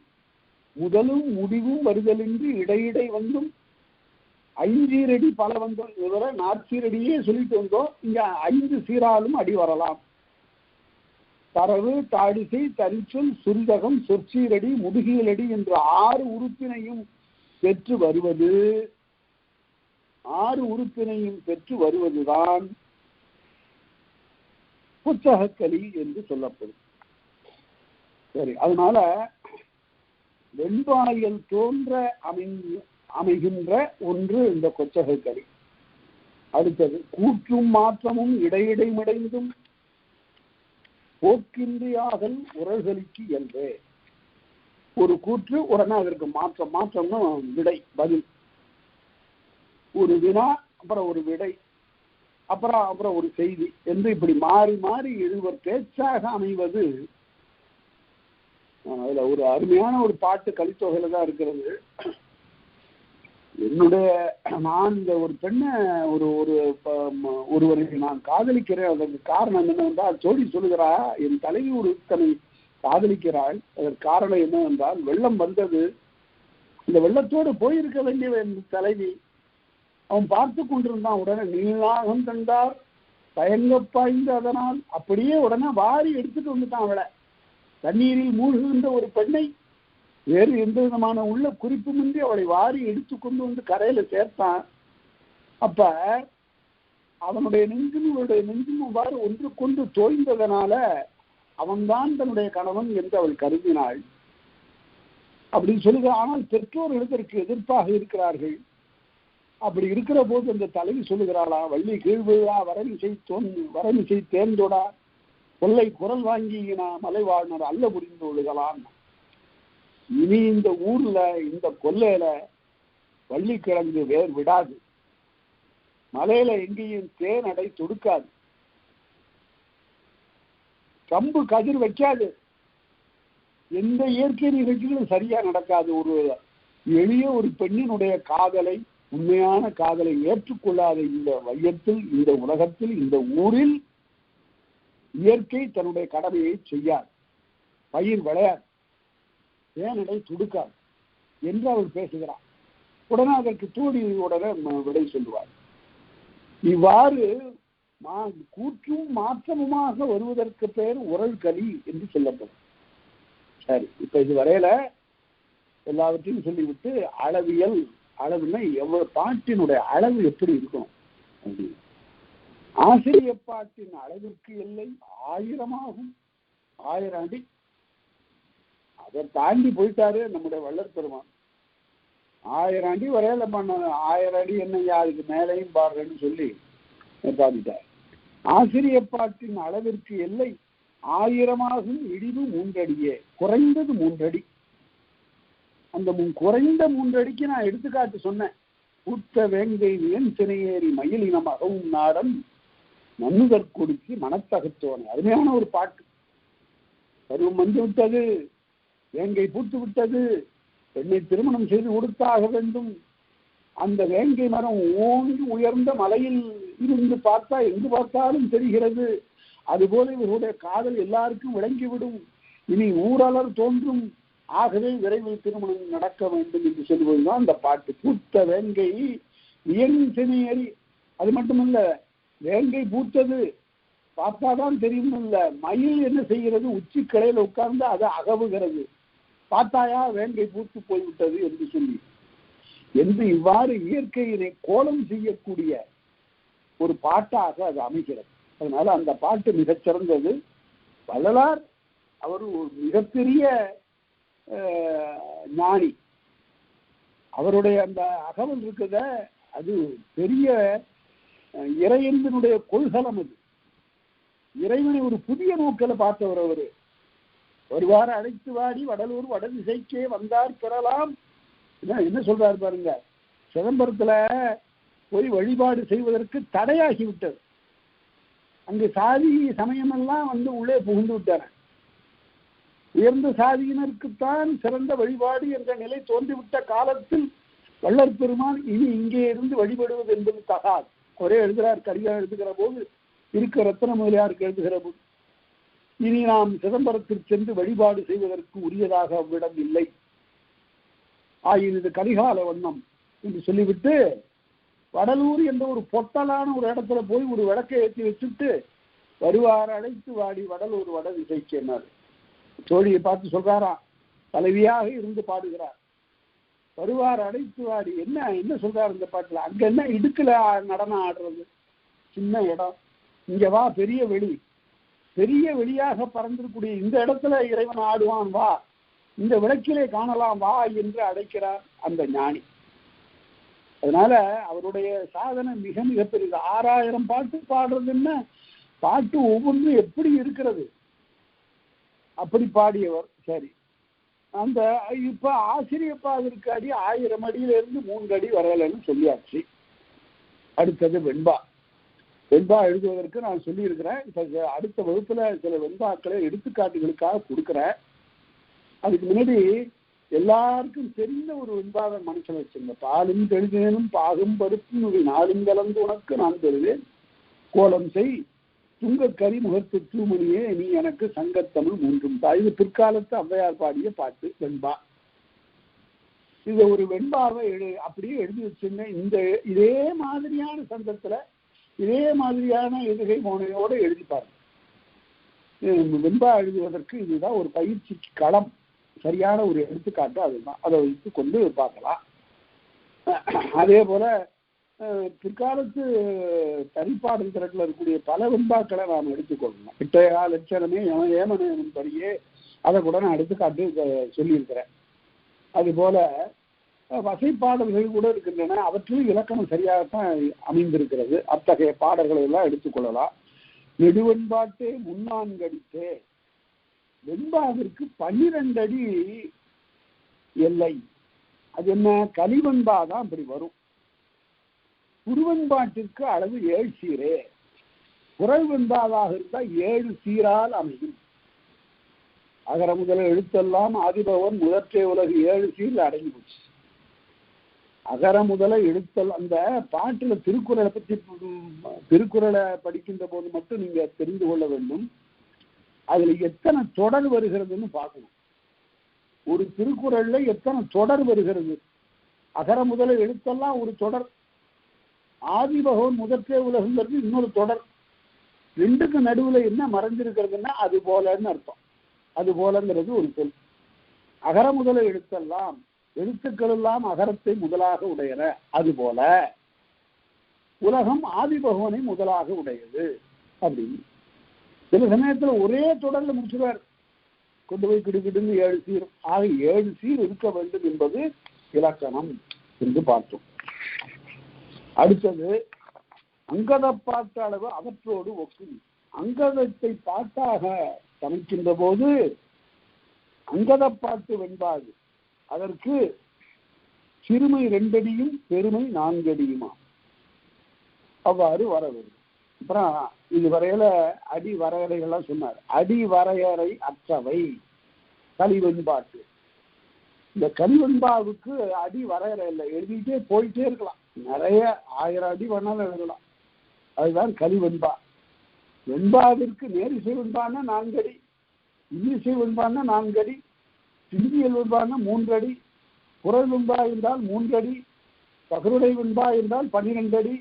Speaker 1: முதலும் முடிவும் வருதலின்றி இடையிடை வந்தும் 5 அடி பல வந்தோம். இதுவரை 4 அடியே சொல்லிட்டு வந்தோம். இங்க 5 சீராலும் அடி வரலாம். தரவு, தாடிசை, தரிச்சொல், சுரிதகம், சொற்சீரடி, முதுகியலடி என்ற 6 உறுப்பினையும் பெற்று வருவது, 6 உறுப்பினையும் பெற்று வருவதுதான் புத்தகக்கலி என்று சொல்லப்படும். சரி, அதனால வெண்பாயல் தோன்ற அமைகின்ற ஒன்று இந்த கொச்சகக்கலி. அடுத்தது கூற்றும் மாற்றமும் இடையிடை மிடைந்தும் போக்கின்றியாதல் உரல்களுக்கு இயல்பு. ஒரு கூற்று உடனே அதற்கு மாற்றம்னு விடை பதில். ஒரு வினா, அப்புறம் ஒரு விடை, அப்புறம் அப்புறம் ஒரு செய்தி என்று இப்படி மாறி மாறி எழுவர் பேச்சாக அமைவது. அதுல ஒரு அருமையான ஒரு பாட்டு கலித்தொகையில தான் இருக்கிறது. என்னுடைய நான் இந்த ஒரு பெண்ணை ஒருவரை நான் காதலிக்கிறேன். அதற்கு காரணம் என்னவென்றால், தோழி சொல்லுகிறா, என் தலைவி ஒரு தன்னை காதலிக்கிறாள். அதற்கு காரணம் என்னவென்றால், வெள்ளம் வந்தது, இந்த வெள்ளத்தோடு போயிருக்க வேண்டிய என் தலைவி அவன் பார்த்து கொண்டிருந்தான். உடனே நீளாகம் கண்டார் தயங்க பாய்ந்து அதனால் அப்படியே உடனே வாரி எடுத்துட்டு வந்துட்டான். அவளை தண்ணீரில் மூழ்குகின்ற ஒரு பெண்ணை வேறு எந்த விதமான உள்ள குறிப்புமின்றி அவளை வாரி எடுத்து கொண்டு வந்து கரையில சேர்த்தான். அப்ப அவனுடைய நெஞ்சும் இவருடைய நெஞ்சும் அவ்வாறு ஒன்று கொண்டு தோய்ந்ததனால அவன்தான் தன்னுடைய கணவன் என்று அவள் கருதினாள் அப்படின்னு சொல்லுங்க. ஆனால் பெற்றோர்கள் இதற்கு எதிர்ப்பாக இருக்கிறார்கள். அப்படி இருக்கிற போது அந்த தலைவி சொல்லுகிறாளா, வள்ளி கீழ்விழா வரமிசை தேர்ந்தொடா கொல்லை குரல் வாங்கினா மலை வாழ்னர் அல்ல புரிந்து ஒழுகலாம். இனி இந்த ஊர்ல இந்த கொல்லையில வள்ளிக்கிழங்கு வேர் விடாது, மலையில எங்கேயும் தேன் அடை தொடுக்காது, கம்பு கதிர் வைக்காது, எந்த இயற்கை நிகழ்ச்சிகளும் சரியா நடக்காது. ஒரு எளிய ஒரு பெண்ணினுடைய காதலை, உண்மையான காதலை ஏற்றுக்கொள்ளாத இந்த வையத்தில், இந்த உலகத்தில், இந்த ஊரில் இயற்கை தன்னுடைய கடமையை செய்யாது, பயிர் விளையாது, தேனடை துடுக்காது என்று அவள் பேசுகிறார். உடனே அதற்கு தோழி உடனே விடை சொல்லுவார். இவ்வாறு கூற்றும் மாற்றமுமாக வருவதற்கு பெயர் உரல் களி என்று சொல்லப்படும். சரி, இப்ப இது வரையில எல்லாவற்றையும் சொல்லிவிட்டு அளவியல், அளவுன்னா எவ்வளவு பாட்டினுடைய அளவு எப்படி இருக்கும் அப்படின்னு. ஆசிரிய பாட்டின் அளவிற்கு எல்லை 1000 ஆகும், 1000 அடி. அதை தாண்டி போயிட்டாரு நம்முடைய வள்ளற் பெருமான். 1000 அடி வரையில பண்ண, 1000 அடி என்னையா அதுக்கு மேலையும் பாடுறேன்னு சொல்லி பாடிட்டார். ஆசிரிய பாட்டின் அளவிற்கு எல்லை 1000 ஆகும், இடிவு 3 அடியே, குறைந்தது 3 அடி. அந்த குறைந்த 3 அடிக்கு நான் எடுத்துக்காட்டு சொன்னேன். உத்த வேங்கை வியன் சினையேறி மயிலினம் அகவும் நாடன் மண்ணுதற்கொடுக்கி மனத்தகத்தோனை. அருமையான ஒரு பாட்டு. பருவம் வந்து விட்டது, வேங்கை பூத்து விட்டது, பெண்ணை திருமணம் செய்து கொடுத்தாக வேண்டும். அந்த வேங்கை மரம் ஓங்கி உயர்ந்த மலையில் இருந்து பார்த்தா எங்கு பார்த்தாலும் தெரிகிறது. அதுபோல இவருடைய காதல் எல்லாருக்கும் விளங்கிவிடும், இனி ஊரலர் தோன்றும், ஆகவே விரைவில் திருமணம் நடக்க வேண்டும் என்று சொல்லுவதுதான் அந்த பாட்டு. பூத்த வேங்கை வியன் சினையேறி. அது மட்டுமல்ல, வேங்கை பூத்தது பார்த்தாதான் தெரியும் இல்ல, மயில் என்ன செய்கிறது, உச்சி கிளையில உட்கார்ந்து அதை அகவுகிறது, பார்த்தாயா வேங்கை பூத்து போய்விட்டது என்று சொல்லி, என்று இவ்வாறு இயற்கையினை கோலம் செய்யக்கூடிய ஒரு பாட்டாக அது அமைகிறது. அதனால அந்த பாட்டு மிகச்சிறந்தது. வள்ளலார் அவர் ஒரு மிகப்பெரிய ஞானி. அவருடைய அந்த அகவல் இருக்குத, அது பெரிய இறையன்பினுடைய கொள்கலம். அது இறைவனை ஒரு புதிய நோக்கில பார்த்தவர். அவரு ஒருவாறு அழைத்து வாடி வடலூர் வடதிசைக்கே வந்தார் பெறலாம். என்ன சொல்றாரு பாருங்க, சிதம்பரத்துல போய் வழிபாடு செய்வதற்கு தடையாகிவிட்டது. அங்கு சாதி சமயமெல்லாம் வந்து உள்ளே புகுந்து விட்டார். உயர்ந்த சாதியினருக்குத்தான் சிறந்த வழிபாடு என்ற நிலை தோன்றிவிட்ட காலத்தில் வள்ளற் பெருமான் இனி இங்கே இருந்து வழிபடுவது என்பது தகாது. அவரே எழுதுகிறார், கரியா எழுதுகிற போது, இருக்க ரத்தன முதலியாருக்கு எழுதுகிற போது, இனி நாம் சிதம்பரத்திற்கு சென்று வழிபாடு செய்வதற்கு உரியதாக அவ்விடம் இல்லை, ஆயின் இது கரிகால வண்ணம் என்று சொல்லிவிட்டு வடலூர் என்ற ஒரு பொட்டலான ஒரு இடத்துல போய் ஒரு விளக்கை ஏற்றி வச்சுட்டு வருவார் அழைத்து வாடி வடலூர் வடதிசைக்கு என்னாரு. தோழியை பார்த்து சொல்றாராம், தலைவியாக இருந்து பாடுகிறார். வருவார் அழைத்து வாடி. என்ன சொல்றாரு இந்த பாட்டுல? அங்க என்ன இடுக்குல நடனம் ஆடுறது, சின்ன இடம், இங்க வா, பெரிய வெளி, பெரிய வெளியாக பறந்திருக்கூடிய இந்த இடத்துல இறைவன் ஆடுவான், வா, இந்த விளக்கிலே காணலாம், வா என்று அழைக்கிறார் அந்த ஞானி. அதனால அவருடைய சாதனை மிக மிக பெரியது. 6000 பாட்டு பாடுறதுன்னா பாட்டு ஒவ்வொன்றும் எப்படி இருக்கிறது அப்படி பாடியவர். சரி, அந்த இப்ப ஆசிரியப்பா அதற்கு அடி 1000 அடியில இருந்து 3 அடி வரலன்னு சொல்லியாச்சு. அடுத்தது வெண்பா. வெண்பா எழுதுவதற்கு நான் சொல்லியிருக்கிறேன். இப்ப அடுத்த வகுப்புல சில வெண்பாக்களை எடுத்துக்காட்டுகளுக்காக கொடுக்குறேன். அதுக்கு முன்னாடி எல்லாருக்கும் தெரிந்த ஒரு வெண்பாவை மனசுல வச்சிருந்த பாலும் தெளிதேனும் பாகும் பருப்பும் இவை நாளும் கலந்து உனக்கு நான் தருவேன் கோலம் செய் துங்க கரிமுகத்து தூமணியே நீ எனக்கு சங்கத்தமிழ் மூன்றும் தாய். இது பிற்காலத்து ஔவையார் பாடிய பாட்டு வெண்பா. இது ஒரு வெண்பாவை அப்படியே எழுதி வச்சிருந்தேன். இதே மாதிரியான சந்தத்துல இதே மாதிரியான எதுகை மோனையோட எழுதிப்பாரு. வெண்பா எழுதுவதற்கு இதுதான் ஒரு பயிற்சி களம், சரியான ஒரு எடுத்துக்காட்டு. அதுதான், அதை வைத்து கொண்டு பார்க்கலாம். அதே போல பிற்காலத்து தனிப்பாடல் திரட்டில் இருக்கக்கூடிய பல வெண்பாக்களை நாம் எடுத்துக்கொள்ளணும். இட்டையா லட்சணமே ஏமனும் படியே அதை கூட நான் எடுத்துக்காட்டு சொல்லியிருக்கிறேன். அதுபோல வசைப்பாடல்கள் கூட இருக்கின்றன. அவற்றில் இலக்கணம் சரியாகத்தான் அமைந்திருக்கிறது. அத்தகைய பாடல்களை எல்லாம் எடுத்துக்கொள்ளலாம். நெடுவெண்பாட்டே முன்னான்கடித்தே வெண்பாவிற்கு 12 அடி எல்லை. அது என்ன? கலிவெண்பாதான் அப்படி வரும். குறுவெண்பாட்டிற்கு அளவு 7 சீரே. குரல் வெண்பாவாக இருந்தால் 7 சீரால் அமையும். அகர முதல எழுத்தெல்லாம் ஆதிபவன் முதற்றே உலகு 7 சீரில் அடங்கி போச்சு. அகர முதல எழுத்தல் அந்த பாட்டுல திருக்குறளை பற்றி திருக்குறளை படிக்கின்ற போது மட்டும் நீங்க தெரிந்து கொள்ள வேண்டும். அதுல எத்தனை தொடர் வருகிறதுன்னு பார்க்கணும். ஒரு திருக்குறள்ல எத்தனை தொடர் வருகிறது? அகர முதல எழுத்தெல்லாம் ஒரு தொடர், ஆதிபகவன் முதற்றே உலகுங்கிறது இன்னொரு தொடர். ரெண்டுக்கு நடுவுல என்ன மறைஞ்சிருக்கிறதுன்னா அது போலன்னு அர்த்தம். அது போலங்கிறது ஒரு சொல். அகர முதல எழுத்தெல்லாம் எழுத்துக்கள் எல்லாம் அகரத்தை முதலாக உடையன. அதுபோல உலகம் ஆதிபகவனை முதலாக உடையது அப்படின்னு சில சமயத்துல ஒரே தொடர்ல முடிச்சுவார். கொண்டு போய் கிடுக்கிடுன்னு 7 சீர். ஆக 7 சீர் இருக்க வேண்டும் என்பது இலக்கணம் என்று பார்த்தோம். அடுத்தது அங்கத பாட்டு அளவு அவற்றோடு ஒக்கும். அங்கதத்தை பாட்டாக சமைக்கின்ற போது அங்கத பாட்டு வெண்பாது. அதற்கு சிறுமை 2 அடியும் பெருமை 4 அடியுமா அவ்வாறு வர வேண்டும். அப்புறம் இது வரையில அடி வரையறைகள்லாம் சொன்னார். அடி வரையறை அற்றவை கலிவெண்பாட்டு. இந்த கலிவெண்பாவுக்கு அடி வரையறை இல்லை, எழுதிட்டே போயிட்டே இருக்கலாம். நிறைய 1000 அடி வேணாலும் எழுதலாம். அதுதான் கலிவெண்பா. வெண்பாவிற்கு நேரிசை வெண்பான்னா 4 அடி, இன்னிசை வெண்பான்னா 4 அடி, சிந்தியல் வெண்பான்னா 3 அடி, குரல் வெண்பா என்றால் 3 அடி, பகருடை வெண்பா என்றால் 12 அடி,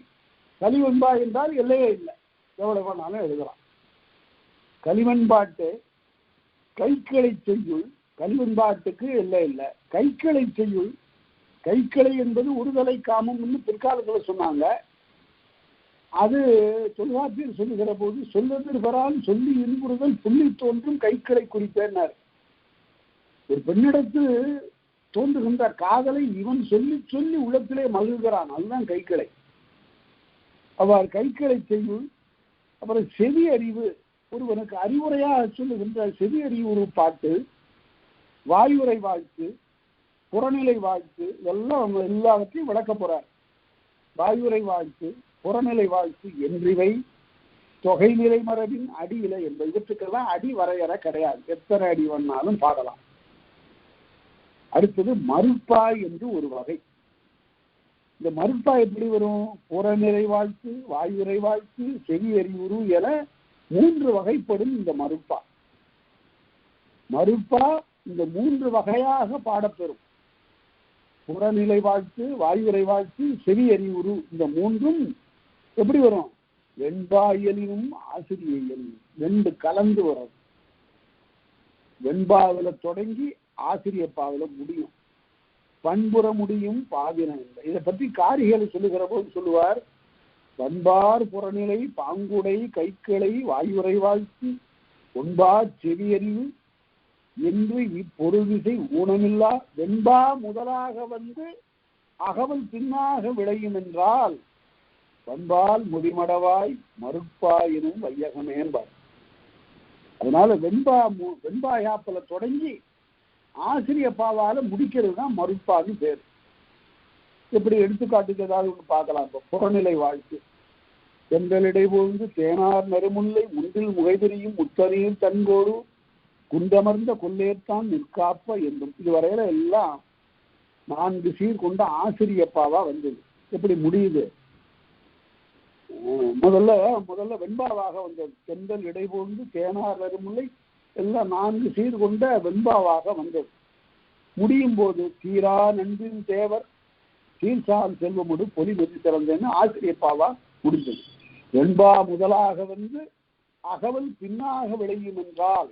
Speaker 1: கலிவெண்பா என்றால் எல்லையே இல்லை, எவ்வளவு வேணாலும் எழுதலாம். கலிவெண்பாட்டு கைக்கிளை செய்யுள். கலிவெண்பாட்டுக்கு எல்லை இல்லை. கைக்கிளை செய்யுள். கைக்கிளை என்பது ஒருதலை காமம்னு பிற்காலத்தில் சொன்னாங்க. அது தொல்காப்பியர் சொல்லுகிற போது சொல்லெதிர் வரால் சொல்லி இன்புறுதல் புள்ளி தோன்றும் கைக்கிளை குறிப்பேன்னார். ஒரு பெண்ணிடத்து தோன்றுகின்ற காதலை இவன் சொல்லி சொல்லி உள்ளத்திலே மகிழ்கிறான், அதுதான் கைக்கிளை. அவ்வாறு கைக்கிளை செய்யுள். அப்புறம் செவி அறிவு, ஒருவனுக்கு அறிவுரையாக சொல்லுகின்ற செவி அறிவுறு பாட்டு, வாயுரை வாழ்த்து, புறநிலை வாழ்த்து, எல்லாம் எல்லாவற்றையும் விளக்க போறார். வாயுரை வாழ்த்து, புறநிலை வாழ்த்து என்றிவை தொகைநிலை மரபின் அடி இலை என்பது. இவற்றுக்கெல்லாம் அடி வரையறை கிடையாது, எத்தனை அடி வேணாலும் பாடலாம். அடுத்தது மறுப்பாய் என்று ஒரு வகை. இந்த மறுப்பா எப்படி வரும்? புறநிலை வாழ்த்து, வாயுரை வாழ்த்து, செவி அறிவுறு என 3 வகைப்படும் இந்த மறுப்பா. மறுப்பா இந்த 3 வகையாக பாடப்பெறும். புறநிலை வாழ்த்து, வாயுரை வாழ்த்து, செவி அறிவுறு, இந்த 3ம் எப்படி வரும்? வெண்பாயலினும் ஆசிரியலும் 2 கலந்து வரும். வெண்பாவில தொடங்கி ஆசிரியப்பாவில முடியும். பண்புற முடியும் பாதின இல்லை. இதை பற்றி காரிகளை சொல்லுகிற போது சொல்லுவார். பண்பார் புறநிலை பாங்குடை கைக்கிளை வாயுரை வாழ்த்து ஒன்பார் செவியறிவு என்று இப்பொருள் விசை ஊனமில்லா வெண்பா முதலாக வந்து அகவல் பின்னாக விளையும் என்றால் பண்பால் முடிமடவாய் மறுப்பா எனும் வையகமே என்பார். அதனால வெண்பா யாப்பல தொடங்கி ஆசிரிய பாவால முடிக்கிறது தான் மறுப்பான்னு பேர். எப்படி எடுத்துக்காட்டுக்கு ஏதாவது ஒன்று பார்க்கலாம். இப்போ புறநிலை வாழ்த்து, செந்தலிடை போந்து தேனார் நறுமுல்லை முன்றில் முகைதெரியும் முத்தனியும் தன்கோடு குண்டமர்ந்த கொல்லேற்தான் நிற்காப்ப என்றும். இதுவரையில எல்லாம் 4 சீர் கொண்ட ஆசிரியப்பாவா வந்தது. எப்படி முடியுது? முதல்ல வெண்பாவாக வந்தது. செந்தல் இடைபோந்து தேனார் நறுமுல்லை எல்லாம் 4 சீர் கொண்ட வெண்பாவாக வந்தது. முடியும் போது தீரா நன்றின் தேவர் சீர்சால் செல்வமுடு பொலி மெதி சிறந்தன்னு ஆசிரியப்பாவா முடிஞ்சது. வெண்பா முதலாக வந்து அகவல் பின்னாக விளையும் என்றால்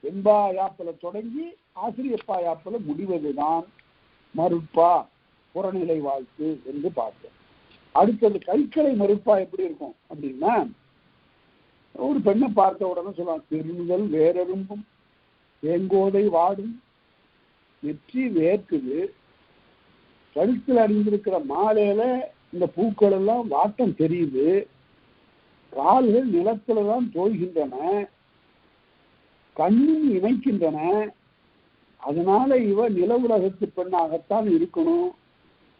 Speaker 1: வெண்பா யாப்பில தொடங்கி ஆசிரியப்பா யாப்பில முடிவதுதான் மறுப்பா புறநிலை வாழ்த்து என்று பார்த்தோம். அடுத்தது கைக்கலை மறுப்பா எப்படி இருக்கும் அப்படின்னா, ஒரு பெண்ணை பார்த்த உடனே சொல்லலாம், திருமுதல் வேறெரும்பும் தேங்கோதை வாடும் நெற்றி வேர்க்குது, கழுத்தில் அணிந்திருக்கிற மாலையில இந்த பூக்கள் எல்லாம் வாட்டம் தெரியுது, கால்கள் நிலத்துலதான் தோய்கின்றன, கண்ணும் இணைக்கின்றன, அதனால இவ நில உலகத்து பெண்ணாகத்தான் இருக்கணும்,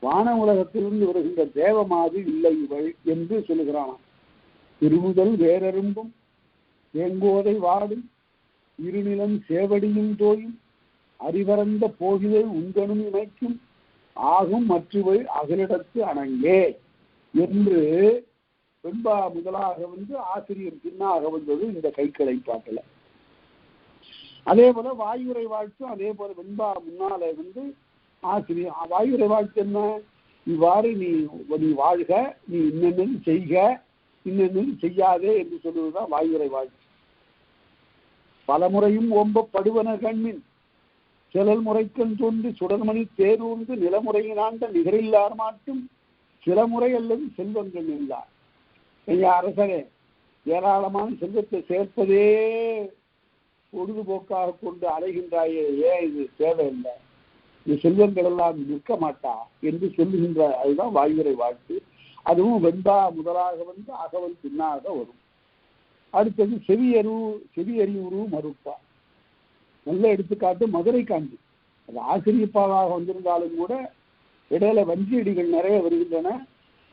Speaker 1: வான உலகத்திலிருந்து வருகின்ற தேவமாது இல்லை இவள் என்று சொல்லுகிறான். திருமுதல் வேறெரும்பும் தேங்கோதை வாடும் இருநிலம் சேவடியும் தோயும் அறிவறந்த போகிதல் உங்கனும் இணைக்கும் ஆகும் மற்றவை அகலிடத்து அணங்கே என்று வெண்பா முதலாக வந்து ஆசிரியர் பின்னாக வந்தது இந்த கைக்கலை பாட்டுல. அதே போல வாயுரை வாழ்த்தும் அதே போல வெண்பா முன்னால வந்து ஆசிரியர் வாயுரை வாழ்த்து என்ன, இவ்வாறு நீ வாழ்க, நீ இன்னென்னு செய்க, இன்னென்னு செய்யாதே என்று சொல்லுவதுதான் வாயுரை வாழ்த்து. பலமுறையும் ஓம்பப்படுவன கண்மின் சிலல் முறைக்கண் தோன்றி சுடர்மணி தேர்வுந்து நிலமுறையினாண்ட நிகரில்லார் மாட்டும் சில முறை அல்லது செல்வங்கள் இல்லார். ஐயா அரசரே, ஏராளமான செல்வத்தை சேர்ப்பதே பொழுதுபோக்காக கொண்டு அலைகின்றாயே, ஏன் இது தேவையில்லை, இந்த செல்வங்கள் எல்லாம் நிற்க மாட்டா என்று சொல்லுகின்ற அதுதான் வாயுரை வாழ்த்து. அதுவும் வெண்பா முதலாக வந்து அகவல் பின்னாக வரும். அடுத்தது செவியறிவுரு மறுப்பா. நல்ல எடுத்துக்காட்டு மதுரை காஞ்சி. அது ஆசிரியப்பாவாக வந்திருந்தாலும் கூட இடையில வஞ்சியடிகள் நிறைய வருகின்றன.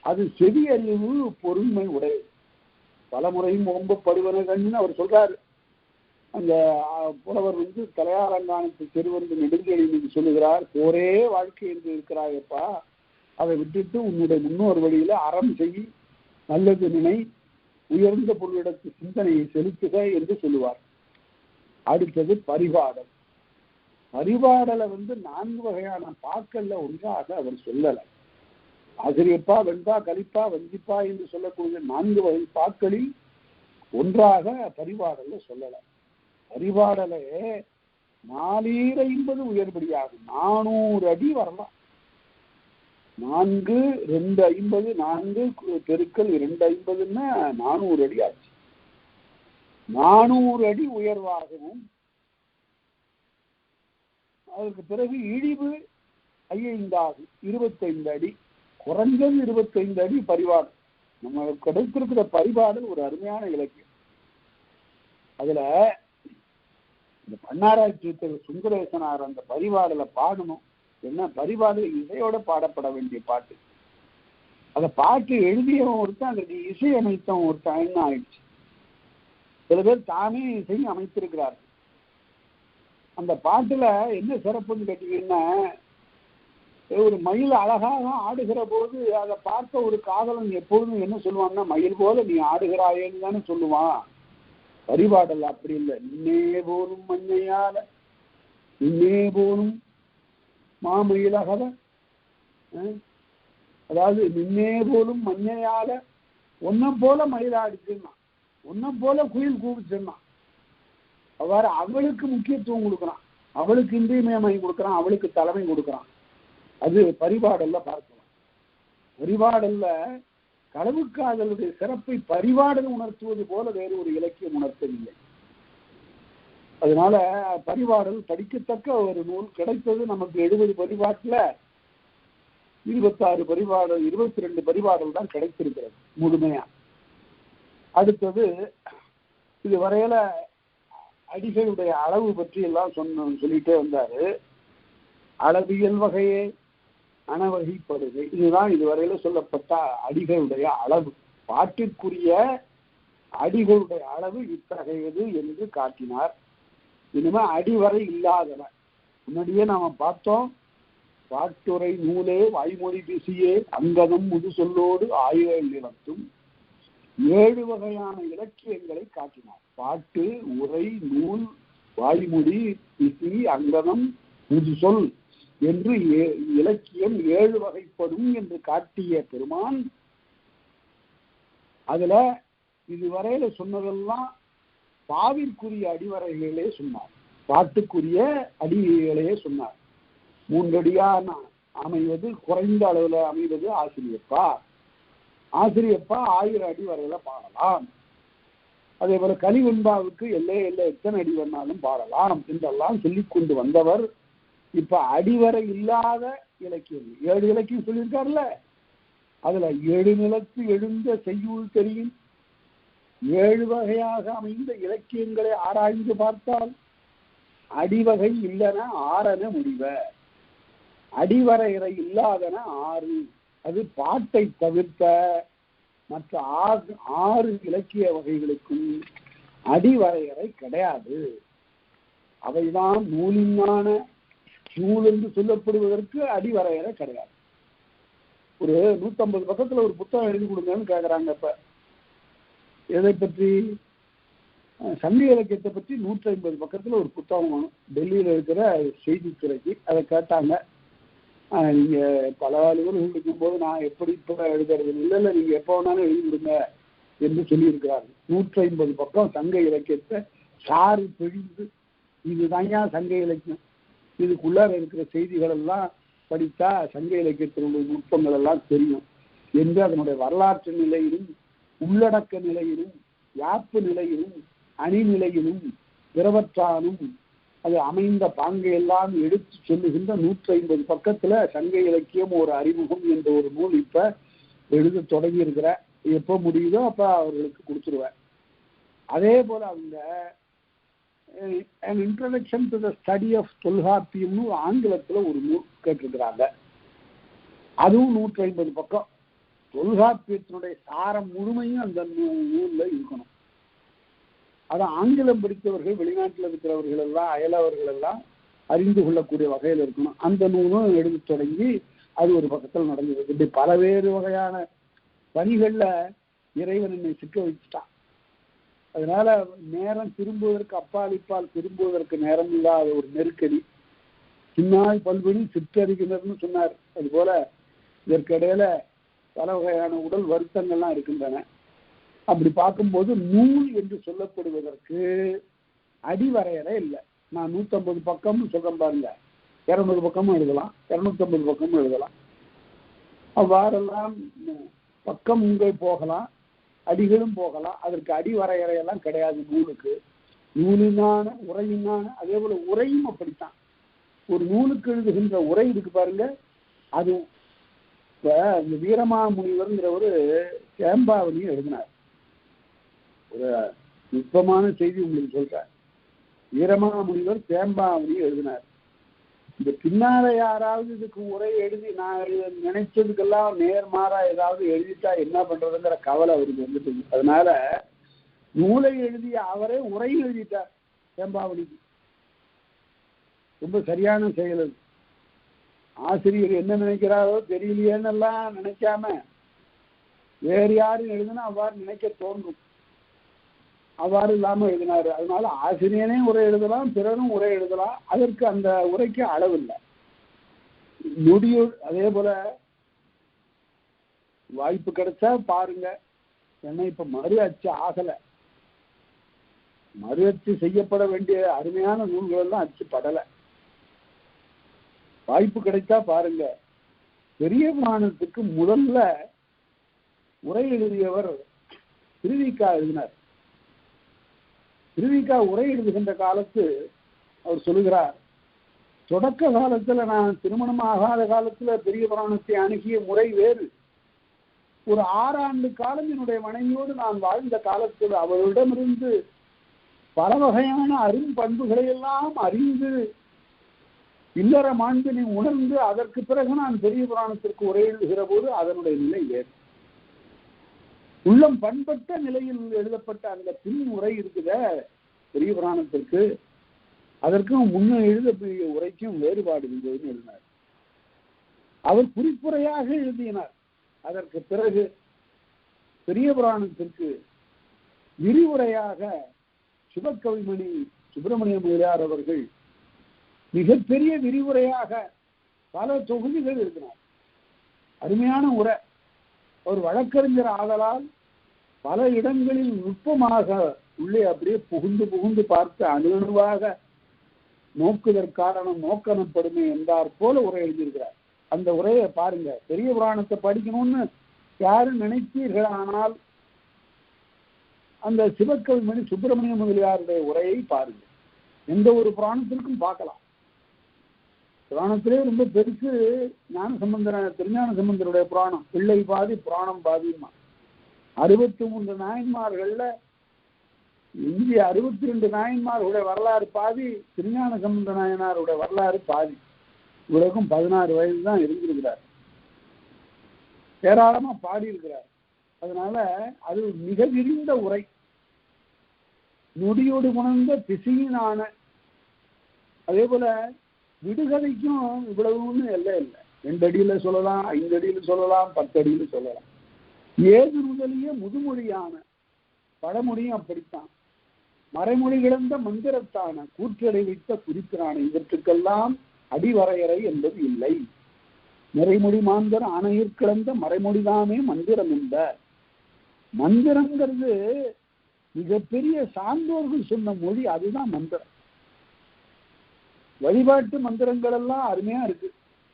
Speaker 1: அது செவி அறிவு பொறுமை உடையது. பலமுறையும் ஓம்பப்படுவன கண்ணுன்னு அவர் சொல்றாரு. அந்த புலவர் வந்து தலையாலங்கானத்து திருவந்து நெடுஞ்செழியனுக்கு சொல்லுகிறார், போரே வாழ்க்கை என்று இருக்கிறாயப்பா, அதை விட்டுட்டு உன்னுடைய முன்னோர் வழியில அறம் செய், நல்லது நினை, உயர்ந்த பொருளிடத்து சிந்தனையை செலுத்துக என்று சொல்லுவார். அடுத்தது பரிபாடல். பரிபாடலை வந்து 4 வகையான பாக்கள்ல ஒன்றாக அவர் சொல்லலை. ஆசிரியப்பா, வெண்பா, கலிப்பா, வஞ்சிப்பா என்று சொல்லக்கூடிய 4 வகை பாக்களில் ஒன்றாக பரிபாடல்ல சொல்லலை. பரிபாடலே 450 உயர்படியாகும். 400 அடி வரலாம். 4 250 4 பெருக்கல் 250ன்னா 400 அடி ஆச்சு. 400 அடி உயர்வாகவும் அதற்கு பிறகு இழிவு 5 ஆகும். 25 அடி, குறைஞ்சது 25 அடி பரிபாடல். நம்ம கிடைத்திருக்கிற பரிபாடல் ஒரு அருமையான இலக்கியம். அதுல இந்த பன்னாராய்ச்சி சுந்தரேசனார் அந்த பரிபாடலை பாடணும். என்ன பரிபாடல் இசையோட பாடப்பட வேண்டிய பாட்டு. அந்த பாட்டு எழுதியவன் ஒருத்தன், அதற்கு இசை அமைத்தவன் ஒருத்தன். என்ன ஆயிடுச்சு, சில பேர் தானே இசையும் அமைத்திருக்கிறார்கள். அந்த பாட்டுல என்ன சிறப்புன்னு கேட்டீங்கன்னா, ஒரு மயில் அழகாக ஆடுகிற போது அதை பார்த்த ஒரு காதலன் எப்பொழுதும் என்ன சொல்லுவான்னா, மயில் போல நீ ஆடுகிறாயேன்னு தானே சொல்லுவான். பரிபாடல் அப்படி இல்லை. நின்னே போலும் மண்ணையால நின்னே போலும் மாமயிலகல, அதாவது நின்னே போலும் மண்ணையால ஒன்ன போல மயிலாடிச்சுன்னா, ஒன்ன போல குயில் கூப்பிச்சுன்னா, அவ்வாறு அவளுக்கு முக்கியத்துவம் கொடுக்குறான், அவளுக்கு இன்றியமையாமை கொடுக்குறான், அவளுக்கு தலைமை கொடுக்குறான். அது பரிபாடல்ல பார்க்கலாம். பரிபாடல்ல கடவுக்காதலுடைய சிறப்பை பரிபாடல் உணர்த்துவது போல வேறு ஒரு இலக்கியம் உணர்த்தவில்லை. அதனால பரிபாடல் படிக்கத்தக்க ஒரு நூல் கிடைத்தது நமக்கு. 70 பரிபாட்டில் 26 பரிபாடல் 22 பரிபாடல் தான் கிடைத்திருக்கிறது முழுமையா. அடுத்தது இது வரையில அடிகளுடைய அளவு பற்றி எல்லாம் சொல்லிட்டே வந்தாரு. அளவியல் வகையே அனவகைப்படுகை. இதுதான் இதுவரையில சொல்லப்பட்ட அடிகளுடைய அளவு. பாட்டிற்குரிய அடிகளுடைய அளவு இத்தகையது என்று காட்டினார். இனிமே அடிவரை இல்லாதன முன்னாடியே நாம பார்த்தோம். பாட்டுரை நூலே வாய்மொழி பேசியே அங்கதம் முது சொல்லோடு ஆயுள் நிலத்தும் 7 வகையான இலக்கியங்களை காட்டினார். பாட்டு, உரை, நூல், வாய்மொழி, பிசி, அங்கதம், முது சொல் என்று இலக்கியம் 7 வகைப்படும் என்று காட்டிய பெருமான் அதுல இதுவரையில சொன்னதெல்லாம் பாவிற்குரிய அடிவரைகளே சொன்னார். பாட்டுக்குரிய அடிகளையே சொன்னார். 3 அடியான அமைவது, குறைந்த அளவுல அமைவது ஆசிரியப்பா. ஆசிரியப்பா 1000 அடி வரையில பாடலாம். அதே போல கலிவெண்பாவுக்கு எல்லை எத்தனை அடி வேணாலும் பாடலாம் என்றெல்லாம் சொல்லிக் கொண்டு வந்தவர் இப்ப அடிவரை இல்லாத இலக்கியம் 7 இலக்கியம் சொல்லியிருக்காருல்ல. அதுல 7 நிலத்து எழுந்த செய்யுள் தெரியும். 7 வகையாக அமைந்த இலக்கியங்களை ஆராய்ந்து பார்த்தால் அடிவகை இல்லன 6 முடிவ. அடிவரையறை இல்லாதன 6. அது பாட்டை தவிர்த்த மற்ற 6 இலக்கிய வகைகளுக்கும் அடிவரையறை கிடையாது. அவைதான் நூலினான நூல் என்று சொல்லப்படுவதற்கு அடிவரையறை கிடையாது. ஒரு 150 பக்கத்துல ஒரு புத்தகம் எழுதி கொடுங்கன்னு கேட்கறாங்க. இப்ப எதை பற்றி? சங்க இலக்கியத்தை பற்றி 150 பக்கத்துல ஒரு புத்தகம் வேணும். டெல்லியில இருக்கிற செய்தித்துறைக்கு அதை கேட்டாங்க. நீங்க பல ஆளுகள் இருக்கும் போது நான் எப்படி இப்ப எழுதுறது இல்லை, நீங்க எப்போ வேணாலும் எழுதி கொடுங்க என்று சொல்லியிருக்கிறார்கள். 150 பக்கம் சங்க இலக்கியத்தை சாறு பிழிந்து இதுதான் சங்க இலக்கியம், இதுக்குள்ளார இருக்கிற செய்திகள் எல்லாம் படித்தா சங்க இலக்கியத்தினுடைய நுட்பங்கள் எல்லாம் தெரியும் என்று அதனுடைய வரலாற்று நிலையிலும் உள்ளடக்க நிலையிலும் யாப்பு நிலையிலும் அணிநிலையிலும் பிறவற்றானும் அது அமைந்த பாங்கை எல்லாம் எடுத்து சொல்லுகின்ற 150 பக்கத்துல சங்க இலக்கியம் ஒரு அறிமுகம் என்ற ஒரு நூல் இப்ப எழுத தொடங்கி இருக்கிற. எப்போ முடியுதோ அப்ப அவர்களுக்கு கொடுத்துருவேன். அதே போல அவங்க an introduction to the study of தொல்காப்பியம்னு ஆங்கிலத்துல ஒரு நூல் கேட்டிருக்கிறாங்க. அதுவும் 150 பக்கம். தொல்காப்பியத்தினுடைய சாரம் முழுமையும் அந்த நூல்ல இருக்கணும். அது ஆங்கிலம் படித்தவர்கள், வெளிநாட்டில் இருக்கிறவர்கள் எல்லாம், அயலவர்கள் எல்லாம் அறிந்து கொள்ளக்கூடிய வகையில் இருக்கணும். அந்த நூலும் எடுத்து தொடங்கி அது ஒரு பக்கத்தில் நடந்தது. இப்படி பலவேறு வகையான பணிகள்ல இறைவன் என்னை சிக்க வச்சுட்டான். அதனால நேரம் திரும்புவதற்கு அப்பால் திரும்புவதற்கு நேரம் இல்லாத ஒரு நெருக்கடி. சின்னாய் பல்வெளி சிற்றறிகின்றர்னு சொன்னார். அது போல இதற்கிடையில பல வகையான உடல் வருத்தங்கள்லாம் இருக்கின்றன. அப்படி பார்க்கும்போது நூல் என்று சொல்லப்படுவதற்கு அடிவரையறை இல்லை. நான் 150 பக்கம்னு சொல்றேன் பாருங்க, 200 பக்கமும் எழுதலாம், 250 பக்கமும் எழுதலாம். அவ்வாறெல்லாம் பக்கம் உங்கள் போகலாம், அடிகளும் போகலாம். அதற்கு அடிவரையறையெல்லாம் கிடையாது நூலுக்கு. நூலினான உரையினான அதே போல உரையும் அப்படித்தான். ஒரு நூலுக்கு எழுதுகின்ற உரை இருக்கு பாருங்க. அது இப்ப இந்த வீரமாமுனிவர்ங்கிற ஒரு சேம்பாவணியை எழுதினார். ஒரு நுட்பமான செய்தி உங்களுக்கு சொல்றேன். வீரமாமுனிவர் சேம்பாவணியை எழுதினார். இந்த பின்னால யாராவது இதுக்கு உரை எழுதி நான் நினைச்சதுக்கெல்லாம் நேர்மாறா ஏதாவது எழுதிட்டா என்ன பண்றதுங்கிற கவலை அவருக்கு வந்துட்டு. அதனால நூலை எழுதிய அவரே உரை எழுதிட்டார் சேம்பாவணிக்கு. ரொம்ப சரியான செயல் அது. ஆசிரியர் என்ன நினைக்கிறாரோ தெரியலையேன்னு எல்லாம் நினைக்காம வேறு யாரும் எழுதுனா அவ்வாறு நினைக்க தோன்றும். அவ்வாறு இல்லாம எழுதினாரு. அதனால ஆசிரியனே உரை எழுதலாம், பிறரும் உரை எழுதலாம். அதற்கு அந்த உரைக்கு அளவு இல்லை. நொடியோடு அதே போல வாய்ப்பு கிடைச்சா பாருங்க. ஏன்னா இப்ப மறு அச்சு ஆகல. மறு அச்சு செய்யப்பட வேண்டிய அருமையான நூல்கள் எல்லாம் அச்சு படலை. வாய்ப்பு கிடைச்சா பாருங்க. பெரிய புராணத்துக்கு முதல்ல உரை எழுதியவர் திருவிக்கா எழுதினார். திருவிக்கா உரை எழுதுகின்ற காலத்து அவர் சொல்லுகிறார், தொடக்க காலத்துல நான் திருமணம் ஆகாத காலத்துல பெரிய புராணத்தை அணுகிய முறை வேறு. ஒரு 6 ஆண்டு காலம் என்னுடைய மனைவியோடு நான் வாழ்ந்த காலத்தில் அவரிடமிருந்து பல வகையான அரும் பண்புகளை எல்லாம் அறிந்து இல்லற மாண்பினை உணர்ந்து அதற்கு பிறகு நான் பெரிய புராணத்திற்கு உரை எழுதுகிற போது அதனுடைய நிலை வேறு. உள்ளம் பண்பட்ட நிலையில் எழுதப்பட்ட அந்த பின் உரை இருக்குத பெரிய புராணத்திற்கு, அதற்கும் முன்ன எழுதக்கூடிய உரைக்கும் வேறுபாடு இருந்ததுன்னு எழுதினார். அவர் குறிப்புரையாக எழுதினார். அதற்கு பிறகு பெரிய புராணத்திற்கு விரிவுரையாக சிவகவிமணி சுப்பிரமணிய முதலியார் அவர்கள் மிகப்பெரிய விரிவுரையாக பல தொகுதிகள் எழுதினார். அருமையான உரை. ஒரு வழக்கறிஞர் ஆதலால் பல இடங்களில் நுட்பமாக உள்ளே அப்படியே புகுந்து புகுந்து பார்த்து அணுவாக நோக்குதற்காரணம் நோக்கணப்படுமே என்றார் போல உரை எழுதியிருக்கிறார். அந்த உரையை பாருங்க. பெரிய புராணத்தை படிக்கணும்னு யாரும் நினைத்தீர்கள், ஆனால் அந்த சிவகவிமணி சுப்பிரமணிய முதலியாருடைய உரையை பாருங்க. எந்த ஒரு புராணத்திற்கும் பார்க்கலாம். புராணத்திலே ரொம்ப பெருசு ஞானசம்பந்தர திருஞான சம்பந்தருடைய புராணம். பிள்ளை பாதி புராணம் பாதிமா. 63 நாயன்மார்கள்ல இந்திய 62 நாயன்மார்களுடைய வரலாறு பாதி, திருஞான சம்பந்த நாயனாருடைய வரலாறு பாதி. இவருக்கும் 16 வயது தான் இருந்திருக்கிறார். ஏராளமா பாடியிருக்கிறார். அதனால அது மிக விரிந்த உரை. நொடியோடு உணர்ந்த திசையினான. அதே போல விடுகதைக்கும் இவ்வளவுன்னு எல்லாம் இல்லை. 2 அடியில சொல்லலாம், 5 அடியில சொல்லலாம், 10 அடியில சொல்லலாம். ஏது முதலிய முதுமொழியான பழமொழியும் அப்படித்தான். மறைமொழி கிடந்த மந்திரத்தான கூற்றடை வைத்த குறிப்பிரான இவற்றுக்கெல்லாம் அடிவரையறை என்பது இல்லை. நிறைமொழி மாந்தர் ஆணையிற் கிடந்த மறைமொழிதாமே மந்திரம் என்ப. மந்திரங்கிறது மிகப்பெரிய சான்றோர்கள் சொன்ன மொழி, அதுதான் மந்திரம். வழிபாட்டு மந்திரங்கள் எல்லாம் அருமையா இருக்கு.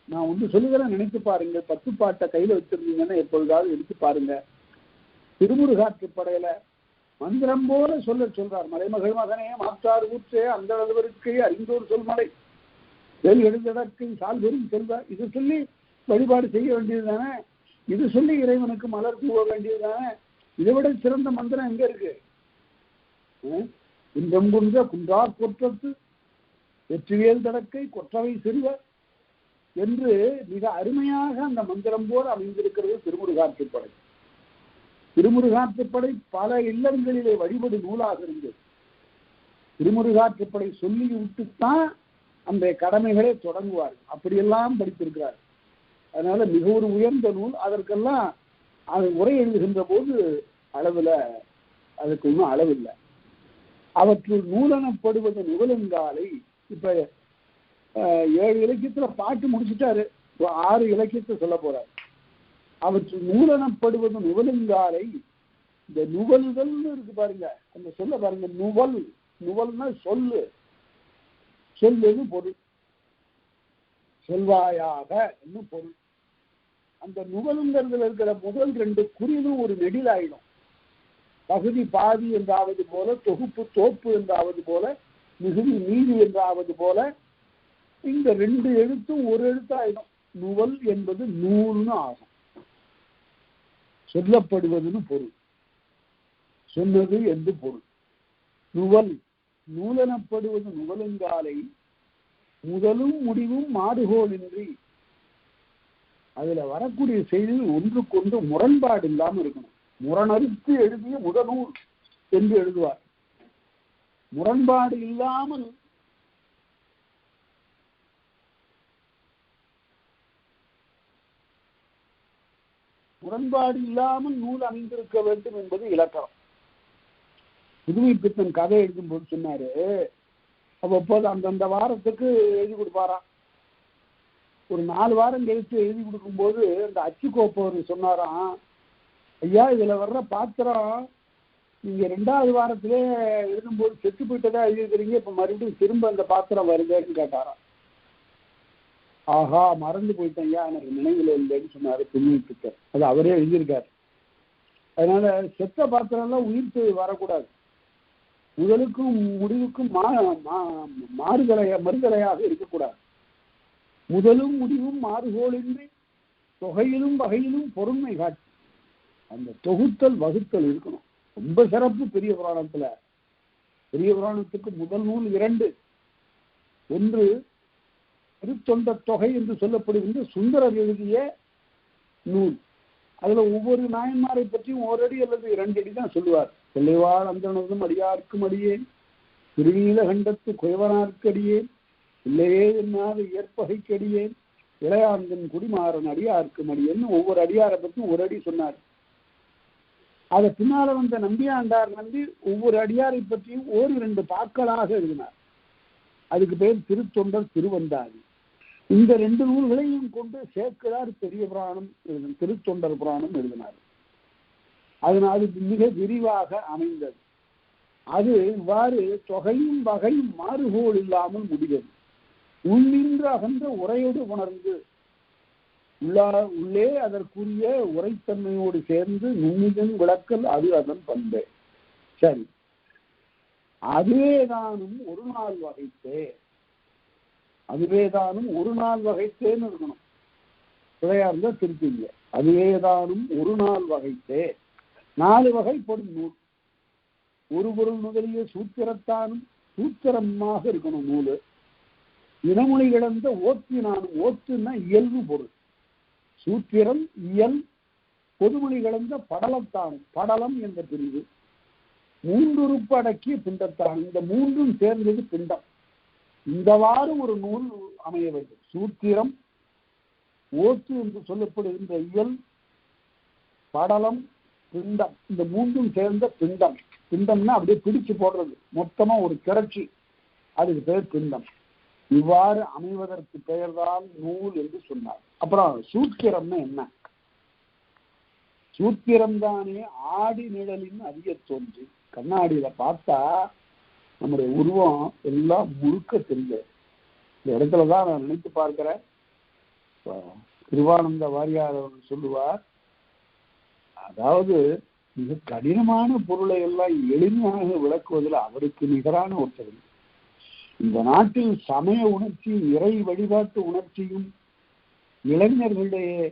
Speaker 1: நான் ஒன்று சொல்லுகிறேன், நினைத்து பாருங்க. 10 பாட்டை கையில வச்சிருந்தீங்கன்னா எப்பொழுதாவது எடுத்து பாருங்க. திருமுருகாற்றுப்படையில மந்திரம் போல சொல்றார். மலைமகள் மகனே மாற்றார் ஊற்றே அந்த அளவிற்கு அறிந்தோர் சொல்மலை வெல் எழுதடக்கை சால் பெரும் செல்வ. இது சொல்லி வழிபாடு செய்ய வேண்டியது தானே. இது சொல்லி இறைவனுக்கு மலர் தூவ வேண்டியது தானே. இதை விட சிறந்த மந்திரம் எங்க இருக்கு? குன்றம் குன்ற குன்றார் கொற்றத்து வெற்றிவேல் தடக்கை கொற்றவை சிறுவர் என்று மிக அருமையாக அந்த மந்திரம் போல அமைந்திருக்கிறது திருமுருகாற்றுப்படை. திருமுருகாற்றுப்படை பல இல்லங்களிலே வழிபடு நூலாக இருந்தது. திருமுருகாற்றுப்படை சொல்லி விட்டுத்தான் அந்த கடமைகளை தொடங்குவார்கள். அப்படியெல்லாம் படித்திருக்கிறார். அதனால மிக ஒரு உயர்ந்த நூல். அதற்கெல்லாம் அது உரை எழுதுகின்ற போது அளவுல அதுக்கு ஒன்றும் அளவில்லை. அவற்றுள் நூலனப்படுவது நுகலங்காலை. இப்ப 7 இலக்கியத்துல பாட்டு முடிச்சுட்டாரு, 6 இலக்கியத்தை சொல்ல போறாரு. அவற்றுள் நூலனப்படுவது நுகலங்காலை. இந்த நுவல்கள் இருக்கு பாருங்க, அந்த சொல்ல பாருங்க. நுவல், நுவல்னா சொல்லு, சொல்லுன்னு பொருள். சொல்வாயாக என்ன பொருள். அந்த நுவலுங்கிறதுல இருக்கிற முதல் 2 குறிவும் ஒரு நெடில் ஆயிடும். பகுதி பாதி என்றாவது போல, தொகுப்பு தோப்பு என்றாவது போல, மிகுதி நீதி என்றாவது போல, இந்த 2 எழுத்தும் ஒரு எழுத்தாயிடும். நுவல் என்பது நூல்னு ஆகும். சொல்லப்படுவதுன்னு பொருள், சொன்னது என்று பொருள். நுவல் நூலனப்படுவது நுவலுங்காலை முதலும் முடிவும் மாறுகோளின்றி. அதுல வரக்கூடிய செய்திகள் ஒன்றுக்கொன்று முரண்பாடு இல்லாம இருக்கணும். முரணறுத்து எழுதிய முதநூல் என்று எழுதுவார். முரண்பாடு இல்லாமல் நூல் அமைந்திருக்க வேண்டும் என்பது இலக்கணம். புதுமை பித்தன் கதை எழுதும்போது சொன்னாரு, அவ்வப்போது அந்தந்த வாரத்துக்கு எழுதி கொடுப்பாராம். ஒரு 4 வாரம் கழித்து எழுதி கொடுக்கும்போது அந்த அச்சுக்கோப்பவர் சொன்னாராம், ஐயா இதுல வர்ற பாத்திரம் நீங்க 2வது வாரத்திலே எழுதும்போது செத்து போயிட்டதா எழுதிக்கிறீங்க, இப்ப மறுபடியும் திரும்ப அந்த பாத்திரம் வருதுன்னு கேட்டாராம். ஆஹா மறந்து போயிட்டேன் ஐயா, எனக்கு நினைவில் இல்லைன்னு சொன்னாரு புதுமை பித்தர். அது அவரே எழுதியிருக்காரு. அதனால செத்த பாத்திரம் எல்லாம் உயிர்த்து வரக்கூடாது. முதலுக்கும் முடிவுக்கும் மறுதலையாக இருக்கக்கூடாது. முதலும் முடிவும் மாறுகோளின்றி தொகையிலும் வகையிலும் பொறுமை காட்சி. அந்த தொகுத்தல் வகுத்தல் இருக்கணும். ரொம்ப சிறப்பு பெரிய புராணத்துல. பெரிய புராணத்துக்கு முதல் நூல் 2. ஒன்று திருத்தொண்ட தொகை என்று சொல்லப்படுகின்ற சுந்தரர் எழுதிய நூல். அதுல ஒவ்வொரு நாயன்மாரை பற்றியும் ஓரடி அல்லது 2 அடி தான் சொல்லுவார். கொள்ளைவாள் அந்தனதும் அடியார்க்கும் அடியேன், திருநீலகண்டத்து குயவனார்க்கு அடியேன், இல்லையே என்னாத ஏற்பகைக்கு அடியேன், இளையாந்தன் குடிமாறன் அடியார்க்கும் அடியேன்னு ஒவ்வொரு அடியாரை பற்றியும் ஒரு அடி சொன்னார். அதை பின்னால வந்த நம்பியாண்டார் ஒவ்வொரு அடியாரை பற்றியும் 1-2 பாக்களாக எழுதினார். அதுக்கு பேர் திருத்தொண்டர் திருவந்தாதி. இந்த 2 நூல்களையும் கொண்டு சேக்கிழார் பெரிய புராணம் எழுதினார், திருத்தொண்டர் புராணம் எழுதினார். அதனால் அது மிக விரிவாக அமைந்தது. அது இவ்வாறு தொகையும் வகையும் மாறுகோள் இல்லாமல் முடிகிறது. உள்ளின்று அகன்ற உரையோடு உணர்ந்து உள்ளே அதற்குரிய உரைத்தன்மையோடு சேர்ந்து நுண்ணிதன் விளக்கல் அது அதன் பண்பே. சரி, அதுவேதானும் ஒரு நாள் வகைத்தே, அதுவேதானும் ஒரு நாள் வகைத்தேன்னு இருக்கணும். பிழையா இருந்தா திருப்பிங்க. அதுவேதானும் ஒரு நாள் வகைத்தே 4 வகைப்படும் நூல். ஒரு பொருள் முதலிய சூத்திரத்தானும் சூத்திரமாக இருக்கணும் நூலு. இனமொழி கிடந்த ஓத்தினானும், ஓத்துன்னா இயல்பு பொருள், சூத்திரம் இயல். பொதுமொழி கிடந்த படலத்தானும், படலம் என்ற பிரிவு. 3 உறுப்பு அடக்கிய பிண்டத்தானும், இந்த 3ம் சேர்ந்தது பிண்டம். இந்தவாறு ஒரு நூல் அமைய வேண்டும். சூத்திரம், ஓத்து என்று சொல்லப்படுகின்ற இயல், படலம், பிண்டம், இந்த 3ம் சேர்ந்த பிண்டம். பிண்டம்னா அப்படியே பிடிச்சு போடுறது, மொத்தமா ஒரு திரட்சி, அதுக்கு பேர் பிண்டம். இவ்வாறு அமைவதற்கு பெயர்தான் நூல் என்று சொன்னார். அப்புறம் சூத்திரம்னா என்ன? சூத்திரம் தானே ஆடி நிழலின் அதிக தோன்றி. கண்ணாடியில பார்த்தா நம்முடைய உருவம் எல்லாம் முழுக்க தெரிஞ்சது. இந்த இடத்துலதான் நான் நினைத்து பார்க்கிறேன். திருவானந்த வாரியார் அவர்கள் சொல்லுவார், அதாவது மிக கடினமான பொருளை எல்லாம் எளிமையாக விளக்குவதில் அவருக்கு நிகரான ஒருத்தர். இந்த நாட்டில் சமய உணர்ச்சி, இறை வழிபாட்டு உணர்ச்சியும் இளைஞர்களிடையே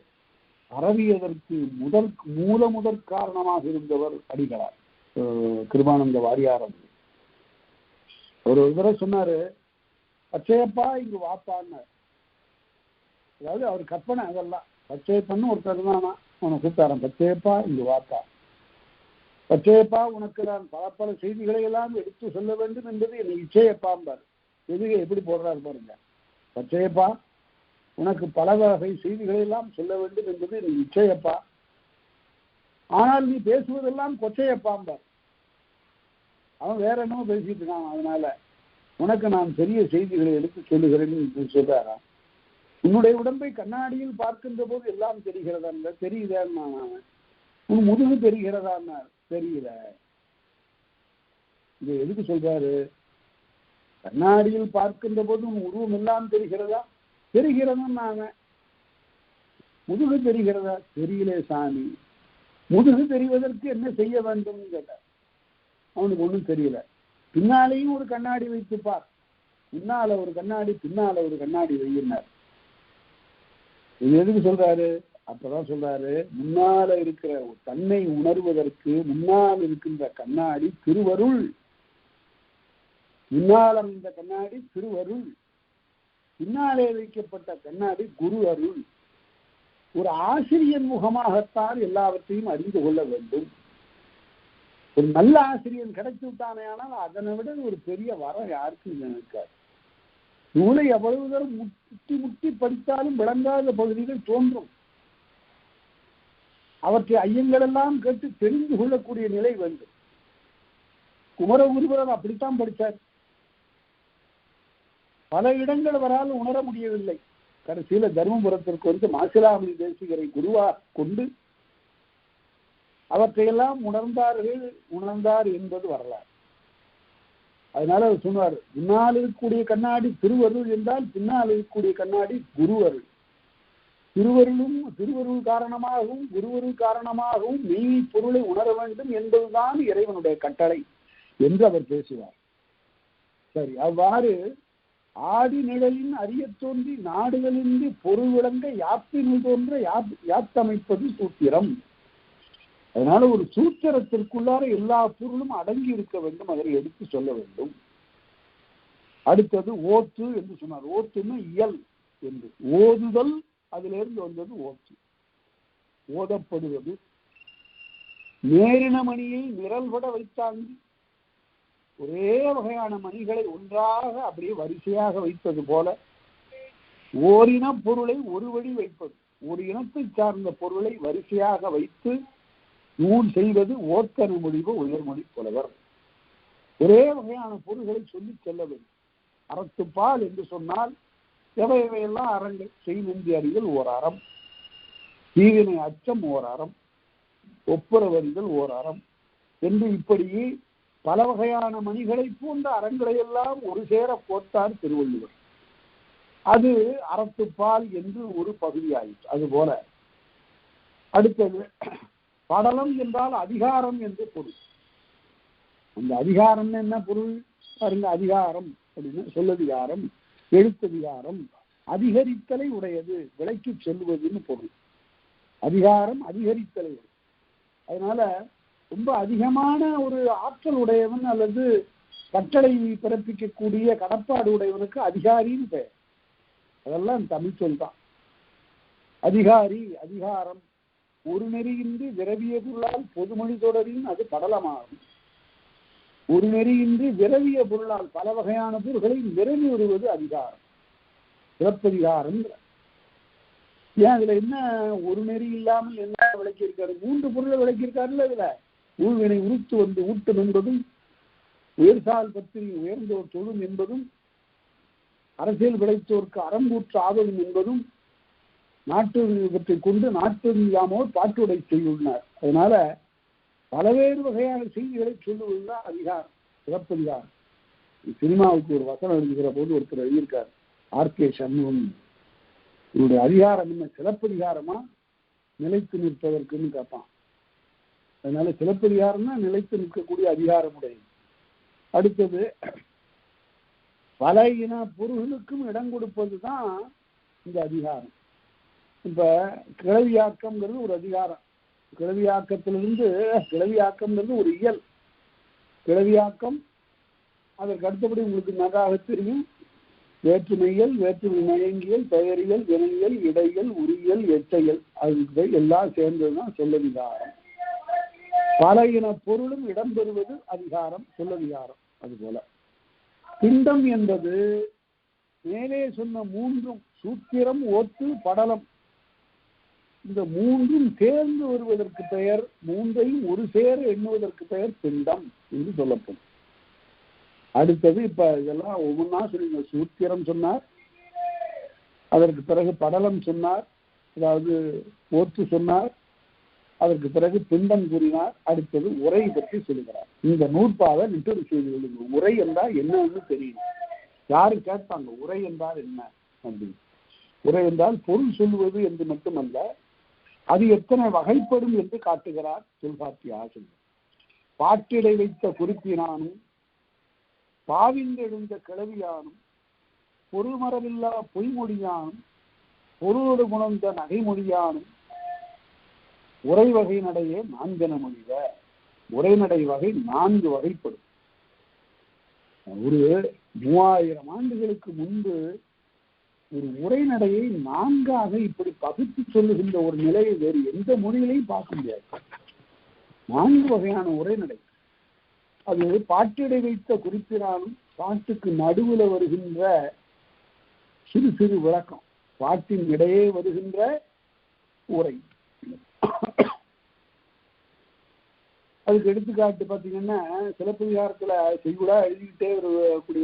Speaker 1: பரவியதற்கு முதற் காரணமாக இருந்தவர் அடிகளார் கிருபானந்த வாரியார். ஒரு தடவை சொன்னாரு, பச்சையப்பா இங்கு வாப்பான்னு. அதாவது அவர் கற்பனை அதெல்லாம். பச்சையப்பன்னு ஒருத்தர் தானா, அவனை கூப்பிட்டாரான், பச்சையப்பா இங்கு வாப்பா. பச்சையப்பா உனக்கு நான் பல செய்திகளை எல்லாம் எடுத்து சொல்ல வேண்டும் என்பது என்னை இச்சையப்பாம்பார். எதுக எப்படி போடுறாரு பாருங்க. பச்சையப்பா உனக்கு பல வகை செய்திகளை எல்லாம் சொல்ல வேண்டும் என்பது நீ இச்சையப்பா, ஆனால் நீ பேசுவதெல்லாம் கொச்சையப்பாம்பார். அவன் வேற என்னமோ பேசிட்டு இருக்கான். அதனால உனக்கு நான் பெரிய செய்திகளை எடுத்து சொல்லுகிறேன்னு சொல்றாராம். உன்னுடைய உடம்பை கண்ணாடியில் பார்க்கின்ற போது எல்லாம் தெரிகிறதா? தெரியுதா? உன் முதுகு தெரிகிறதா? தெரியல. இது எதுக்கு சொல்றாரு? கண்ணாடியில் பார்க்கின்ற போது உன் உருவம் எல்லாம் தெரிகிறதா? தெரிகிறதா? முதுகு தெரிகிறதா? தெரியலே சாமி. முதுகு தெரிவதற்கு என்ன செய்ய வேண்டும் கேட்டார். அவனுக்கு ஒன்றும் தெரியல. பின்னாலேயும் ஒரு கண்ணாடி வைத்து பார். முன்னால ஒரு கண்ணாடி, பின்னால ஒரு கண்ணாடி வையினார். இது எதுக்கு சொல்றாரு? அப்பதான் சொல்றாரு, முன்னால இருக்கிற தன்னை உணர்வதற்கு முன்னால் இருக்கின்ற கண்ணாடி திருவருள். முன்னாலம் இந்த கண்ணாடி திருவருள், பின்னாலே வைக்கப்பட்ட கண்ணாடி குரு அருள். ஒரு ஆசிரியன் முகமாகத்தான் எல்லாவற்றையும் அறிந்து கொள்ள வேண்டும். ஒரு நல்ல ஆசிரியன் கிடைத்து விட்டானே, ஆனால் அதனை விட ஒரு பெரிய வரம் யாருக்கும் நினைக்காது. நூலை எவ்வளவு தூரம் முட்டி முட்டி படித்தாலும் விளங்காத பகுதிகள் தோன்றும். அவற்றை ஐயங்கள் எல்லாம் கேட்டு தெரிந்து கொள்ளக்கூடிய நிலை வேண்டும். குமரகுருபரர் அப்படித்தான் படித்தார். பல இடங்கள் அவரால் உணர முடியவில்லை. கடைசியில தர்மபுரத்திற்கு வந்து மாசிலாமணி தேசிகரை குருவா கொண்டு அவற்றையெல்லாம் உணர்ந்தார் என்பது வரலாறு. அதனால அவர் சொன்னார், முன்னால் இருக்கக்கூடிய கண்ணாடி திருவருள் என்றால் பின்னால் இருக்கக்கூடிய கண்ணாடி குரு அருள். திருவருள் காரணமாகவும் குருவருள் காரணமாகவும் மெய் பொருளை உணர வேண்டும் என்பதுதான் இறைவனுடைய கட்டளை என்று அவர் பேசுவார். சரி, அவ்வாறு ஆடி நிழலின் அறிய தோன்றி நாடுகளின்றி பொருள் விளங்க யாப்பினில் தோன்ற யாத்தமைப்பது சூத்திரம். அதனால ஒரு சூத்திரத்திற்குள்ளார எல்லா பொருளும் அடங்கி இருக்க வேண்டும், அதை எடுத்து சொல்ல வேண்டும். அடுத்தது ஓத்து என்று சொன்னார். ஓத்துன்னு இயல், என்று. ஓதுதல் அதிலிருந்து வந்தது ஓத்து. ஓதப்படுவது. நேரின மணியை நிரல்பட வைத்தாங்க. ஒரே வகையான மணிகளை ஒன்றாக அப்படியே வரிசையாக வைத்தது போல ஓரின பொருளை ஒரு வழி வைப்பது, ஒரு இனத்தை சார்ந்த பொருளை வரிசையாக வைத்து நூல் செய்வது ஓத்தன முடிவு உயர்மொழி புலவர். ஒரே வகையான பொருள்களை சொல்லி செல்ல வேண்டும். அறத்துப்பால் என்று சொன்னால் எவையெல்லாம் அறங்கள்? செய்நெஞ்சி அறிதல் ஓர் அறம், தீவினை அச்சம் ஓர் அறம், ஒப்புரவறிதல் ஓர் அறம் என்று இப்படி பல வகையான மணிகளை போன்ற அறங்களை எல்லாம் ஒரு சேர போட்டார் திருவள்ளுவர். அது அறத்துப்பால் என்று ஒரு பகுதியாயிற்று. அதுபோல அடுத்தது படலம் என்றால் அதிகாரம் என்று பொருள். அந்த அதிகாரம் என்ன பொருள் பாருங்க. அதிகாரம் அப்படின்னு சொல்லதிகாரம், எழுத்ததிகாரம், அதிகரித்தலை உடையது, விலைக்கு செல்வதுன்னு பொருள். அதிகாரம் அதிகரித்தலை. அதனால ரொம்ப அதிகமான ஒரு ஆற்றல் உடையவன் அல்லது கட்டளை பிறப்பிக்கக்கூடிய கடப்பாடு உடையவனுக்கு அதிகாரின்னு பெயர். அதெல்லாம் தமிழ் சொல் தான். அதிகாரி, அதிகாரம். ஒரு நெறியின்றி விரவிய பொருளால் பொதுமொழி தொடரின் அது படலமாகும். ஒரு நெறியின்றி விரவிய பொருளால் பல வகையான பொருள்களை விரவி வருவது அதிகாரம், சிறப்பதிகாரம். ஏன் அதுல என்ன ஒரு நெறி இல்லாமல் என்ன விளக்கியிருக்காரு? 3 பொருளை விளக்கியிருக்காருல்ல. இதுல ஊழ்வினை உறுத்து வந்து ஊட்டும் என்பதும், உயர்சால் பற்றி உயர்ந்தோர் தொழும் என்பதும், அரசியல் விளைத்தோருக்கு அறம்பூற்று ஆவதும் என்பதும், நாட்டு இவற்றை கொண்டு நாட்டோர் பாட்டுடை செய்துள்ளார். அதனால பலவேறு வகையான செய்திகளை சொல்லுவதுதான் அதிகாரம், சிறப்பதிகாரம். சினிமாவுக்கு ஒரு வசனம் எழுதுகிற போது ஒருத்தர் எழுதியிருக்கார், ஆர்.கே. சண்முகம். இவருடைய அதிகாரம் என்ன, சிலப்பதிகாரமா நிலைத்து நிற்பதற்குன்னு கேட்பான். அதனால சிலப்பதிகாரம்னா நிலைத்து நிற்கக்கூடிய அதிகாரம் உடையது. அடுத்தது பல இன பொருள்களுக்கும் இடம் கொடுப்பது தான் இந்த அதிகாரம். இப்ப கிளவியாக்கம்ங்கிறது ஒரு அதிகாரம். கிளவியாக்கத்திலிருந்து கிளவியாக்கம்ங்கிறது ஒரு இயல். கிளவியாக்கம் அதற்கு அடுத்தபடி உங்களுக்கு நன்றாக தெரியும். வேற்றுமையல், வேற்றுமை மயங்கியல், பெயரியல், வினையியல், இடையல், உரியல், எச்சையல், அது எல்லாம் சேர்ந்ததுதான் சொல்லதிகாரம். பல இன பொருளும் இடம்பெறுவது அதிகாரம், சொல்லதிகாரம். அதுபோல பிண்டம் என்பது மேலே சொன்ன 3ம் சூத்திரம், ஓத்து, படலம், இந்த 3ம் சேர்ந்து வருவதற்கு பெயர், 3ஐயும் ஒரு சேர எண்ணுவதற்கு பெயர் பிண்டம் என்று சொல்லப்படும். அடுத்தது இப்ப இதெல்லாம் ஒவ்வொன்றா சொல்லுங்க. சூத்திரம் சொன்னார், அதற்கு பிறகு படலம் சொன்னார், அதாவது ஓத்து சொன்னார், அதற்கு பிறகு பிண்டம் கூறினார். அடுத்தது உரை பற்றி சொல்லுகிறார். இந்த நூற்பாவை நிட்டூர் செய்து கொள்ளுங்க. உரை என்றால் என்னன்னு தெரியும். யாரு கேட்பாங்க உரை என்றால் என்ன அப்படின்னு. உரை என்றால் பொருள் சொல்லுவது என்று மட்டுமல்ல, அது எத்தனை வகைப்படும் என்று காட்டுகிறார் தொல்காப்பிய ஆசிரியர். பாட்டிடை வைத்த குறிப்பினானும், பாவிந்தெழுந்த கிளவியானும், பொருள்மரபில்லா பொய்மொழியானும், பொருளோடு குணர்ந்த நகைமொழியானும், உரை வகை நடையே 4 என மொழிவ. உரைநடை வகை 4 வகைப்படும். ஒரு 3000 ஆண்டுகளுக்கு முன்பு ஒரு உரைநடையை 4ஆக இப்படி பகுத்து சொல்லுகின்ற ஒரு நிலையை வேறு எந்த மொழியிலையும் பார்க்க முடியாது. 4 வகையான உரைநடை. அது பாட்டிடை வைத்த குறிப்பினாலும், பாட்டுக்கு நடுவில் வருகின்ற சிறு சிறு விளக்கம், பாட்டின் இடையே வருகின்ற உரை. அதுக்கு எடுத்துக்காட்டு பார்த்தீங்கன்னா, சிலப்பதிகாரத்துல செய்யுளா எழுதிக்கிட்டே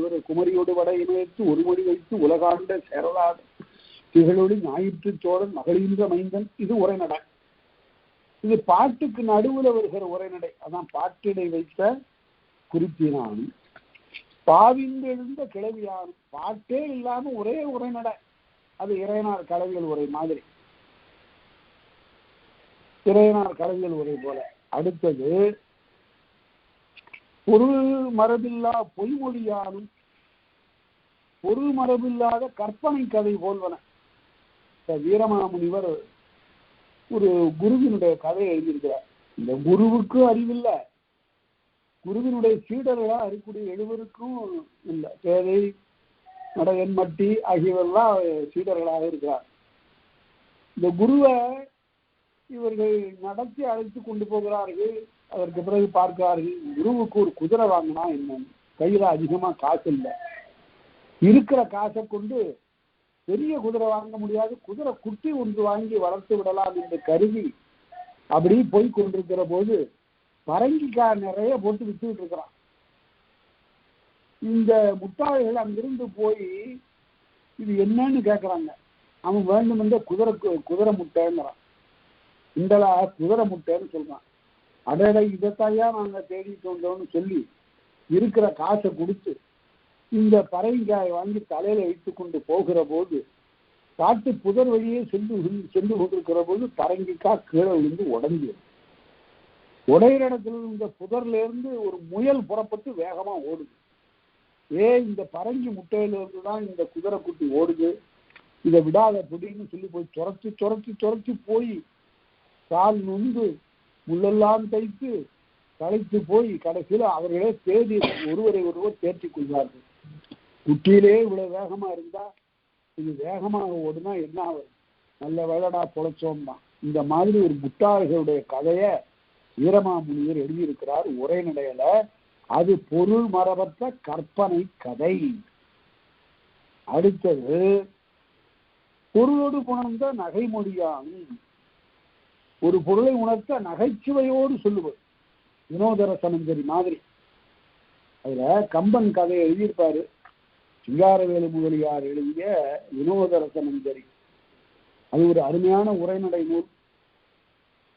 Speaker 1: ஒரு குமரியோடு வட இணையத்து ஒரு மொழி வைத்து உலகாண்ட சேரலாத திகழொளி ஞாயிற்று சோழன் மகளின்ற மைந்தன், இது உரைநடை. இது பாட்டுக்கு நடுவுல வருகிற உரைநடை. அதான் பாட்டிடை வைத்த குறிப்பினானும், பாவிந்தெழுந்த கிளவியானும். பாட்டே இல்லாம ஒரே உரைநடை, அது இறையனார் கலவியல் உரை மாதிரி, இறையனார் கலவியல் உரை போல. அடுத்தது பொருள் மரபில்லா பொய்மொழியானும், பொருள் மரபில்லாத கற்பனை கதை போல்வன. வீரமாமுனிவர் ஒரு குருவினுடைய கதையை எழுதியிருக்கிறார். இந்த குருவுக்கு அறிவில்லை, குருவினுடைய சீடர்களா அறிக்கூடிய 7 இல்லை. பேதை, நடையன், மட்டி ஆகியவர்கள்லாம் சீடர்களாக இருக்கிறார். இந்த குருவை இவர்கள் நடத்தி அழைத்து கொண்டு போகிறார்கள். அதற்கு பிறகு பார்க்கிறார்கள், குருவுக்கு ஒரு குதிரை வாங்கினா என்னன்னு. கையில அதிகமா காசு இல்லை. இருக்கிற காசை கொண்டு பெரிய குதிரை வாங்க முடியாது, குதிரை குட்டி ஒன்று வாங்கி வளர்த்து விடலாம் என்று கருதி அப்படி போய் கொண்டிருக்கிற போது பரங்கிக்காய் நிறைய போட்டு வித்துக்கிட்டு இருக்கிறான். இந்த முட்டாள்கள் அங்கிருந்து போய் இது என்னன்னு கேட்கறாங்க. அவன் வேண்டும் என்ற குதிரை முட்டைங்கிறான். இந்தலா குதிரை முட்டைன்னு சொல்றான். அடடை, இதைத்தாயா நாங்க தேடிட்டு வந்தோம்னு சொல்லி இருக்கிற காசை கொடுத்து இந்த பறவைக்காயை வாங்கி தலையில வைத்துக் கொண்டு போகிற போது காட்டு புதர் வழியே சென்று கொண்டிருக்கிற போது பரங்கிக்காய் கீழே விழுந்து உடைஞ்சு, உடையிற இடத்துல இந்த புதர்ல இருந்து ஒரு முயல் புறப்பட்டு வேகமா ஓடுது. இந்த பரங்கி முட்டையில இருந்துதான் இந்த குதிரை குட்டி ஓடுது, இதை விடாத பிடின்னு சொல்லி போய் துரத்தி துரத்தி துரத்தி போய் கால் நொந்து முள்ளெல்லாம் தைத்து களைத்து போய் கடைசியில் அவர்களே தேடி ஒருவரை ஒருவர் தேர்த்தி கொள்வார்கள். குட்டியிலே இவ்வளவு வேகமா இருந்தா இது வேகமாக ஓடுனா என்ன ஆகும்? நல்ல வேலைடா பொழைச்சோம்னா. இந்த மாதிரி ஒரு முட்டாள்களுடைய கதையை வீரமாமுனிவர் எழுதியிருக்கிறார் உரைநடையில. அது பொருள் மரபற்ற கற்பனை கதை. அடுத்தது பொருளோடு புணர்ந்த நகைமொழியாகும். ஒரு பொருளை உணர்த்த நகைச்சுவையோடு சொல்லுவது வினோதரசனஞ்சரி மாதிரி. அதுல கம்பன் கதையை எழுதியிருப்பாரு. சிங்காரவேலு முதலியார் எழுதிய வினோதரசனஞ்சரி. அது ஒரு அருமையான உரைநடை நூல்.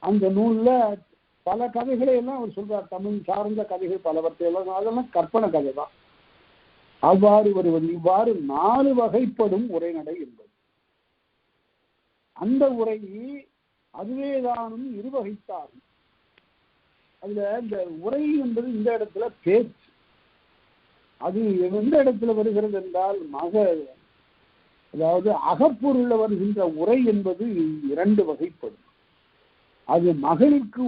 Speaker 1: அந்த நூல்ல பல கதைகளை எல்லாம் அவர் சொல்றார். தமிழ் சார்ந்த கதைகள் பலவற்றை எல்லாம், அதெல்லாம் கற்பனை கதை தான். அவ்வாறு வருவது இவ்வாறு 4 வகைப்படும் உரைநடை என்பது. அந்த உரை அதுவேதானும் இருவகைத்தாகும். அதுல இந்த உரை என்பது இந்த இடத்துல பேச்சு. அது எந்த இடத்துல வருகிறது என்றால் அதாவது அகப்பொருள்ல வருகின்ற உரை என்பது 2 வகைப்படும். அது மகளிருக்கு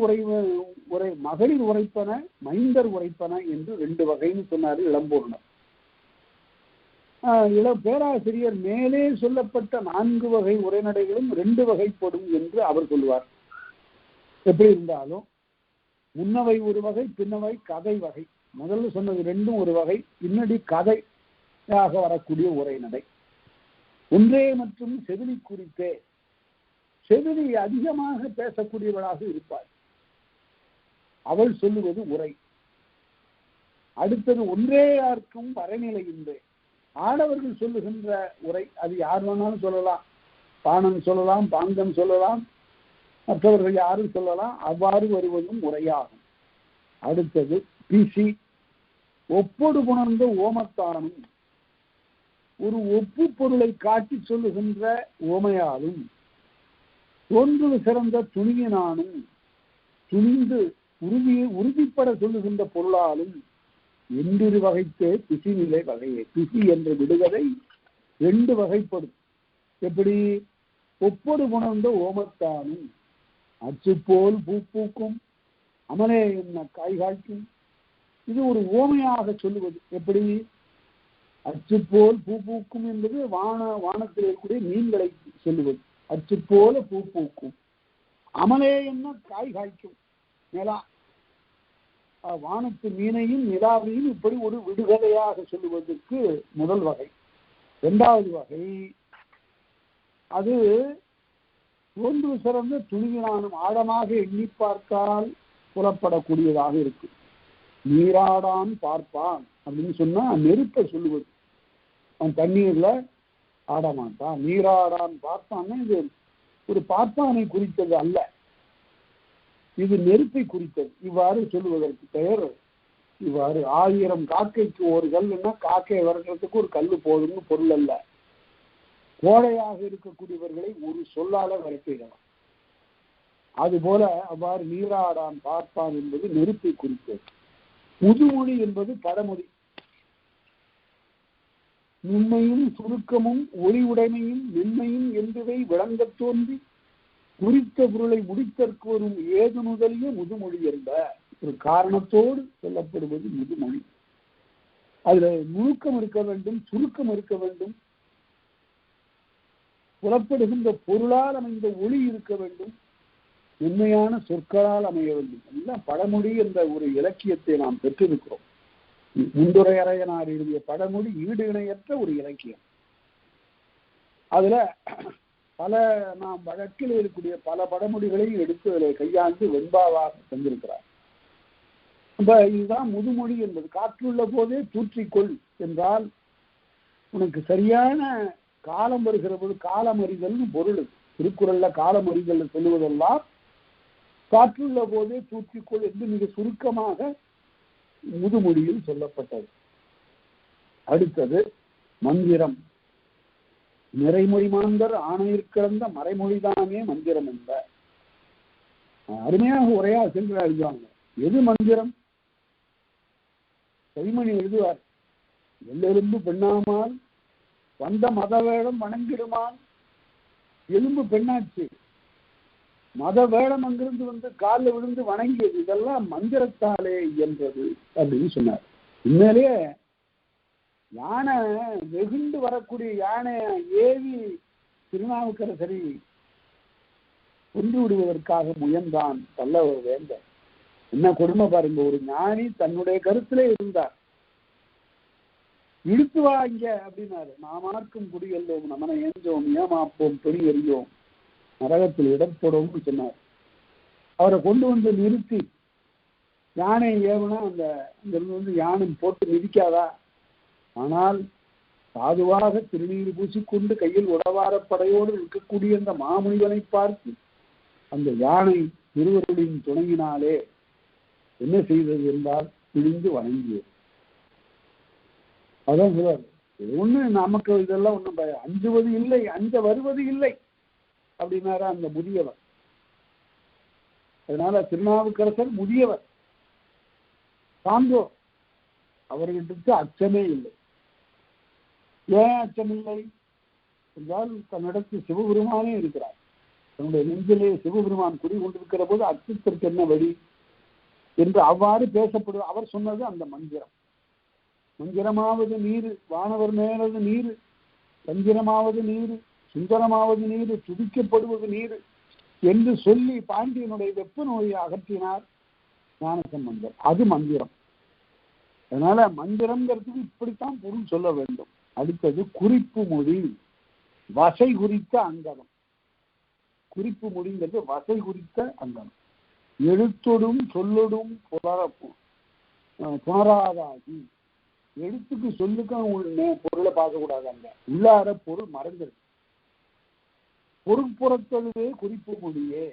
Speaker 1: மகளிர் உரைப்பன, மைந்தர் உரைப்பன என்று 2 வகைன்னு சொன்னாரு இளம்பூர்ணர். பேராசிரியர் மேலே சொல்லப்பட்ட 4 வகை உரைநடைகளும் 2 வகைப்படும் என்று அவர் சொல்லுவார். எப்படி இருந்தாலும் முன்னவை ஒரு வகை, பின்னவை கதை வகை. முதல்ல சொன்னது 2ம் ஒரு வகை, பின்னாடி கதையாக வரக்கூடிய உரைநடை. ஒன்றே மற்றும் செவிலி குறித்தே. செவிலி அதிகமாக பேசக்கூடியவளாக இருப்பாள், அவள் சொல்லுவது உரை. அடுத்தது ஒன்றே யாருக்கும் வரைநிலை இன்றே. ஆடவர்கள் சொல்லுகின்ற உரை, அது யார் வேணாலும் சொல்லலாம். பாணன் சொல்லலாம், பாங்கன் சொல்லலாம், மற்றவர்கள் யாரும் சொல்லலாம். அவ்வாறு வருவதும் உரையாகும். அடுத்தது பிசி ஒப்பொடு புணர்ந்த ஓமத்தானும். ஒரு ஒப்பு பொருளை காட்டி சொல்லுகின்ற ஓமையாலும், தோன்று சிறந்த துணியினானும், துணிந்து உறுதிப்பட சொல்லுகின்ற பொருளாலும் எந்திரு வகைத்தே பிசி நிலை வகையே. பிசி என்ற விடுகதை 2 வகைப்படும். எப்படி? ஒப்பொடு புணர்ந்த ஓமத்தானும், அச்சு போல் பூ பூக்கும், அமலே என்ன காய் காய்க்கும். இது ஒரு ஓமையாக சொல்லுவது. எப்படி? அச்சு போல் பூ பூக்கும் என்பது வானத்தில் இருக்கக்கூடிய மீன்களை சொல்லுவது. அச்சு போல பூ பூக்கும், அமலே என்ன காய் காய்க்கும். நிலா, வானத்து மீனையும் நிலாவையும் இப்படி ஒரு விடுகதையாக சொல்லுவதற்கு முதல் வகை. 2வது வகை, அது ஒன்று சிறந்த துணிவினானும், ஆழமாக எண்ணி பார்த்தால் புலப்படக்கூடியதாக இருக்கு. நீராடான் பார்ப்பான் அப்படின்னு சொன்னா நெருப்பை சொல்லுவது. அவன் தண்ணீர்ல ஆடமாட்டான். நீராடான் பார்ப்பான்னா இது ஒரு பார்ப்பானை குறித்தது அல்ல, இது நெருப்பை குறித்தது. இவ்வாறு சொல்லுவதற்கு பெயர் இவ்வாறு. 1000 காக்கைக்கு ஒரு கல்லுன்னா காக்கையை விரட்டுறதுக்கு ஒரு கல்லு போதும்னு பொருள் அல்ல. கோடையாக இருக்கக்கூடியவர்களை ஒரு சொல்லால விரட்டிடலாம். அதுபோல அவ்வாறு நீராடான் பார்ப்பான் என்பது நெருப்பை குறித்தது. முதுமொழி என்பது பழமொழி. நுண்மையும் சுருக்கமும் ஒளிவுடைமையும் மென்மையும் என்பவை விளங்கத் தோன்றி குறித்த பொருளை முடித்தற்கு வரும் ஏது முதலிய முதுமொழி என்ற ஒரு காரணத்தோடு சொல்லப்படுவது முதுமொழி. அதுல நுணுக்கம் இருக்க வேண்டும், சுருக்கம் இருக்க வேண்டும், புலப்படுகின்ற பொருளால் அமைந்த ஒளி இருக்க வேண்டும், உண்மையான சொற்களால் அமைய வேண்டும். எல்லாம் பழமொழி என்ற ஒரு இலக்கியத்தை நாம் பெற்றிருக்கிறோம். முந்துரையரையனார் எழுதிய பழமொழி ஈடு இணையற்ற ஒரு இலக்கியம். அதுல பல நாம் வழக்கில் இருக்கக்கூடிய பல பழமொழிகளையும் எடுத்து அதில் கையாண்டு வெண்பாவாக தந்திருக்கிறார். அப்ப இதுதான் முதுமொழி என்பது. காற்றுள்ள போதே தூற்றிக்கொள் என்றால் உனக்கு சரியான காலம் வருகிற போது காலம் அறிதல்னு பொருள். திருக்குறள்ல காலம் அறிதல் சொல்லுவதெல்லாம் காற்றுள்ள போதே தூற்றிக்கொள் என்று மிக சுருக்கமாக முதுமொழியில் சொல்லப்பட்டது. அடுத்தது மந்திரம். நிறைமொழி மாந்தர் ஆணையிற்கிழந்த மறைமொழிதானே மந்திரம் என்ப. அருமையாக உரையா சென்று எழுதுவாங்க. எது மந்திரம்? கைமணி எழுதுவார். எல்லெலும்பு பெண்ணாமால் வந்த மத வேடம் வணங்கிடுமான். எலும்பு பெண்ணாச்சு, மத வேடம் அங்கிருந்து வந்து காலில் விழுந்து வணங்கியது. இதெல்லாம் மந்திரத்தாலே என்றது அப்படின்னு சொன்னார். உண்மையிலேயே யானை வெகுண்டு வரக்கூடிய யானையை ஏவி திருநாவுக்கரசரை கொன்று விடுவதற்காக முயன்றான் பல்லவர் வேந்தன். என்ன கொடுமை பாருங்க. ஒரு ஞானி தன்னுடைய கருத்திலே இருந்தார். இழுத்து வாங்க அப்படின்னாரு. நாமார்க்கும் குடியல்லோம் நமனை ஏஞ்சோம் ஏமாப்போம் பெரிய எறியோம் நரகத்தில் இடப்போடும்னு சொன்னார். அவரை கொண்டு வந்து நிறுத்தி யானை ஏவனா அந்த அங்கிருந்து வந்து யானை போட்டு மிதிக்காதா? ஆனால் சாதுவாக திருநீர் பூசிக்கொண்டு கையில் உடவாரப்படையோடு இருக்கக்கூடிய அந்த மாமுனிவனை பார்த்து அந்த யானை திருவருளின் துணையினாலே என்ன செய்தது என்றால் பிழிந்து வணங்கியது. அதான் சொல்றாரு. ஒண்ணு நமக்கு இதெல்லாம் ஒண்ணும் அஞ்சுவது இல்லை, அஞ்ச வருவது இல்லை அப்படின்னாரா அந்த முதியவர். அதனால திருநாவுக்கரசர் முதியவர், சான்றோர். அவர்களுக்கு அச்சமே இல்லை. ஏன் அச்சமில்லை என்றால் தன்னிடத்தில் சிவபெருமானே இருக்கிறார். தன்னுடைய நெஞ்சிலே சிவபெருமான் குடி கொண்டிருக்கிற போது அச்சத்திற்கு என்ன வழி என்று அவ்வாறு பேசப்படுவது. அவர் சொன்னது அந்த மந்திரம். மந்திரமாவது நீர் வானவர் மேலது நீர், சந்திரமாவது நீர், சுந்தரமாவது நீர், துதிக்கப்படுவது நீர் என்று சொல்லி பாண்டியனுடைய வெப்ப நோயை அகற்றினார் ஞானசம்பந்தர். அது மந்திரம். அதனால மந்திரம்ங்கிறதுக்கு இப்படித்தான் பொருள் சொல்ல வேண்டும். அடுத்தது குறிப்பு மொழி, வசை குறித்த அங்கனம். குறிப்பு மொழிங்கிறது வசை குறித்த அங்கனம். எழுத்தொடும் சொல்லொடும் புனராதாகி. எழுத்துக்கு சொல்லுக்கும் பொருளை பார்க்கக்கூடாதாங்க. உள்ளார பொருள் மறைஞ்சிருக்கு. பொருட்புறத்தொழுவே குறிப்பு மொழியே.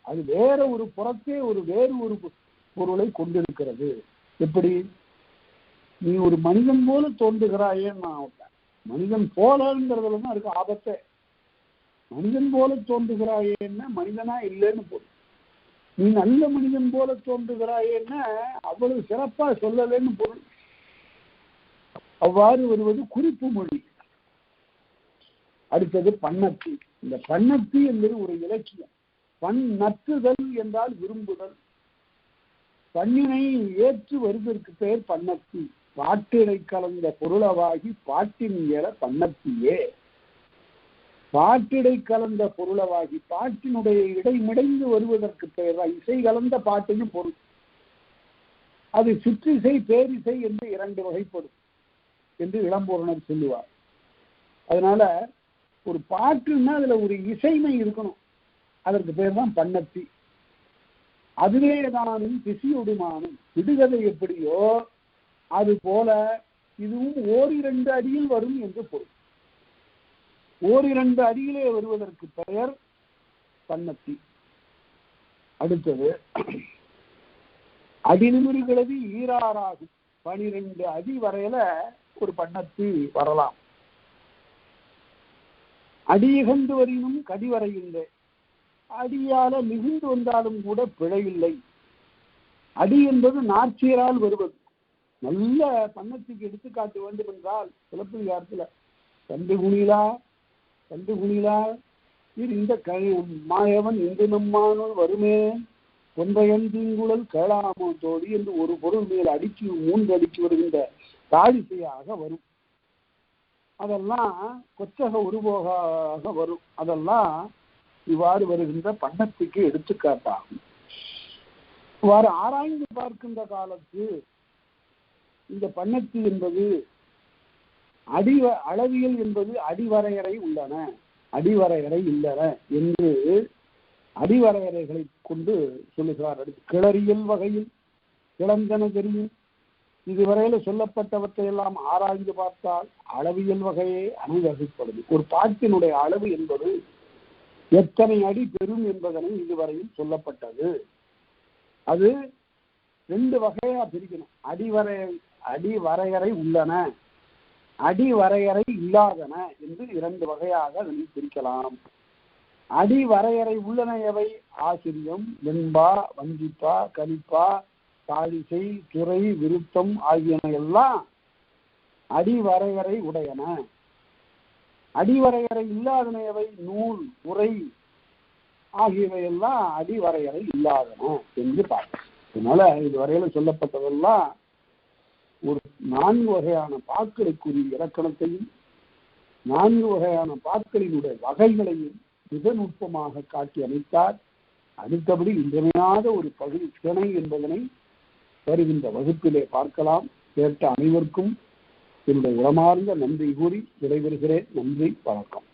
Speaker 1: அது வேற ஒரு புறத்தே வேறு ஒரு பொருளை கொண்டிருக்கிறது. எப்படி? நீ ஒரு மனிதன் போல தோன்றுகிறாயேன்னு நான் விட்டேன். மனிதன் போலங்கிறதுல தான் இருக்கு ஆபத்தை. மனிதன் போல தோன்றுகிறாயேன்னா மனிதனா இல்லைன்னு பொருள். நீ நல்ல மனிதன் போல தோன்றுகிறாயேன்னா அவ்வளவு சிறப்பா சொல்லலைன்னு பொருள். அவ்வாறு வருவது குறிப்பு மொழி. அடுத்தது பன்னத்தி. இந்த பன்னத்தி என்பது ஒரு இலக்கியம். பண் நற்றுதல் என்றால் விரும்புதல். பண்ணினை ஏற்று வருவதற்கு பெயர் பன்னத்தி. பாட்டிடை கலந்த பொருளவாகி பாட்டின் இயல பன்னத்தியே. பாட்டிடை கலந்த பொருளவாகி பாட்டினுடைய இடைமிடைந்து வருவதற்கு பெயர் இசை கலந்த பாட்டுன்னு பொருள். அது சிற்றிசை பேரிசை என்று இரண்டு வகைப்படும் என்று இளம்பூரணர் சொல்லுவார். அதனால ஒரு பாட்டுன்னா அதுல ஒரு இசைமை இருக்கணும். அதற்கு பெயர் தான் பன்னத்தி. அதுவே தானும் பிசியொடுமானும். விடுகதை எப்படியோ அது போல இதுவும் ஓரிரண்டு அடியில் வரும் என்று பொருள். ஓரிரண்டு அடியிலே வருவதற்கு பெயர் பன்னத்தி. அடுத்தது அடிநிமிர்களது ஈராறாகும். 12 அடி வரையில ஒரு பன்னத்தி வரலாம். அடியகந்து வரினும் கடிவரையில்லை. அடியால மிகுந்து வந்தாலும் கூட பிழையில்லை. அடி என்பது நாற்சீரால் வருவது. நல்ல பன்னத்திக்கு எடுத்துக்காட்டு வேண்டும் என்றால் சிலப்பதிகாரத்துல கண்டு குணிலா இந்த மாயவன் இந்து நம்மானோர் வருமே ஒன்றையன் தீங்குழல் கேளாமோ தோடி என்று ஒரு பொருள் மேல் அடிக்கு 3 அடிக்கு வருகின்ற தாழிசையாக வரும். அதெல்லாம் கொச்சக உருவோகாக வரும். அதெல்லாம் இவ்வாறு வருகின்ற பண்ணத்துக்கு எடுத்துக்காட்டாகும். இவ்வாறு ஆராய்ந்து பார்க்கின்ற காலத்து இந்த பண்ணத்து என்பது அளவியல் என்பது அடிவரையறை உள்ளன, அடிவரையறை இல்லன என்று அடிவரையறைகளை கொண்டு சொல்லுகிறார். கிளறியல் வகையில் கிளந்தன தெரியும். இதுவரையில சொல்லப்பட்டவற்றை எல்லாம் ஆராய்ந்து பார்த்தால் அளவியல் வகையே அணிவகுப்படும். ஒரு பாட்டினுடைய அளவு என்பது எத்தனை அடி பெறும் என்பதனை இதுவரையில் சொல்லப்பட்டது. அது 2 வகையா பிரிக்கணும். அடிவரையறை உள்ளன, அடிவரையறை இல்லாதன என்று 2 வகையாக அதனை பிரிக்கலாம். அடிவரையறை உள்ளன எவை? ஆசிரியம், வெண்பா, வஞ்சிப்பா, கலிப்பா, தாழிசை, துறை, விருத்தம் ஆகியன எல்லாம் அடிவரையறை உடையன. அடிவரையறை இல்லாதன எவை? நூல், உரை ஆகியவையெல்லாம் அடிவரையறை இல்லாதன என்று பார்க்க. அதனால இதுவரையில சொல்லப்பட்டதெல்லாம் ஒரு 4 வகையான பாக்களுக்குரிய இலக்கணத்தையும் 4 வகையான பாக்களினுடைய வகைகளையும் மிக நுட்பமாக காட்டி அமைத்தார். அடுத்தபடி இன்றியமையாத ஒரு பகுதி திணை என்பதனை வருகின்ற வகுப்பிலே பார்க்கலாம். கேட்ட அனைவருக்கும் என்னுடைய உளமார்ந்த நன்றி கூறி விடைபெறுகிறேன். நன்றி, வணக்கம்.